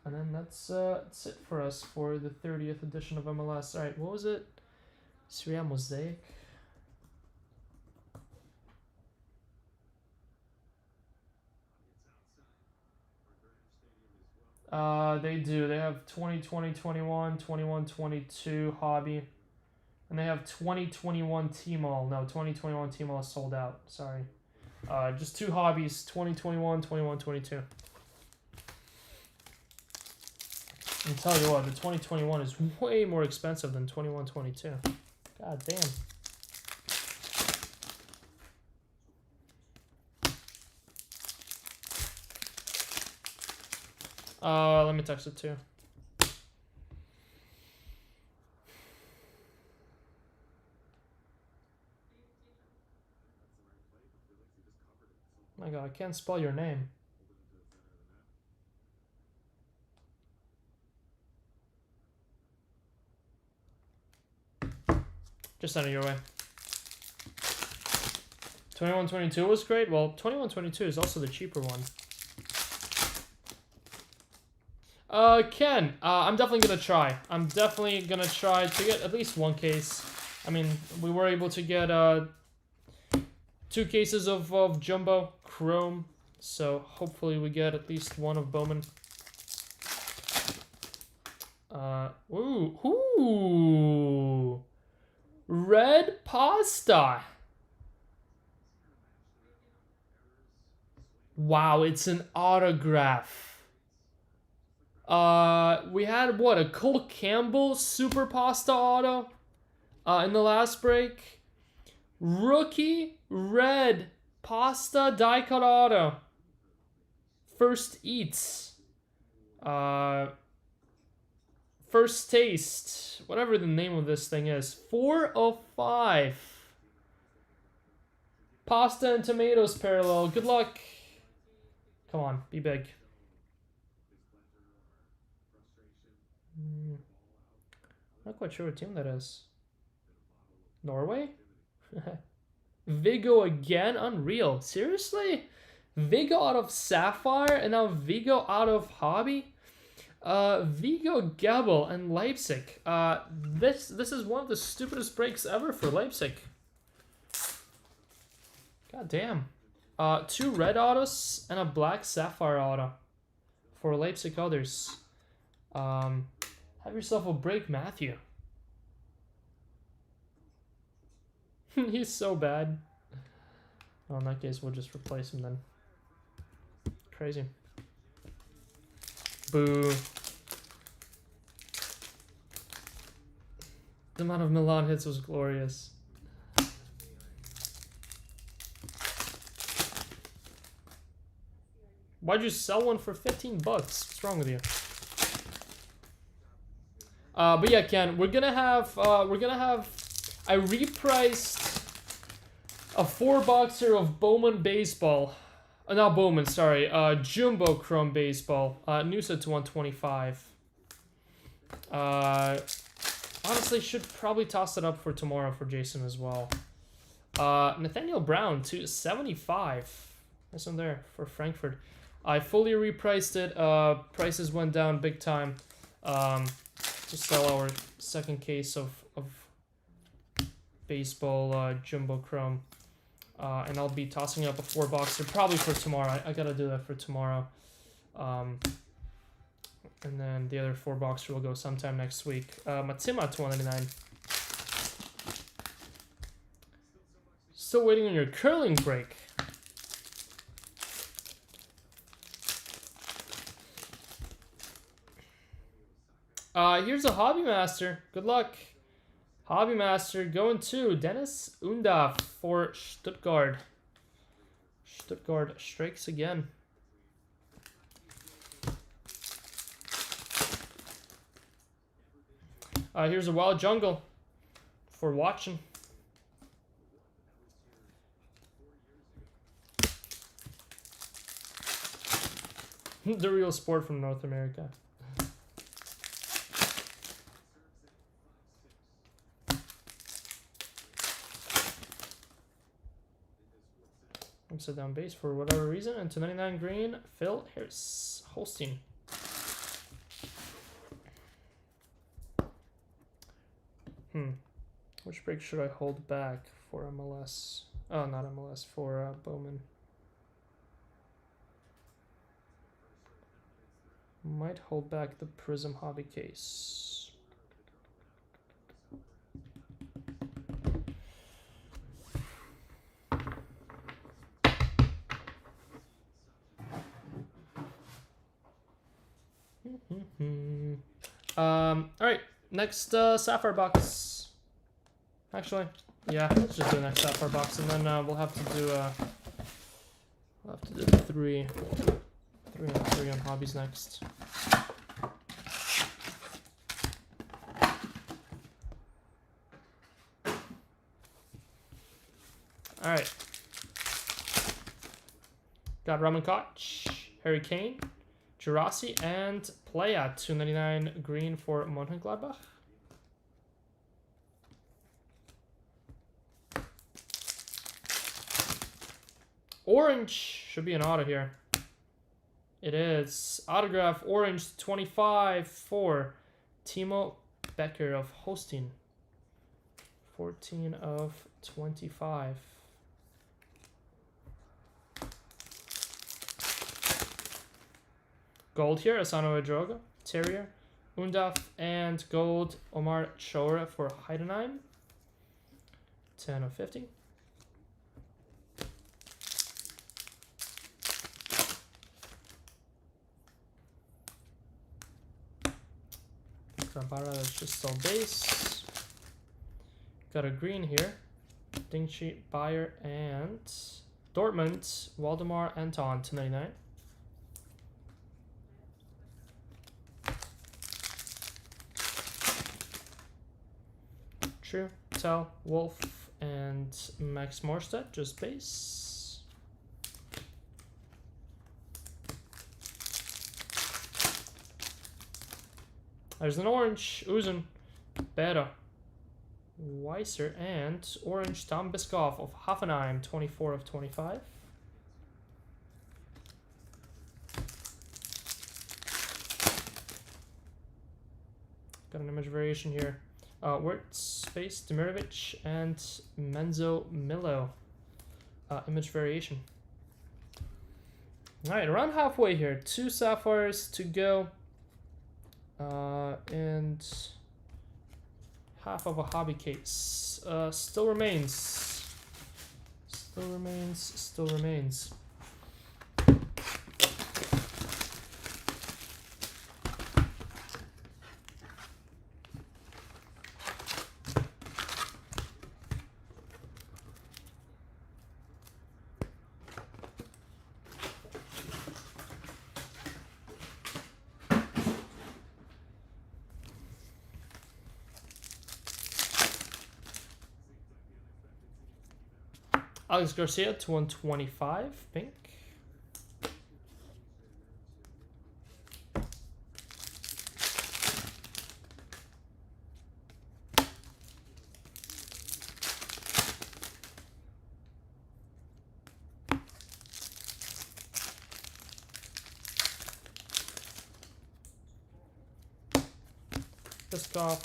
And then that's it for us for the 30th edition of MLS. All right, what was it? Serie A Mosaic. They do. They have 2020, 21, 21, 22 hobby. And they have 2021 T-Mall. No, 2021 T-Mall is sold out. Sorry. Just 2 hobbies, 2021, 21, 22. And tell you what, the 2021 is way more expensive than 21, 22. God damn. Let me text it too. My God, I can't spell your name. Just send it your way. 21-22 was great. Well, 21-22 is also the cheaper one. Ken, I'm definitely gonna try. I'm definitely gonna try to get at least one case. I mean, we were able to get 2 cases of Jumbo Chrome, so hopefully we get at least one of Bowman. Ooh, red pasta. Wow, it's an autograph. We had what, a Cole Campbell Super Pasta auto in the last break. Rookie red pasta die cut auto. First eats. First taste. Whatever the name of this thing is. 4 of 5. Pasta and tomatoes parallel. Good luck. Come on, be big. Not quite sure what team that is. Norway? Vigo again? Unreal. Seriously? Vigo out of Sapphire and now Vigo out of Hobby? Vigo, Gebel, and Leipzig. This is one of the stupidest breaks ever for Leipzig. God damn. 2 red autos and a black Sapphire auto for Leipzig others. Have yourself a break, Matthew. He's so bad. Oh, in that case, we'll just replace him then. Crazy. Boo. The amount of Milan hits was glorious. Why'd you sell one for 15 bucks? What's wrong with you? But yeah, Ken, we're gonna have, I repriced a 4-boxer of Bowman baseball. Not Bowman, sorry. Jumbo Chrome baseball. New set to 125. Honestly, should probably toss it up for tomorrow for Jason as well. Nathaniel Brown to 75. Nice one there for Frankfurt. I fully repriced it. Prices went down big time. To sell our second case of baseball Jumbo Chrome. And I'll be tossing up a 4-boxer probably for tomorrow. I gotta do that for tomorrow. And then the other 4-boxer will go sometime next week. Matsima to 199. Still waiting on your curling break. Here's a Hobby Master. Good luck. Hobby Master going to Dennis Undaf for Stuttgart. Stuttgart strikes again. Here's a Wild Jungle for watching. The real sport from North America. Upside down base for whatever reason, and to 99 green, Phil Harris, Holstein. Which break should I hold back for MLS? Oh, not MLS, for Bowman. Might hold back the Prism Hobby case. Alright, next Sapphire box. Actually, yeah, let's just do the next Sapphire box, and then we'll have to do 3 and 3 on hobbies next. Alright. Got Roman Koch, Harry Kane, Girassi, and Playa, 299 green for Mönchengladbach. Orange should be an auto here. It is autograph orange 25 for Timo Becker of Holstein. 14 of 25. Gold here, Asano Edroga, Terrier, Undaf, and gold Omar Chora for Heidenheim. 10 of 50. Grabara, that's just still base. Got a green here. Dingchi, Bayer, and Dortmund, Waldemar Anton, 299. True, Tell, Wolf, and Max Morstedt, just base. There's an orange, Uzun, Beta, Weiser, and orange Tom Biskov of Hoffenheim, 24 of 25. Got an image variation here. Wirtz, Space, Demirovic, and Menzo Milo. Image variation. Alright, around halfway here. 2 sapphires to go. And half of a hobby case. Still remains. Still remains. Still remains. Alex Garcia to 125, pink. Piskov.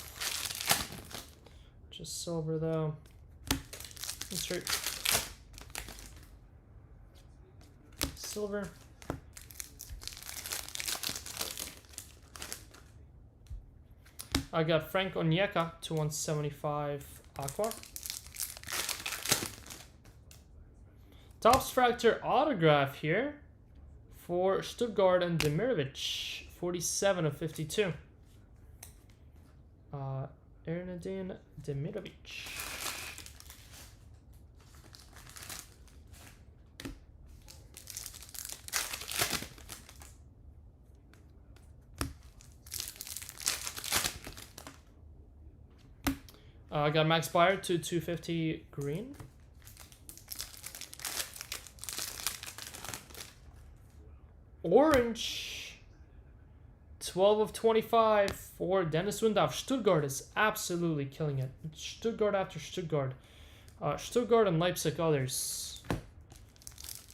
Just silver though. Insert. Silver. I got Frank Onyeka to 175 aqua. Topps Fractor autograph here for Stuttgart and Demirovic, 47 of 52. Ernadine Demirovic. I got Max Bayer to 250 green. Orange. 12 of 25 for Dennis Windorf. Stuttgart is absolutely killing it. Stuttgart after Stuttgart. Stuttgart and Leipzig others.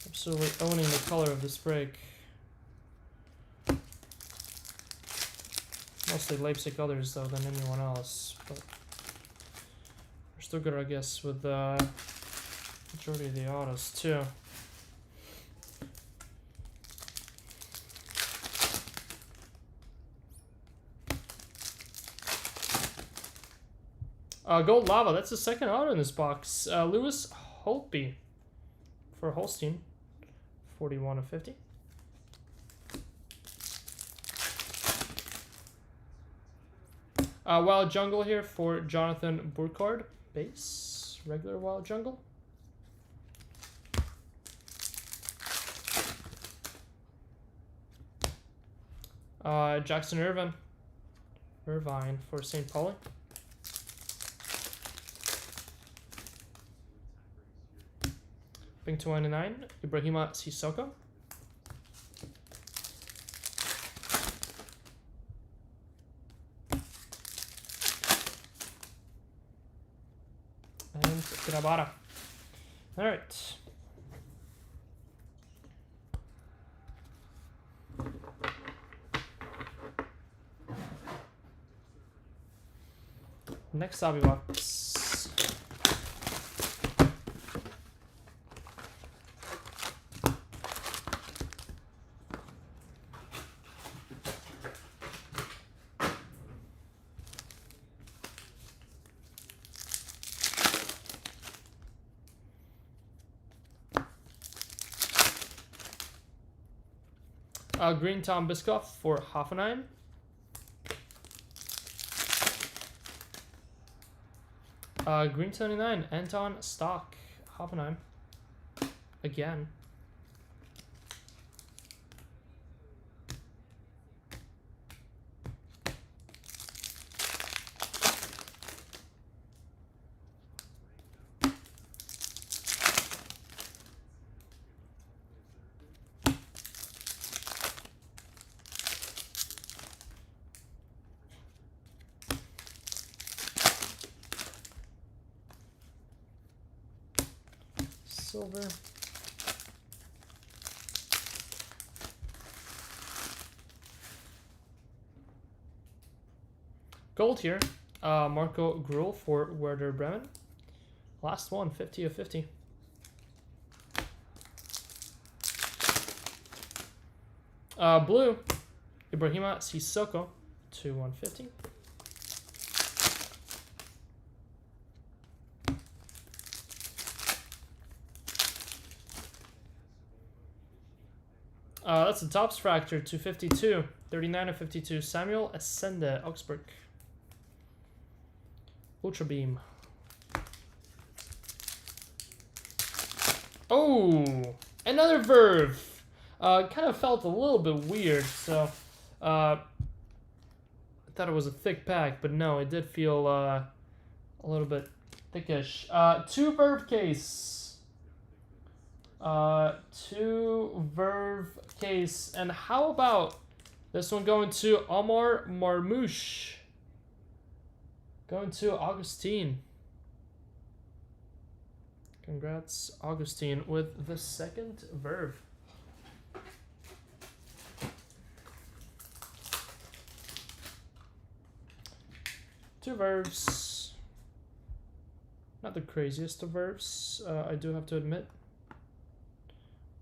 Absolutely owning the color of this break. Mostly Leipzig others though than anyone else. But Stuttgart, I guess, with the majority of the autos too. Gold Lava, that's the second auto in this box. Lewis Holtby for Holstein, 41 of 50. Wild Jungle here for Jonathan Burkhardt. Base, regular Wild Jungle. Jackson Irvine for St. Pauli. Pink 29, Ibrahima Sissoko. And Grabara. All right. Next hobby box. Green Tom Biscoff for Hoffenheim. Green 79, Anton Stock, Hoffenheim. Again. Silver. Gold here. Marco Gruel for Werder Bremen. Last one, 50 of 50. Blue. Ibrahima Sissoko to 150. That's the Topps Fracture, 252. 39 of 52. Samuel Ascende, Augsburg. Ultra Beam. Oh, another Verve. Kind of felt a little bit weird, so I thought it was a thick pack, but no, it did feel a little bit thickish. 2 Verve case. 2 Verve case. And how about this one going to Omar Marmouche? Going to Augustine. Congrats, Augustine, with the 2nd Verve. Two Verves. Not the craziest of Verves, I do have to admit.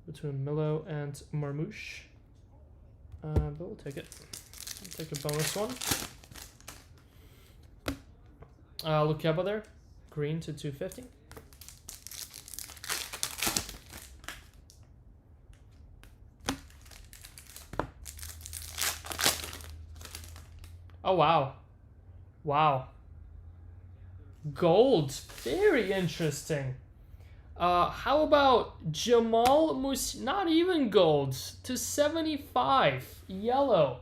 Between Milo and Marmouche. But we'll take it. We'll take a bonus one. Lukeba there. Green to 250. Oh, wow. Wow. Gold. Very interesting. How about Jamal not even gold, to 75. Yellow.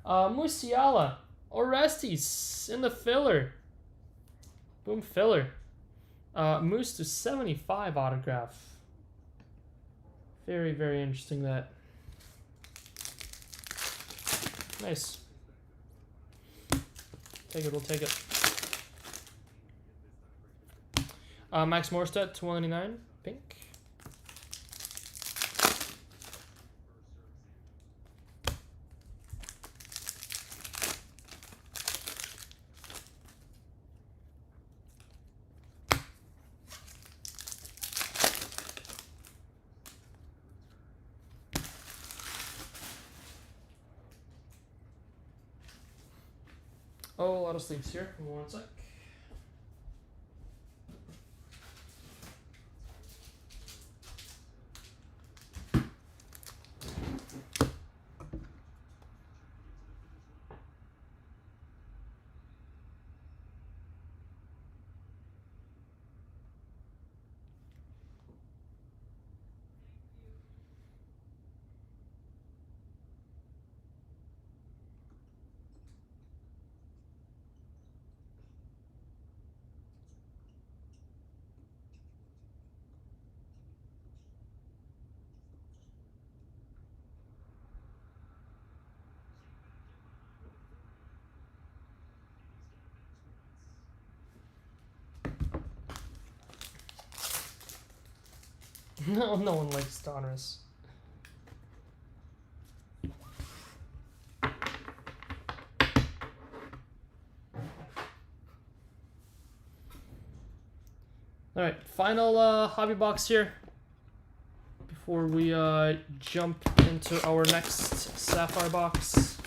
Musiala. Orestes in the filler. Boom, filler. Moose to 75 autograph. Very, very interesting that. Nice. Take it, we'll take it. Max Morstedt, 299, pink. Oh, a lot of sleeves here. One sec. No, no one likes Donruss. final hobby box here before we jump into our next Sapphire box.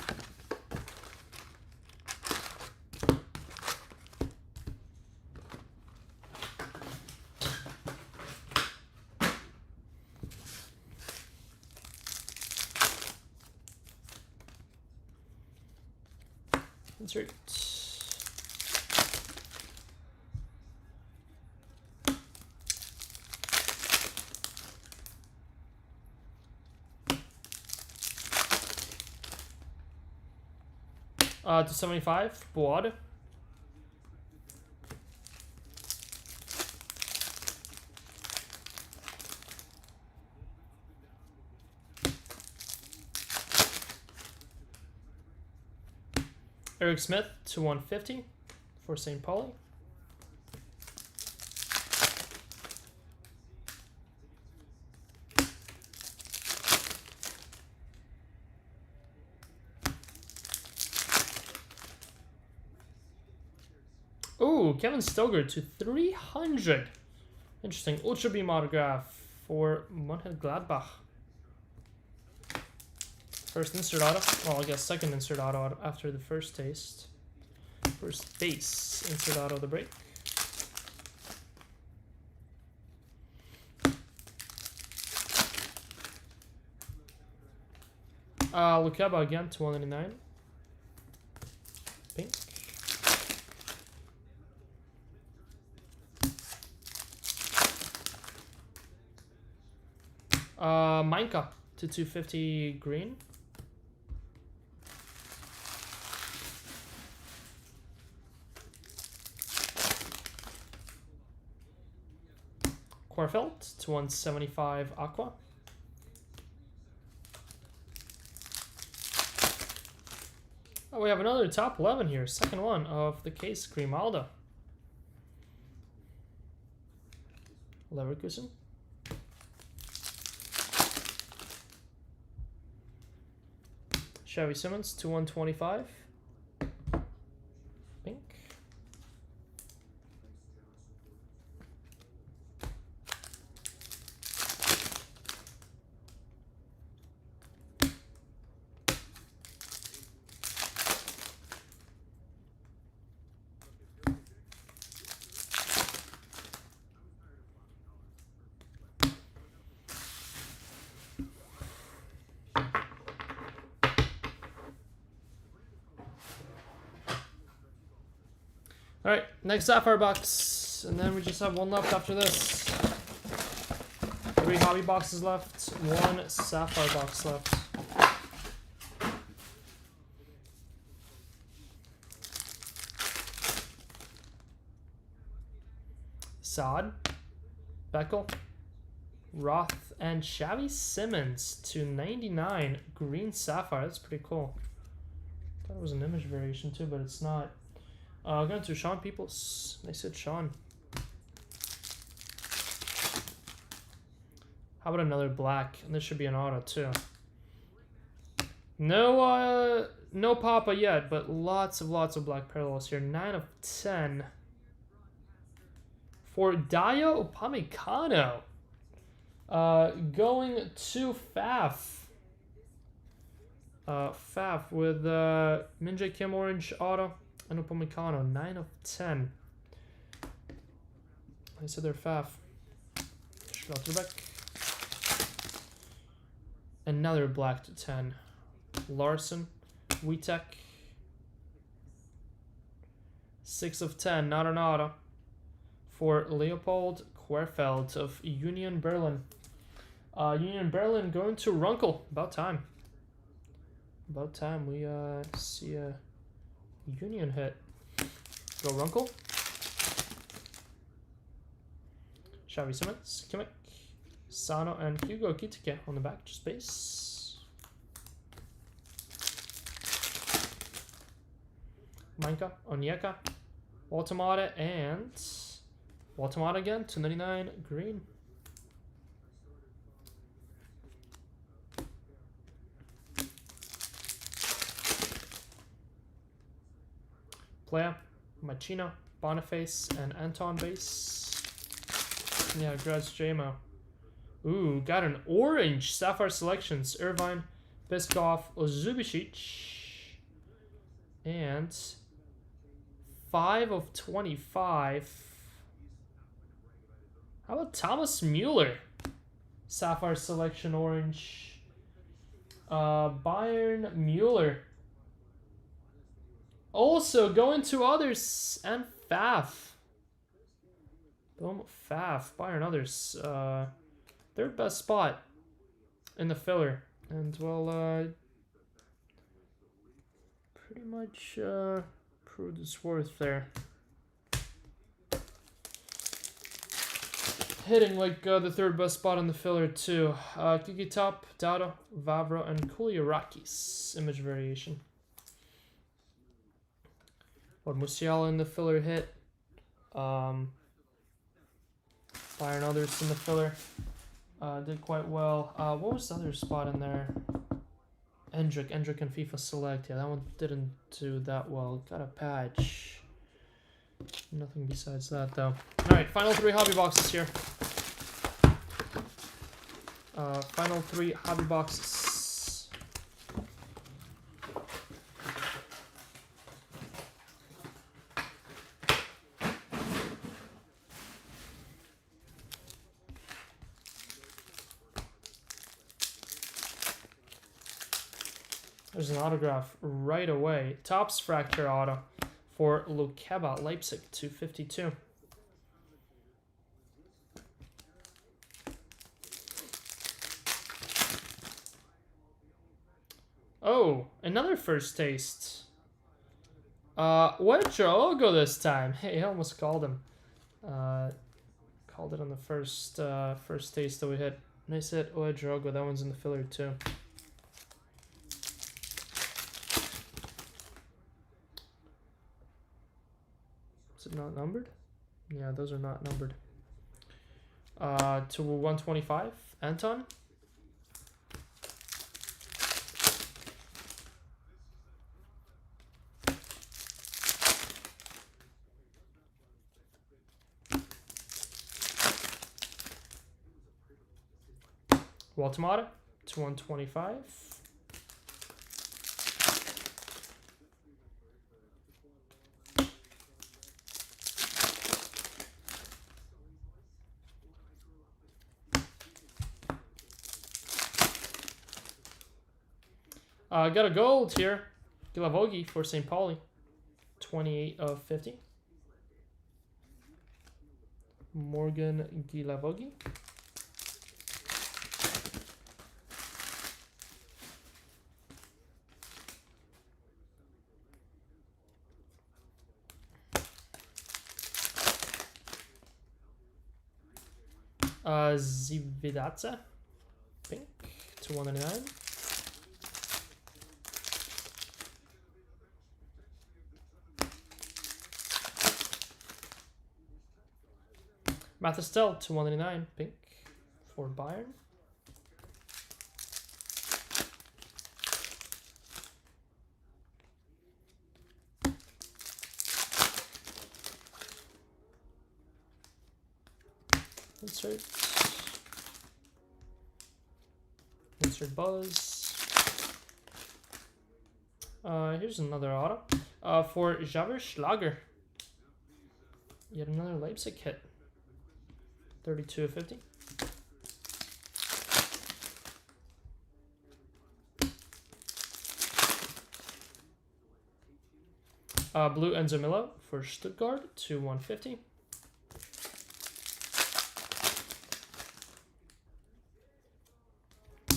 Insert. To 75, Boad. Eric Smith to 150 for St. Pauli. Ooh, Kevin Stoger to 300. Interesting. Ultra Beam autograph for Mönchengladbach. First insert auto. Well, I guess second insert auto after the first taste. First base insert auto of the break. Lukeba again to 199. Pink. Minka to 250 green. Quarfeld to 175 aqua. Oh, we have another top 11 here. Second one of the case, Grimaldo. Leverkusen. Xavi Simmons to 125. Pink. Alright, next Sapphire box, and then we just have one left after this. 3 hobby boxes left, 1 Sapphire box left. Saad, Beckel, Roth, and Xavi Simmons to 99 green Sapphire. That's pretty cool. I thought it was an image variation too, but it's not. Going to Sean Peoples. They said Sean. How about another black? And this should be an auto too. No, no Papa yet, but lots of black parallels here. 9 of 10 for Dayo Upamecano. Going to Faf. Faf with Min-Jae Kim orange auto. And Upamecano, 9 of 10. I said they're Faf. Schlotterbeck. Another black to 10. Larson, Witek. 6 of 10, not an auto. For Leopold Querfeld of Union Berlin. Union Berlin going to Runkle. About time. About time we see a Union hit. Go Runkle. Xavi Simmons, Kimmich, Sano, and Hugo Kitike on the back, just base. Minka, Onyeka, Automata, and Automata again, 299 green. Player, Machina, Boniface, and Anton base. Yeah, congrats, JMO. Ooh, got an orange Sapphire Selections. Irvine, Peskov, Zubicic. And 5 of 25. How about Thomas Mueller? Sapphire Selection orange. Bayern Mueller. Also going to others and Faf. Boom, Faf. Bayern others. Third best spot in the filler. And well, pretty much proved its worth there. Hitting like the third best spot in the filler too. Kiki Top, Dado, Vavro, and Kouliarakis. Image variation. What Musiala in the filler hit. Bayern others in the filler. Did quite well. What was the other spot in there? Endrick and FIFA Select. Yeah, that one didn't do that well. Got a patch. Nothing besides that though. Alright, final 3 hobby boxes here. Final 3 hobby boxes. There's an autograph right away. Topps Fracture auto for Lukeba, Leipzig, 252. Oh, another first taste. What logo this time? Hey, I almost called him. Called it on the first taste that we hit. Nice hit, Drogo. That one's in the filler too. Is it not numbered? Yeah, those are not numbered. To 125, Anton. Waltamata to 125. Got a gold here. Gilavogi for St. Pauli. 28 of 50. Morgan Gilavogi. Zividatsa. Pink to 199. Mathestel to 199, pink for Bayern. Insert Buzz. Here's another auto for Javier Schlager. Yet another Leipzig hit. 32 of 50. Blue Enzo Milo for Stuttgart to 150.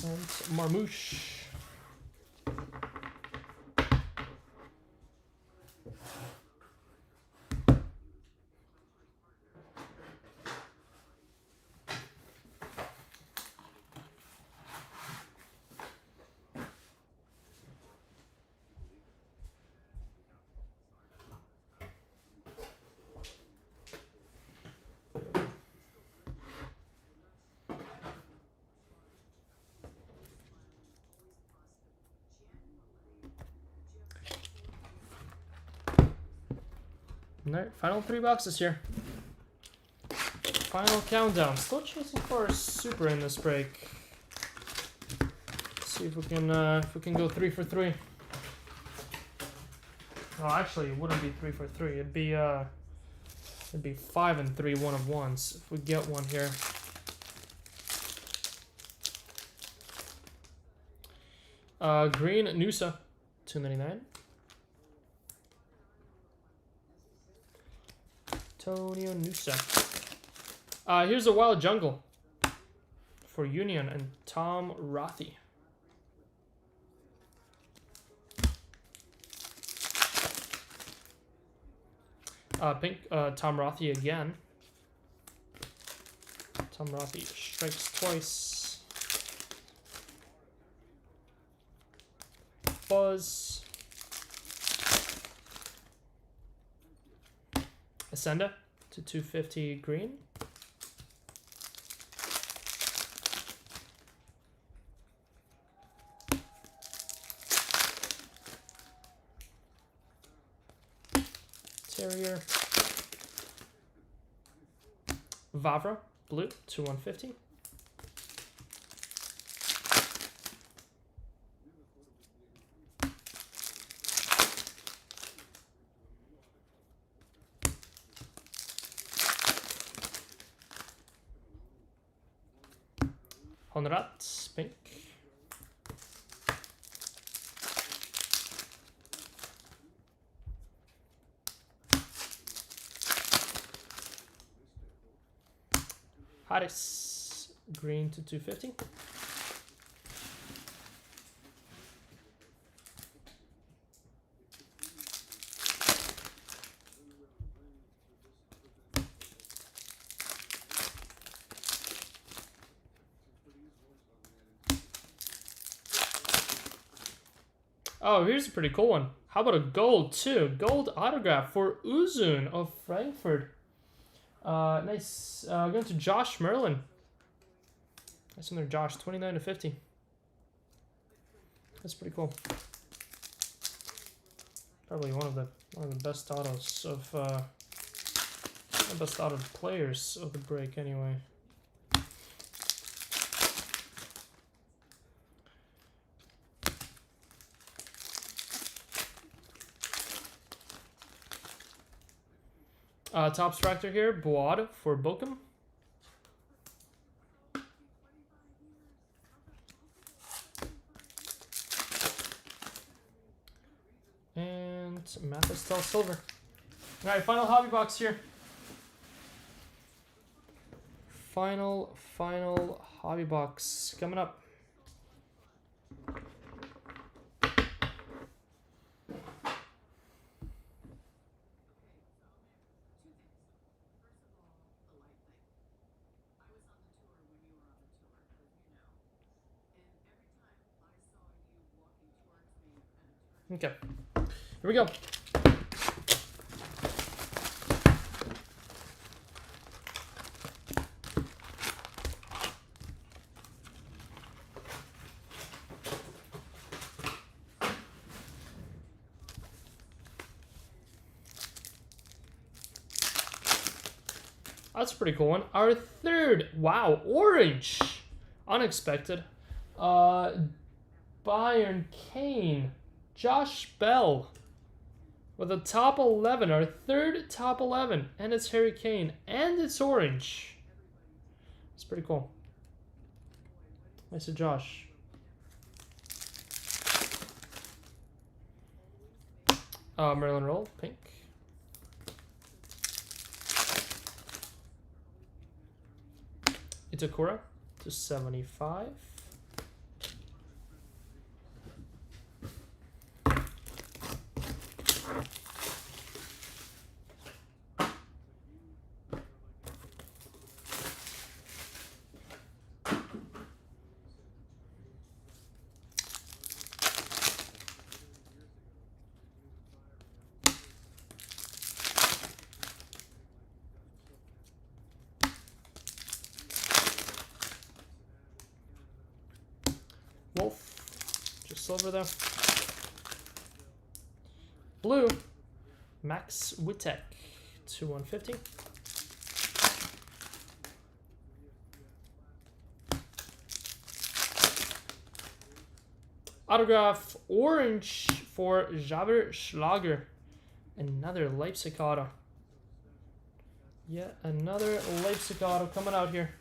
And Marmouche. Alright, final 3 boxes here. final countdown. Still chasing for a super in this break. Let's see if we can go 3 for 3. Oh, actually, it wouldn't be 3 for 3. It'd be 5 and 3 one of ones if we get one here. Green Nusa, 299. Antonio Nusa. Here's a Wild Jungle for Union and Tom Rothy. Pink, Tom Rothy again. Tom Rothy strikes twice. Buzz. Ascenda to 250 green. Terrier. Vavra, blue, to 150. Honrat, pink. Harris, green to 250. Oh, here's a pretty cool one. How about a gold too? Gold autograph for Uzun of Frankfurt. Nice. Going to Josh Merlin. Nice one there, Josh. 29 to 50. That's pretty cool. Probably one of the best autos of the best auto players of the break, anyway. Top Stractor here, Boad for Bochum. And Mathis Del Silver. Alright, final hobby box here. Final hobby box coming up. Okay, here we go. That's a pretty cool one. Our third, wow, orange, unexpected. Bayern Kane. Josh Bell with a top 11, our third top 11, and it's Harry Kane, and it's orange. It's pretty cool. Nice to Josh. Maryland Roll, pink. Itakura to 75. Wolf, just silver though. Blue, Max Witek to 150. Autograph orange for Javier Schlager. Another Leipzig auto. Yeah, another Leipzig auto coming out here.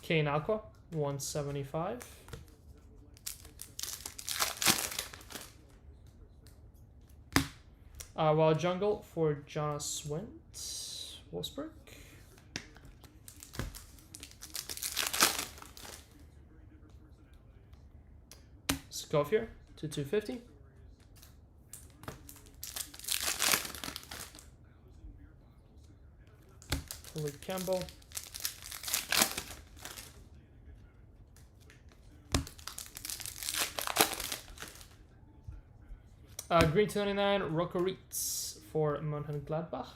Kane Aqua, 175. Wild Jungle for Jonas Wendt, Wolfsburg. Scofier to 250. Lee Campbell. Green 299, Rocco Reitz for Mönchengladbach.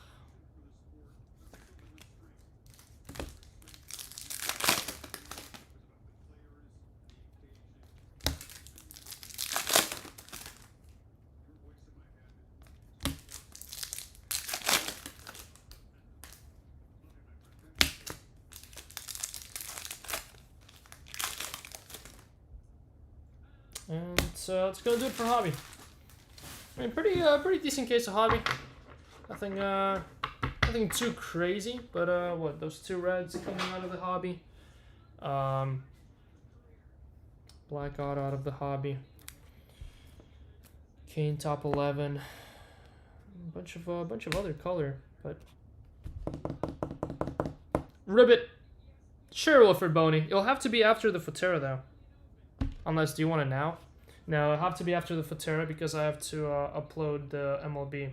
And that's gonna do it for hobby. I mean, pretty decent case of hobby. Nothing too crazy, but what, those two reds coming out of the hobby. Black auto out of the hobby. Kane top 11. Bunch of other color, but Ribbit. Sure, Wilfred Boney. It'll have to be after the Futera though. Unless, do you want it now? No, it'll have to be after the Futera because I have to upload the MLB.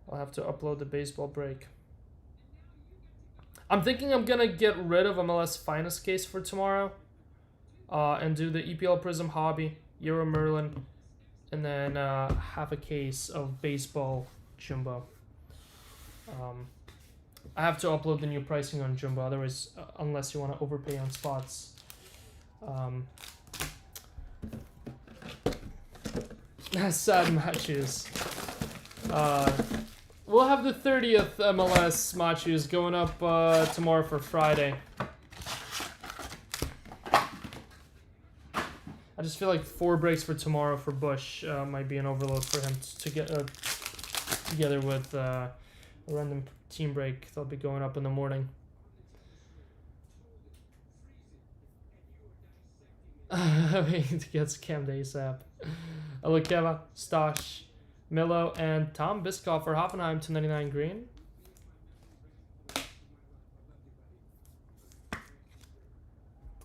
I'll have to upload the baseball break. I'm thinking I'm gonna get rid of MLS Finest case for tomorrow. And do the EPL Prism Hobby, Euro Merlin, and then half a case of baseball Jumbo. I have to upload the new pricing on Jumbo, otherwise, unless you want to overpay on spots. Sad matches. We'll have the 30th MLS matches going up tomorrow for Friday. I just feel like 4 breaks for tomorrow for Bush might be an overload for him to get together with a random team break. They'll be going up in the morning. It gets Cam ASAP. Alakeva, Stosh, Milo, and Tom Biscoff for Hoffenheim to 99 green.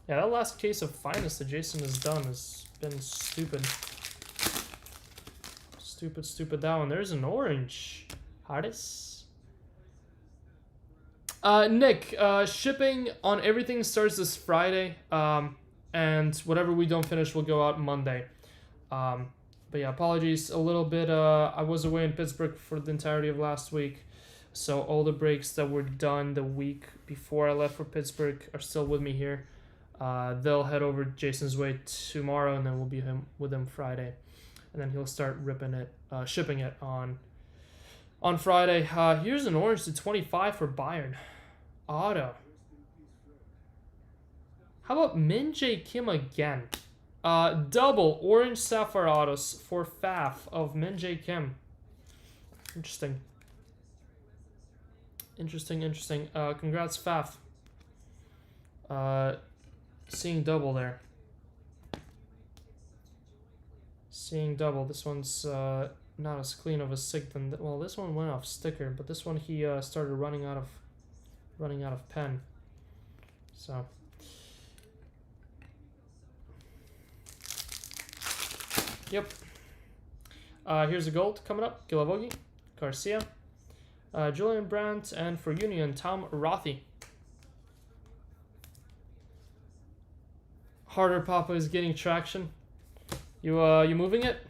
Yeah, that last case of Finest that Jason has done has been stupid. Stupid that one. There's an orange. Hardis. Nick, shipping on everything starts this Friday. And whatever we don't finish will go out Monday. But yeah, apologies a little bit. I was away in Pittsburgh for the entirety of last week. So all the breaks that were done the week before I left for Pittsburgh are still with me here. They'll head over Jason's way tomorrow, and then we'll be with him Friday. And then he'll start shipping it on Friday. Here's an orange to 25 for Bayern. Auto. How about Min Jae Kim again? Double orange sapphire autos for Faf of Min Jae Kim. Interesting. Congrats, Faf. Seeing double there. Seeing double. This one's not as clean of a sig than well. This one went off sticker, but this one he started running out of pen. So. Yep. Here's a gold coming up. Gilavogi, Garcia, Julian Brandt, and for Union, Tom Rothi. Harder Papa is getting traction. You moving it?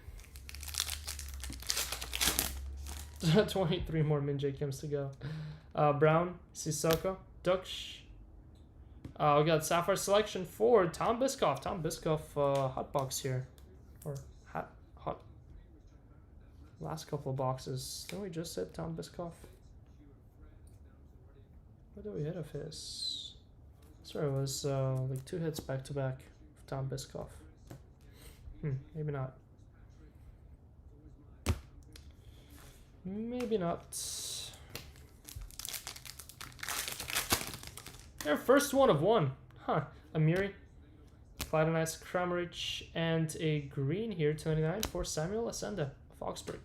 23 more Min Jae Kims to go. Brown, Sissoko, Duksh. We got Sapphire Selection for Tom Biscoff. Tom Biscoff hot box here. Or hot last couple of boxes. Didn't we just hit Tom Biskov? What did we hit of his? Sorry, it was like 2 hits back to back of Tom Biskov. Maybe not. Maybe not. Our first one of one. Huh. Amiri, Clyde Kramaric, and a green here, 29 for Samuel Ascenda, Foxbrook.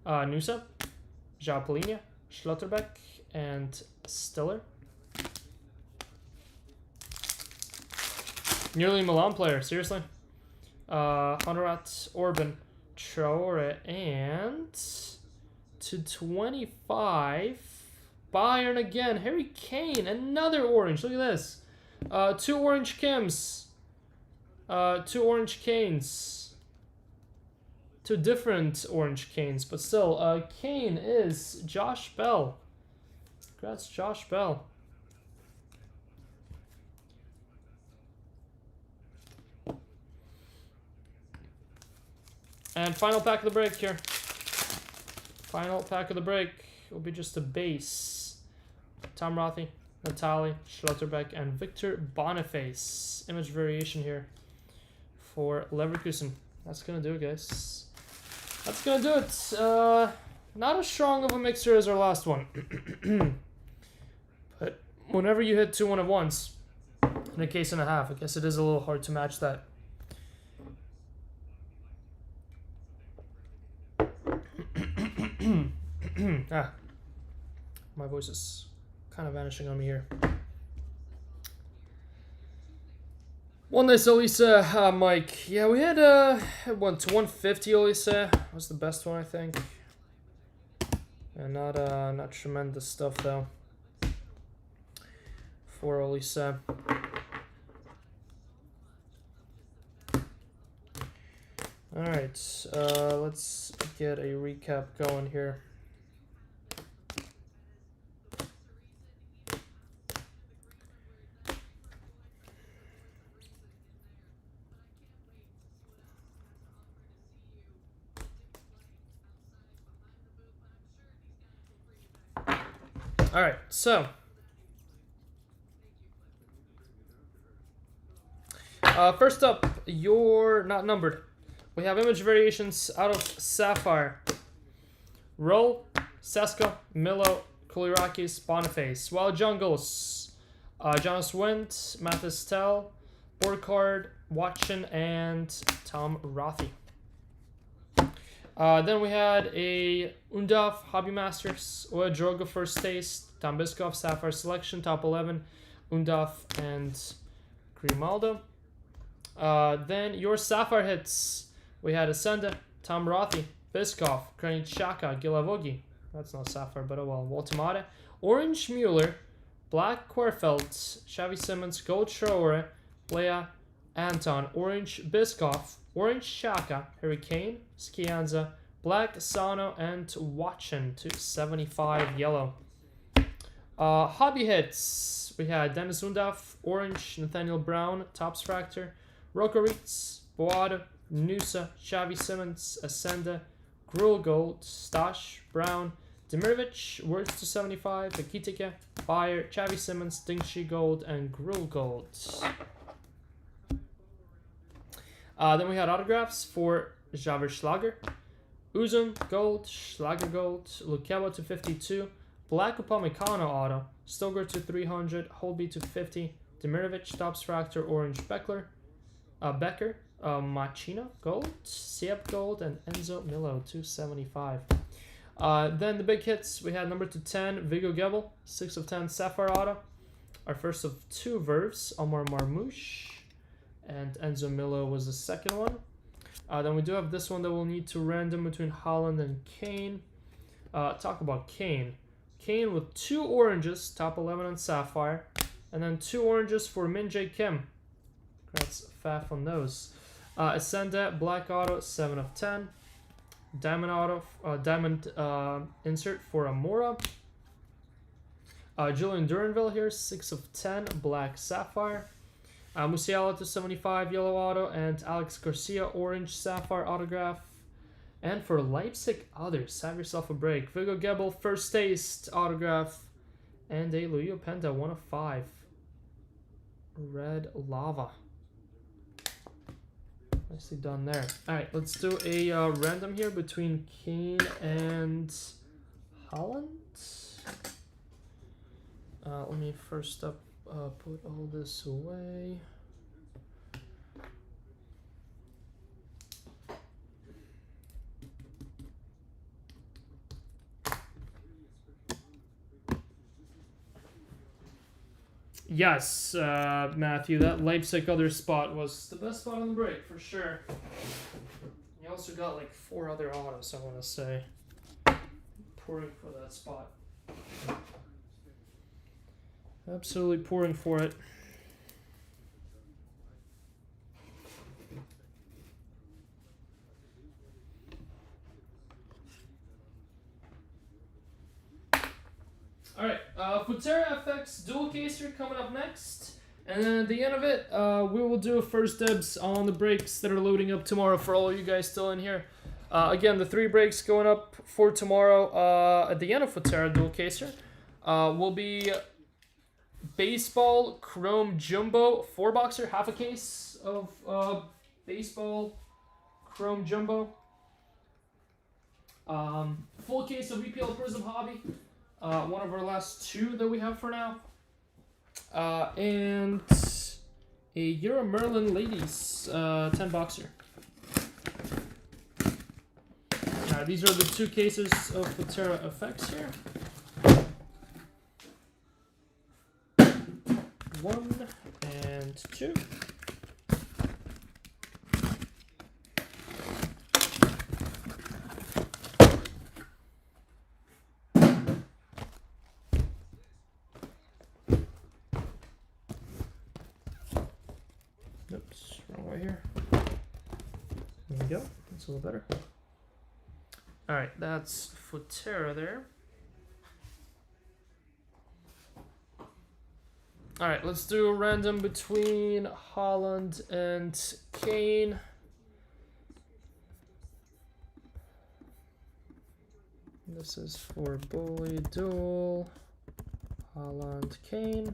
Nusa, Japolinia, Schlotterbeck, and Stiller. Nearly Milan player, seriously. Honorat, Orban, Traore, and to 25, Bayern again. Harry Kane, another orange. Look at this. 2 orange Kims. 2 orange Canes. 2 different orange Canes, but still, Kane is Josh Bell. Congrats, Josh Bell. And final pack of the break here. Final pack of the break will be just a base. Tom Rothy, Natali, Schlotterbeck, and Victor Boniface. Image variation here for Leverkusen. That's going to do it, guys. That's going to do it. Not as strong of a mixer as our last one. But whenever you hit 2 1-of-1s in a case and a half, I guess it is a little hard to match that. My voice is kind of vanishing on me here. One nice Olise, Mike. Yeah, we had went to 150 Olise. Was the best one, I think. And not tremendous stuff though for Olise. All right, let's get a recap going here. All right, so first up, you're not numbered. We have image variations out of Sapphire. Roll, Sesko, Milo, Koulirakis, Boniface. Wild Jungles, Jonas Wendt, Mathis Tell, Borkard, Watson, and Tom Rothy. Then we had a Undaf, Hobby Masters, Oya Droga First Taste, Tom Biskov, Sapphire Selection, Top 11, Undaf, and Grimaldo. Then your Sapphire hits. We had Ascenda, Tom Rothy, Biskov, Granit Xhaka, Gilavogi. That's not Sapphire, but oh well. Waltemade, Orange Mueller, Black Querfeld, Xavi Simmons, Gold Traore, Lea, Anton, Orange Biskov, Orange Xhaka, Harry Kane, Skianza, Black Sano, and Watson to 75 yellow. Hobby hits. We had Dennis Undaf, Orange, Nathaniel Brown, Tops Fractor, Rocco Ritz, Boada, Nusa, Xavi Simmons, Ascenda, Gruel Gold, Stash, Brown, Demirovic, Words to 75, Akitika, Bayer, Xavi Simmons, Dingshi Gold, and Gruel Gold. Then we had autographs for Javier Schlager, Uzun Gold, Schlager Gold, Lukeba to 52, Black Upamecano auto, Stoger to 300, Holby to 50, Demirovic, Tops Fractor, Orange Becker, Machino Gold, Siep Gold, and Enzo Milo 275. Then the big hits, we had number 210, Vigo Gebel, 6 of 10, Sapphire Auto. Our first of 2 Verves, Omar Marmouche, and Enzo Milo was the second one. Then we do have this one that we'll need to random between Holland and Kane. Talk about Kane. Kane with 2 oranges, top 11 on Sapphire, and then 2 oranges for Min Jae Kim. That's faff on those. Ascenda, Black Auto, 7 of 10. Diamond Auto, Diamond insert for Amora. Julian Duranville here, 6 of 10, black sapphire. Musiala to 75, yellow auto, and Alex Garcia, orange sapphire autograph. And for Leipzig others, have yourself a break. Vigo Gebel, first taste autograph, and a Luio Penta, 1 of 5. Red lava. Nicely done there. All right, let's do a random here between Kane and Holland. Let me first up put all this away. Yes, Matthew, that Leipzig other spot was the best spot on the break, for sure. You also got like 4 other autos, I want to say. Pouring for that spot. Absolutely pouring for it. Alright, Futera FX dual caser coming up next. And then at the end of it, we will do first dibs on the breaks that are loading up tomorrow for all of you guys still in here. Again, the 3 breaks going up for tomorrow at the end of Futera dual caser will be baseball chrome jumbo 4-boxer, half a case of baseball chrome jumbo. Full case of EPL Prism Hobby. One of our last 2 that we have for now. And a Euro Merlin Ladies 10-boxer. These are the 2 cases of Futera FX here. 1 and 2. Oops, wrong way here. There we go. That's a little better. All right, that's Futera there. All right, let's do a random between Holland and Kane. This is for Buli duel, Holland, Kane.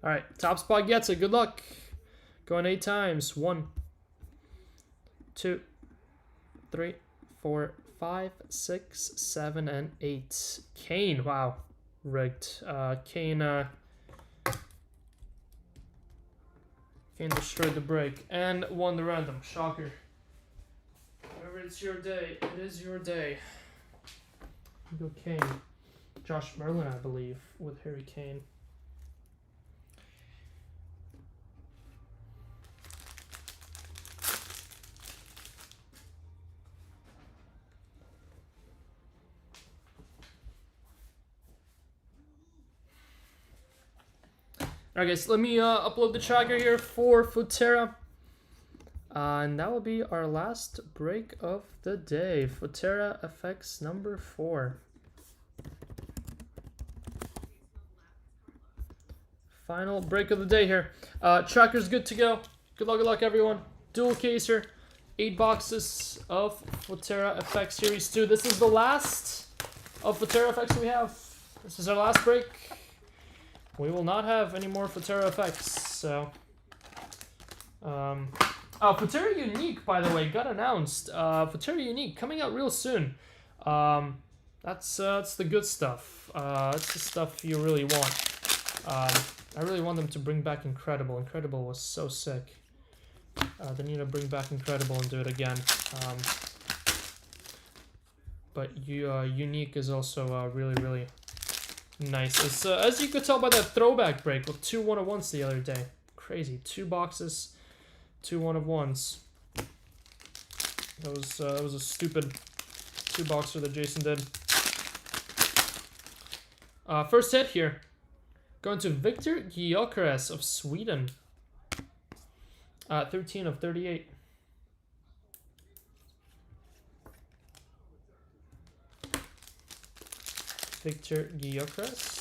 All right, top spot gets it. Good luck. Going 8 times. 1, 2, 3, 4, 5, 6, 7, and 8. Kane, wow. Rigged. Kane destroyed the break and won the random. Shocker. Whenever it's your day, it is your day. Go Kane. Josh Merlin, I believe, with Harry Kane. Alright guys, let me upload the tracker here for Futera. And that will be our last break of the day. Futera FX number 4. Final break of the day here. Tracker's good to go. Good luck everyone. Dual caser. 8 boxes of Futera FX Series 2. This is the last of Futera FX we have. This is our last break. We will not have any more Futera FX, so... Futera Unique, by the way, got announced. Futera Unique, coming out real soon. That's the good stuff. That's the stuff you really want. I really want them to bring back Incredible. Incredible was so sick. They need to bring back Incredible and do it again. But Unique is also really nice. It's, as you could tell by that throwback break with 2 1-of-1s the other day. Crazy. 2 boxes, 2 1-of-1s. That was a stupid 2-boxer that Jason did. First hit here. Going to Victor Gyökeres of Sweden. 13 of 38. Victor Gyökeres.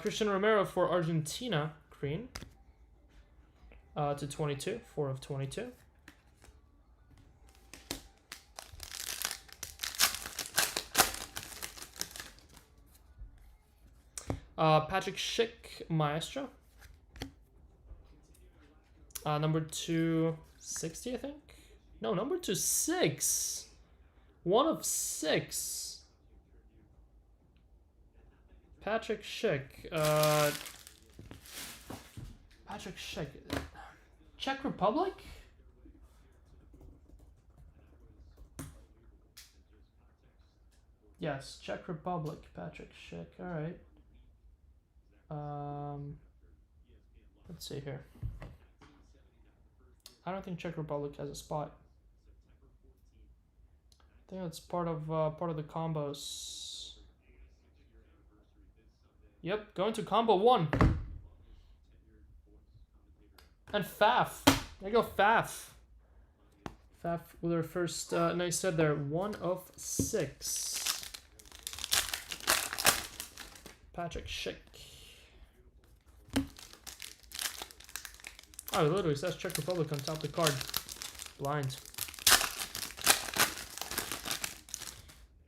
Christian Romero for Argentina, green. To 22, 4 of 22. Patrick Schick, Maestro. Number 260, I think. No, number 26. 1 of 6. Patrick Schick. Patrick Schick. Czech Republic? Yes, Czech Republic. Patrick Schick. Alright. Let's see here. I don't think Czech Republic has a spot. I think that's part of the combos. Yep, going to combo 1. And Faf. There you go, Faf. Faf with her first nice set there. 1 of 6. Patrick Schick. Oh, it literally says Czech Republic on top of the card. Blind.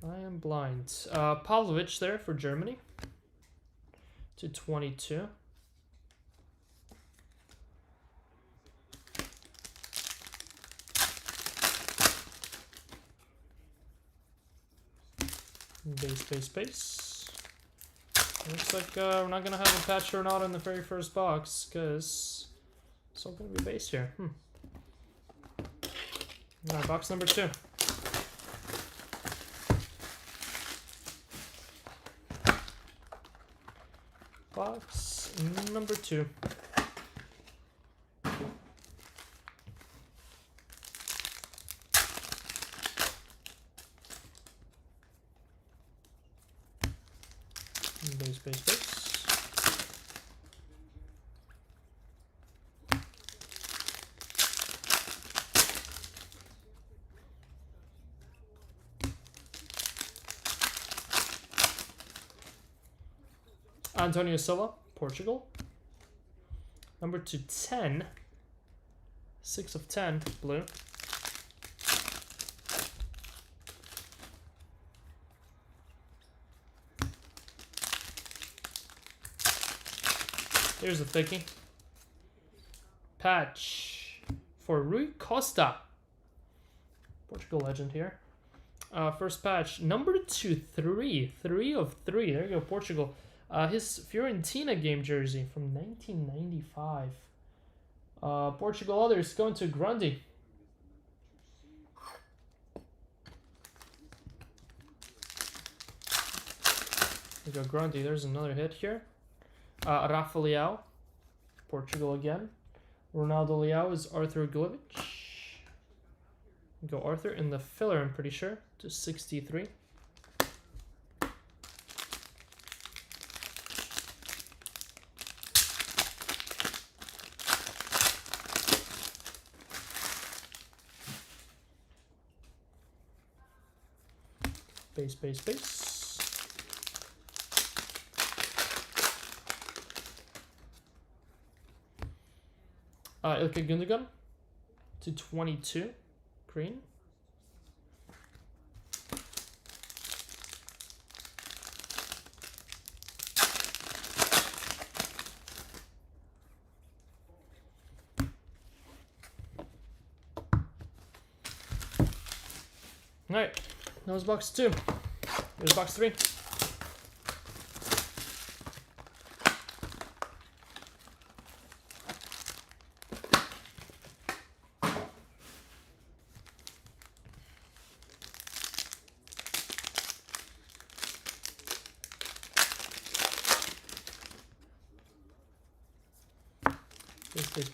I am blind. Pavlovic there for Germany. To 22. Base. Looks like we're not gonna have a patch or not in the very first box, because it's all gonna be base here. Alright, box number 2. Box number 2. Base. Antonio Silva, Portugal. Number 210. 6 of 10, blue. Here's a thickie. Patch for Rui Costa. Portugal legend here. First patch, number 2-3. 3 of 3. There you go, Portugal. His Fiorentina game jersey from 1995. Portugal others going to Grundy. There you go, Grundy. There's another hit here. Rafa Leão, Portugal again. Ronaldo Leão is Arthur Glivic. Go Arthur in the filler, I'm pretty sure, to 63. Base. Ilkay Gundogan to 22, green. All right, that was box 2. Here's box 3.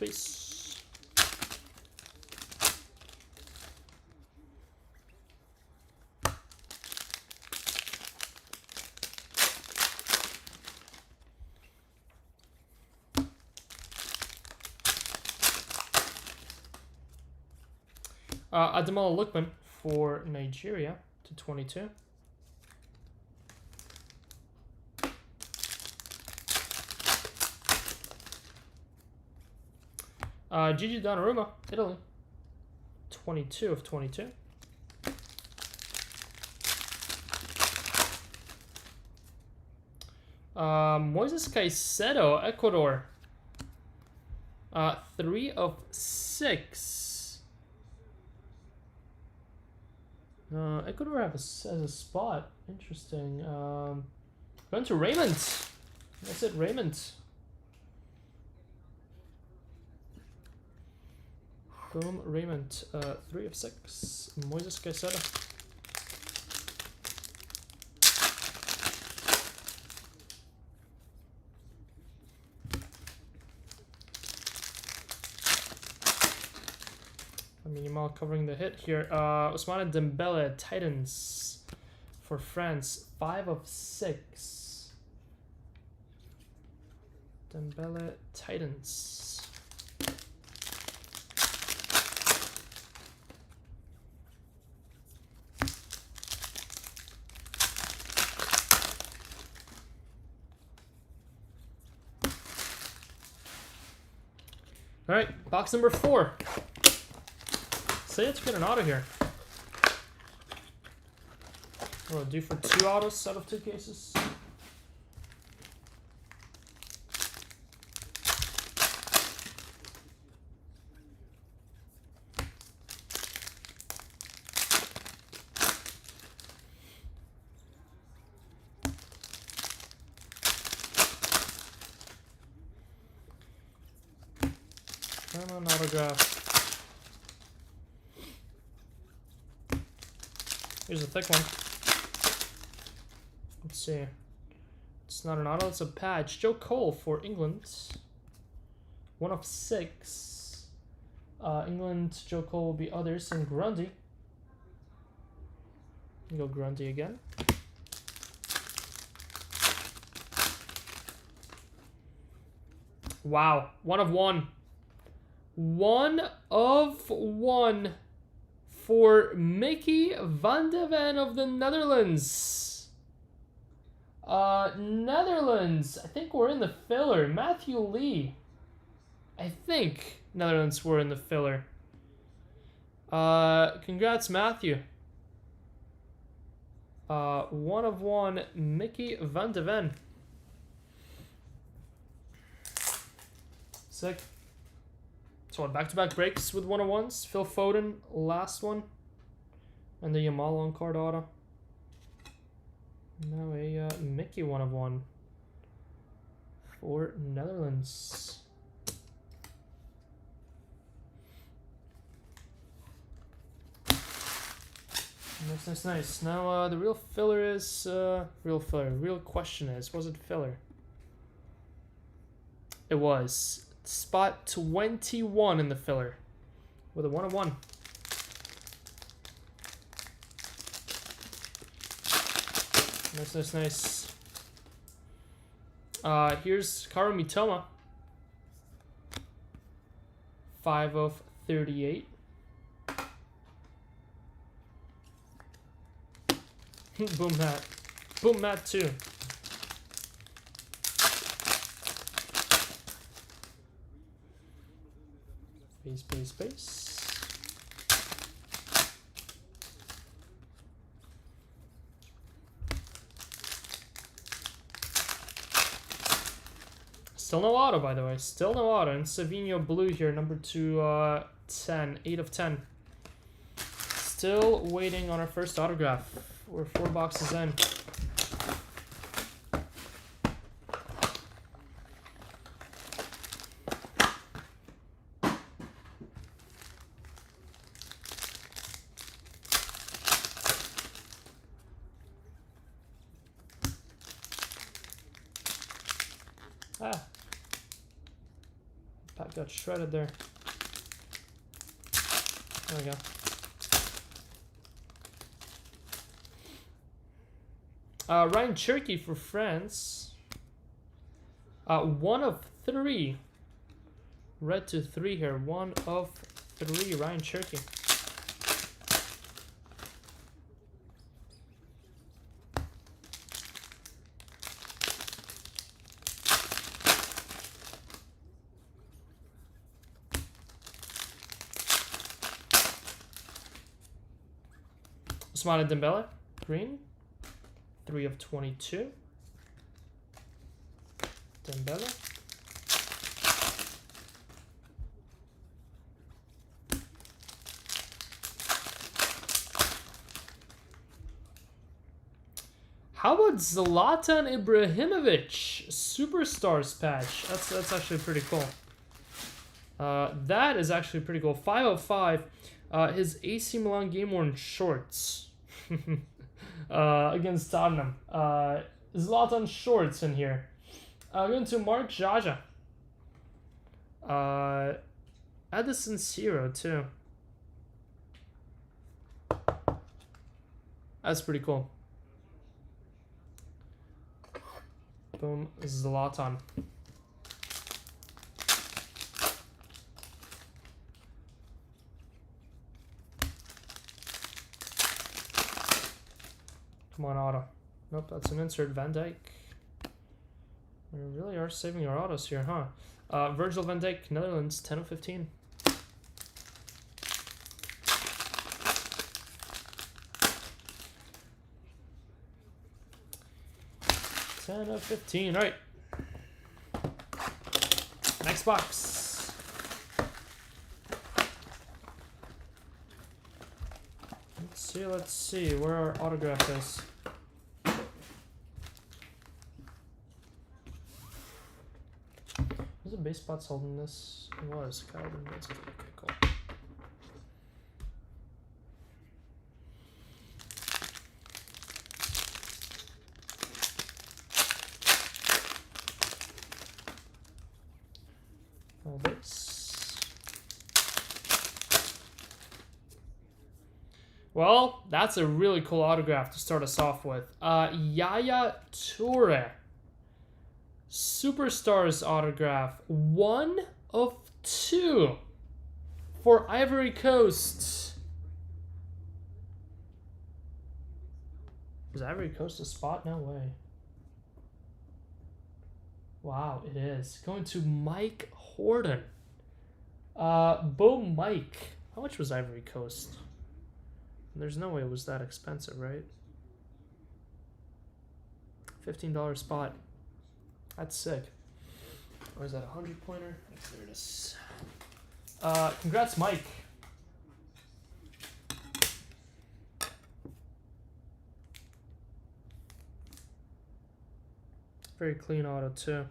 Base. Ademola Lookman for Nigeria to 22. Gigi Donnarumma, Italy, 22 of 22. Moises Caicedo, Ecuador, 3 of 6. Ecuador has a spot. Interesting. Going to Raymond. That's it, Raymond. Boom, Raymond. 3 of 6. Moises Caicedo. Minimal covering the hit here. Ousmane Dembele, Titans for France. 5 of 6. Dembele, Titans. All right, box number 4. Say let's get an auto here. We'll do for 2 autos out of 2 cases. Come on, autograph. Here's a thick one. Let's see. It's not an auto, it's a patch. Joe Cole for England. 1 of 6. England, Joe Cole will be others, and Grundy. Go Grundy again. Wow. 1 of 1. 1 of 1. For Mickey van de Ven of the Netherlands. Netherlands. I think we're in the filler. Matthew Lee. I think Netherlands were in the filler. Congrats, Matthew. 1 of 1, Mickey van de Ven. Sick. So what, back-to-back breaks with 101s. Phil Foden, last one. And the Yamal on card auto. Now a Mickey 1 of 1 for Netherlands. Nice. Now the real filler is real question is, was it filler? It was. Spot 21 in the filler with a 1 of 1. Nice. Here's Karu Mitoma. 5 of 38. Boom Matt. Boom Matt 2. Space. Still no auto, by the way. Still no auto. And Savinho Blue here, number 210. 8 of 10. Still waiting on our first autograph. We're 4 boxes in. Pat got shredded there. There we go. Ryan Cherky for France. 1 of 3. Red to 3 here. 1 of 3, Ryan Cherky. Ousmane Dembele, green. 3 of 22. Dembele. How about Zlatan Ibrahimovic Superstars patch? That's actually pretty cool. That is actually pretty cool. 5 of 5. His AC Milan game worn shorts against Tottenham. Zlatan shorts in here. Going to Mark Jaja. Edison Zero too. That's pretty cool. Boom, Zlatan. Come on, auto. Nope, that's an insert. Van Dijk. We really are saving our autos here, huh? Virgil van Dijk, Netherlands, 10 of 15. Ten of 15. All right. Next box. Let's see where our autograph is. Was it base spots holding this? It was. Kyle, that's good. Okay, cool. Well, that's a really cool autograph to start us off with. Yaya Toure. Superstars autograph. 1 of 2 for Ivory Coast. Is Ivory Coast a spot? No way. Wow, it is. Going to Mike Horton. Boom Mike. How much was Ivory Coast? There's no way it was that expensive, right? $15 spot. That's sick. Or is that a 100-pointer? There it is. Congrats, Mike. Very clean auto, too.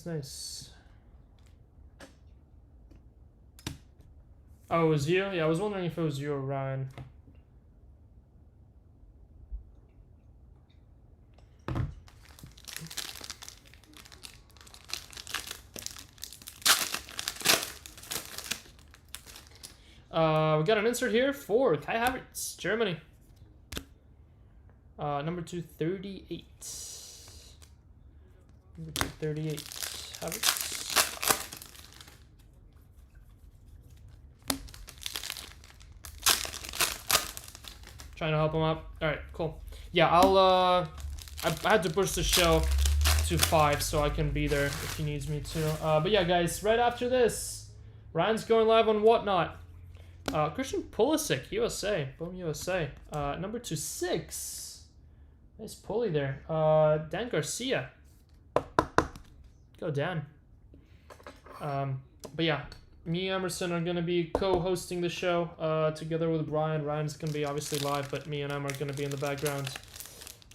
Nice. Oh, it was you? Yeah, I was wondering if it was you or Ryan. We got an insert here for Kai Havertz, Germany. Number 238. Number 238. Havertz. Trying to help him out. All right, cool. Yeah, I had to push the show to 5 so I can be there if he needs me to. But yeah, guys, right after this, Ryan's going live on Whatnot. Christian Pulisic, USA. Boom, USA. Number 26. Nice pulley there. Dan Garcia. Go, Dan. But yeah, me and Emerson are going to be co-hosting the show together with Ryan. Ryan's going to be obviously live, but me and Em are going to be in the background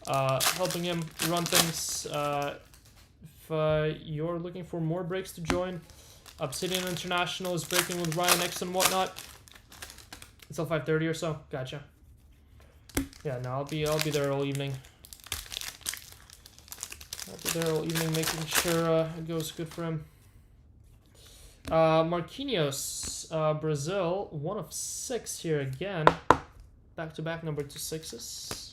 helping him run things. If you're looking for more breaks to join, Obsidian International is breaking with Ryan X and Whatnot. Until 5:30 or so. Gotcha. Yeah, no, I'll be there all evening. I'll be there all evening, making sure it goes good for him. Marquinhos, Brazil, 1 of 6 here again. Back-to-back number 2 6s.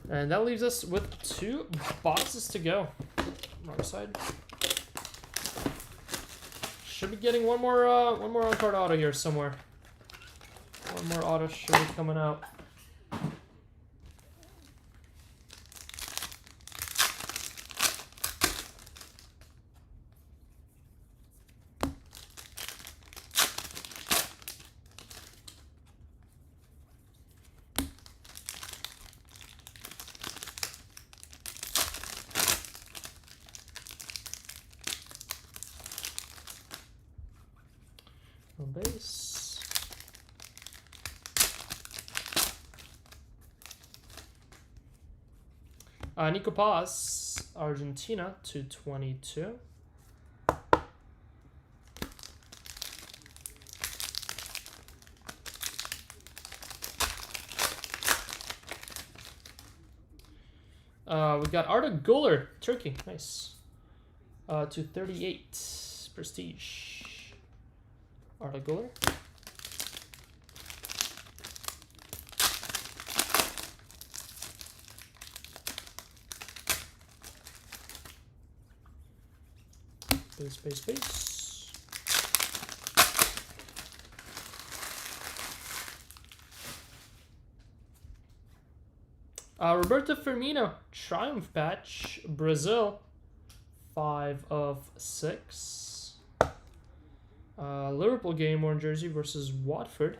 And that leaves us with 2 boxes to go. wrong side. Should be getting one more on-card auto here somewhere. One more auto should be coming out. On base. Nico Paz, Argentina, 222. We got Arda Güler, Turkey, nice. 238, Prestige. Arda Güler. Base. Roberto Firmino, Triumph Patch, Brazil, 5 of 6. Liverpool game, worn jersey versus Watford.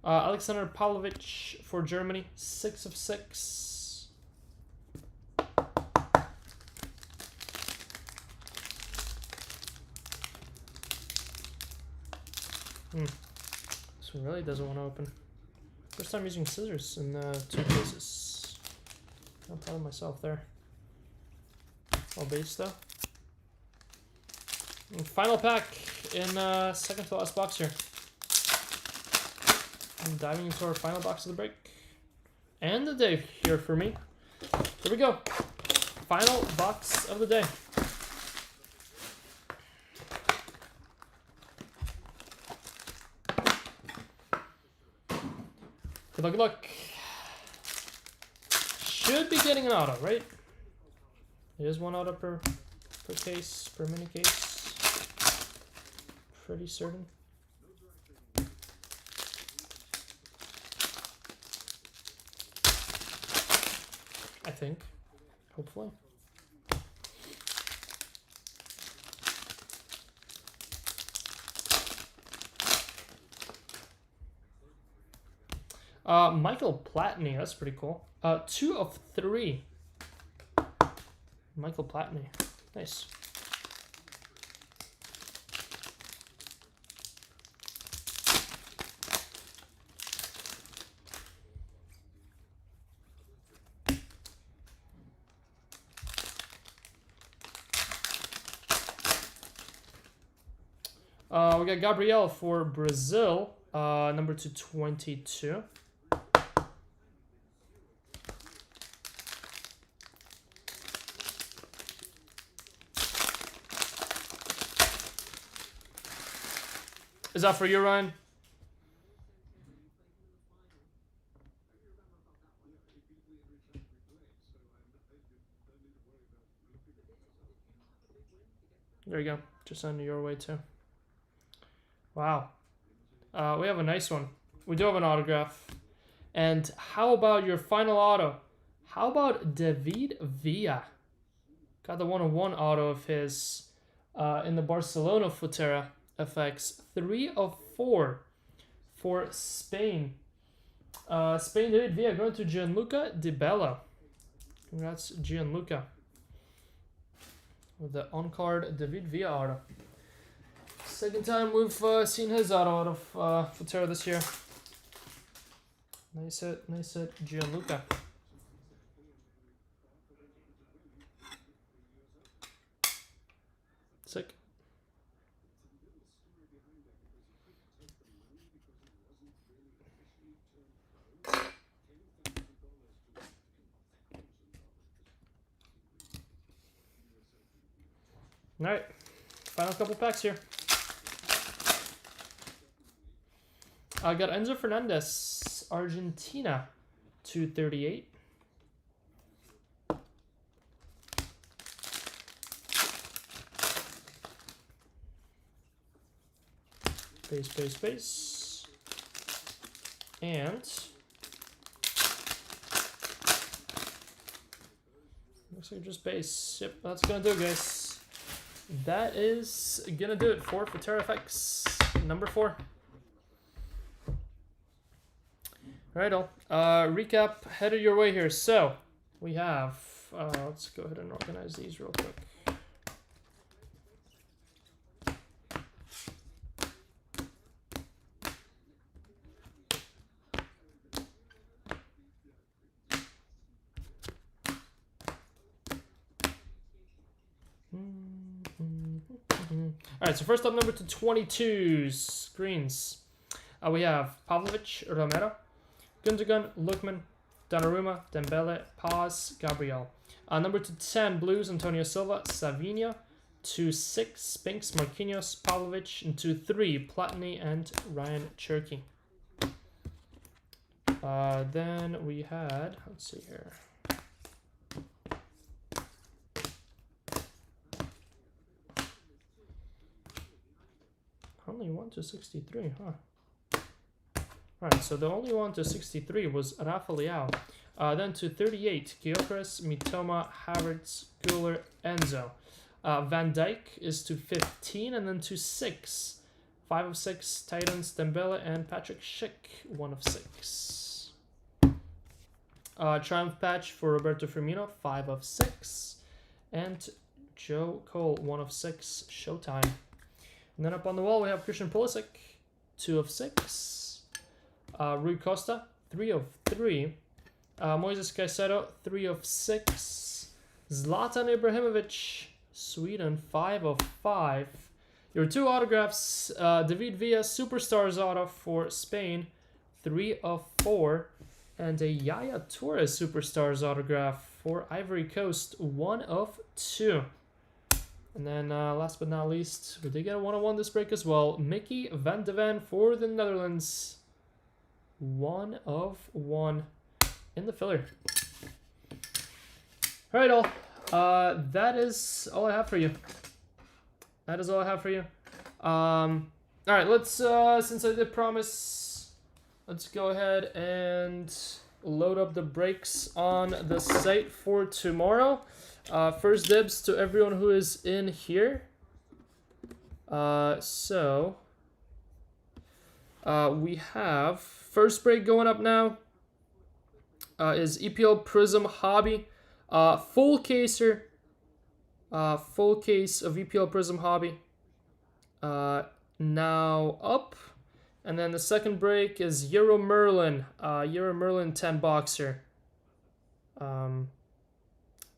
Alexander Pavlovich for Germany, 6 of 6. This one really doesn't want to open. First time using scissors in 2 cases. I'm proud of myself there. All base though. And final pack in second to last box here. I'm diving into our final box of the break. And the day here for me. Here we go. Final box of the day. Good luck. Should be getting an auto, right? It is one auto per case, per mini case. Pretty certain. I think. Hopefully. Michael Platney, that's pretty cool. 2 of 3. Michael Platney, nice. We got Gabriel for Brazil, number 222. Is that for you, Ryan? There you go. Just send it your way too. Wow. We have a nice one. We do have an autograph. And how about your final auto? How about David Villa? Got the 101 auto of his in the Barcelona Futera FX. 3 of 4 for Spain. Spain, David Villa going to Gianluca Di Bella. Congrats, Gianluca. With the on-card David Villa auto. Second time we've seen his auto out of Futera this year. Nice hit, Gianluca. Sick. All right, final couple packs here. I got Enzo Fernandez, Argentina, 238. Base. And looks like just base. Yep, that's gonna do it, guys. That is gonna do it for Futera FX number 4. Alright, all. Recap headed your way here. So we have let's go ahead and organize these real quick. Alright, so first up, number 222 screens. We have Pavlovic, Romero, Gundogan, Lookman, Donnarumma, Dembele, Paz, Gabriel. Number 210 Blues, Antonio Silva, Savinha. 2-6 Spinks, Marquinhos, Pavlovic, and 2-3 Platini and Ryan Cherky. Then we had, let's see here. Only 1 to 63, huh? Alright, so the only 1 to 63 was Rafa Leao. Then to 38, Gyökeres, Mitoma, Havertz, Güler, Enzo. Van Dijk is to 15, and then to 6. 5 of 6, Titans, Dembele, and Patrick Schick, 1 of 6. Triumph patch for Roberto Firmino, 5 of 6. And Joe Cole, 1 of 6, Showtime. And then up on the wall, we have Christian Pulisic, 2 of 6. Rui Costa, 3 of 3. Moises Caicedo, 3 of 6. Zlatan Ibrahimovic, Sweden, 5 of 5. Your 2 autographs, David Villa, Superstars auto for Spain, 3 of 4. And a Yaya Torres Superstars autograph for Ivory Coast, 1 of 2. And then last but not least, we did get a 1-on-1 this break as well. Mickey van de Ven for the Netherlands. 1 of 1 in the filler. All right, all. That is all I have for you. That is all I have for you. All right, let's, since I did promise, let's go ahead and load up the breaks on the site for tomorrow. First dibs to everyone who is in here. We have first break going up now. Is EPL Prism Hobby. Full caser. Full case of EPL Prism Hobby. Now up. And then the second break is Euro Merlin. Euro Merlin 10 boxer.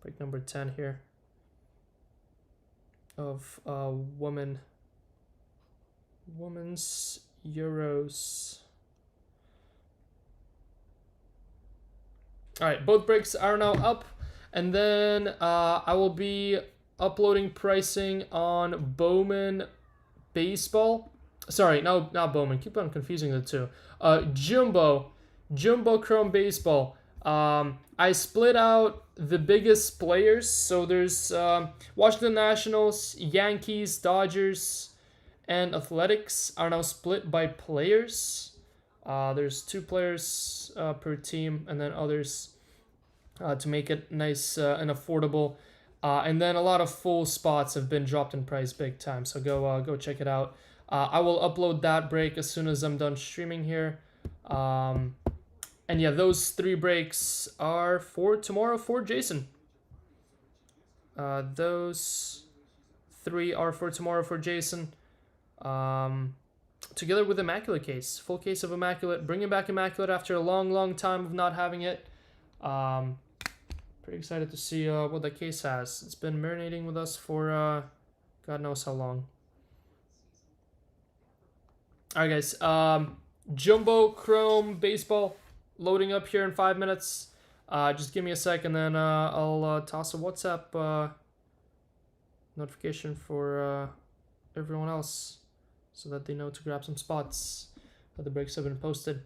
Break number 10 here. Of women's Euros. All right, both breaks are now up, and then I will be uploading pricing on Bowman Baseball. Sorry, no, not Bowman. Keep on confusing the two. Jumbo Chrome Baseball. I split out the biggest players. So there's Washington Nationals, Yankees, Dodgers, and Athletics are now split by players. There's 2 players per team, and then others to make it nice and affordable. And then a lot of full spots have been dropped in price big time. So go check it out. I will upload that break as soon as I'm done streaming here. And yeah, those 3 breaks are for tomorrow for Jason. Those 3 are for tomorrow for Jason. Together with Immaculate case. Full case of Immaculate. Bringing back Immaculate after a long time of not having it. Pretty excited to see what that case has. It's been marinating with us for God knows how long. Alright guys, Jumbo Chrome Baseball loading up here in 5 minutes. Just give me a sec and then I'll toss a WhatsApp notification for everyone else so that they know to grab some spots. but the breaks have been posted.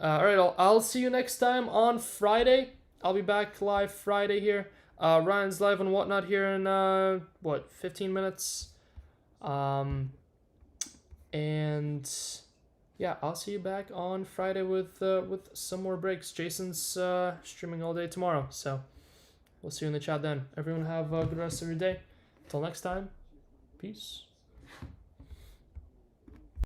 All right, I'll see you next time on Friday. I'll be back live Friday here. Ryan's live and whatnot here in 15 minutes. And yeah, I'll see you back on Friday with some more breaks. Jason's streaming all day tomorrow, so we'll see you in the chat then. Everyone have a good rest of your day. Till next time, peace.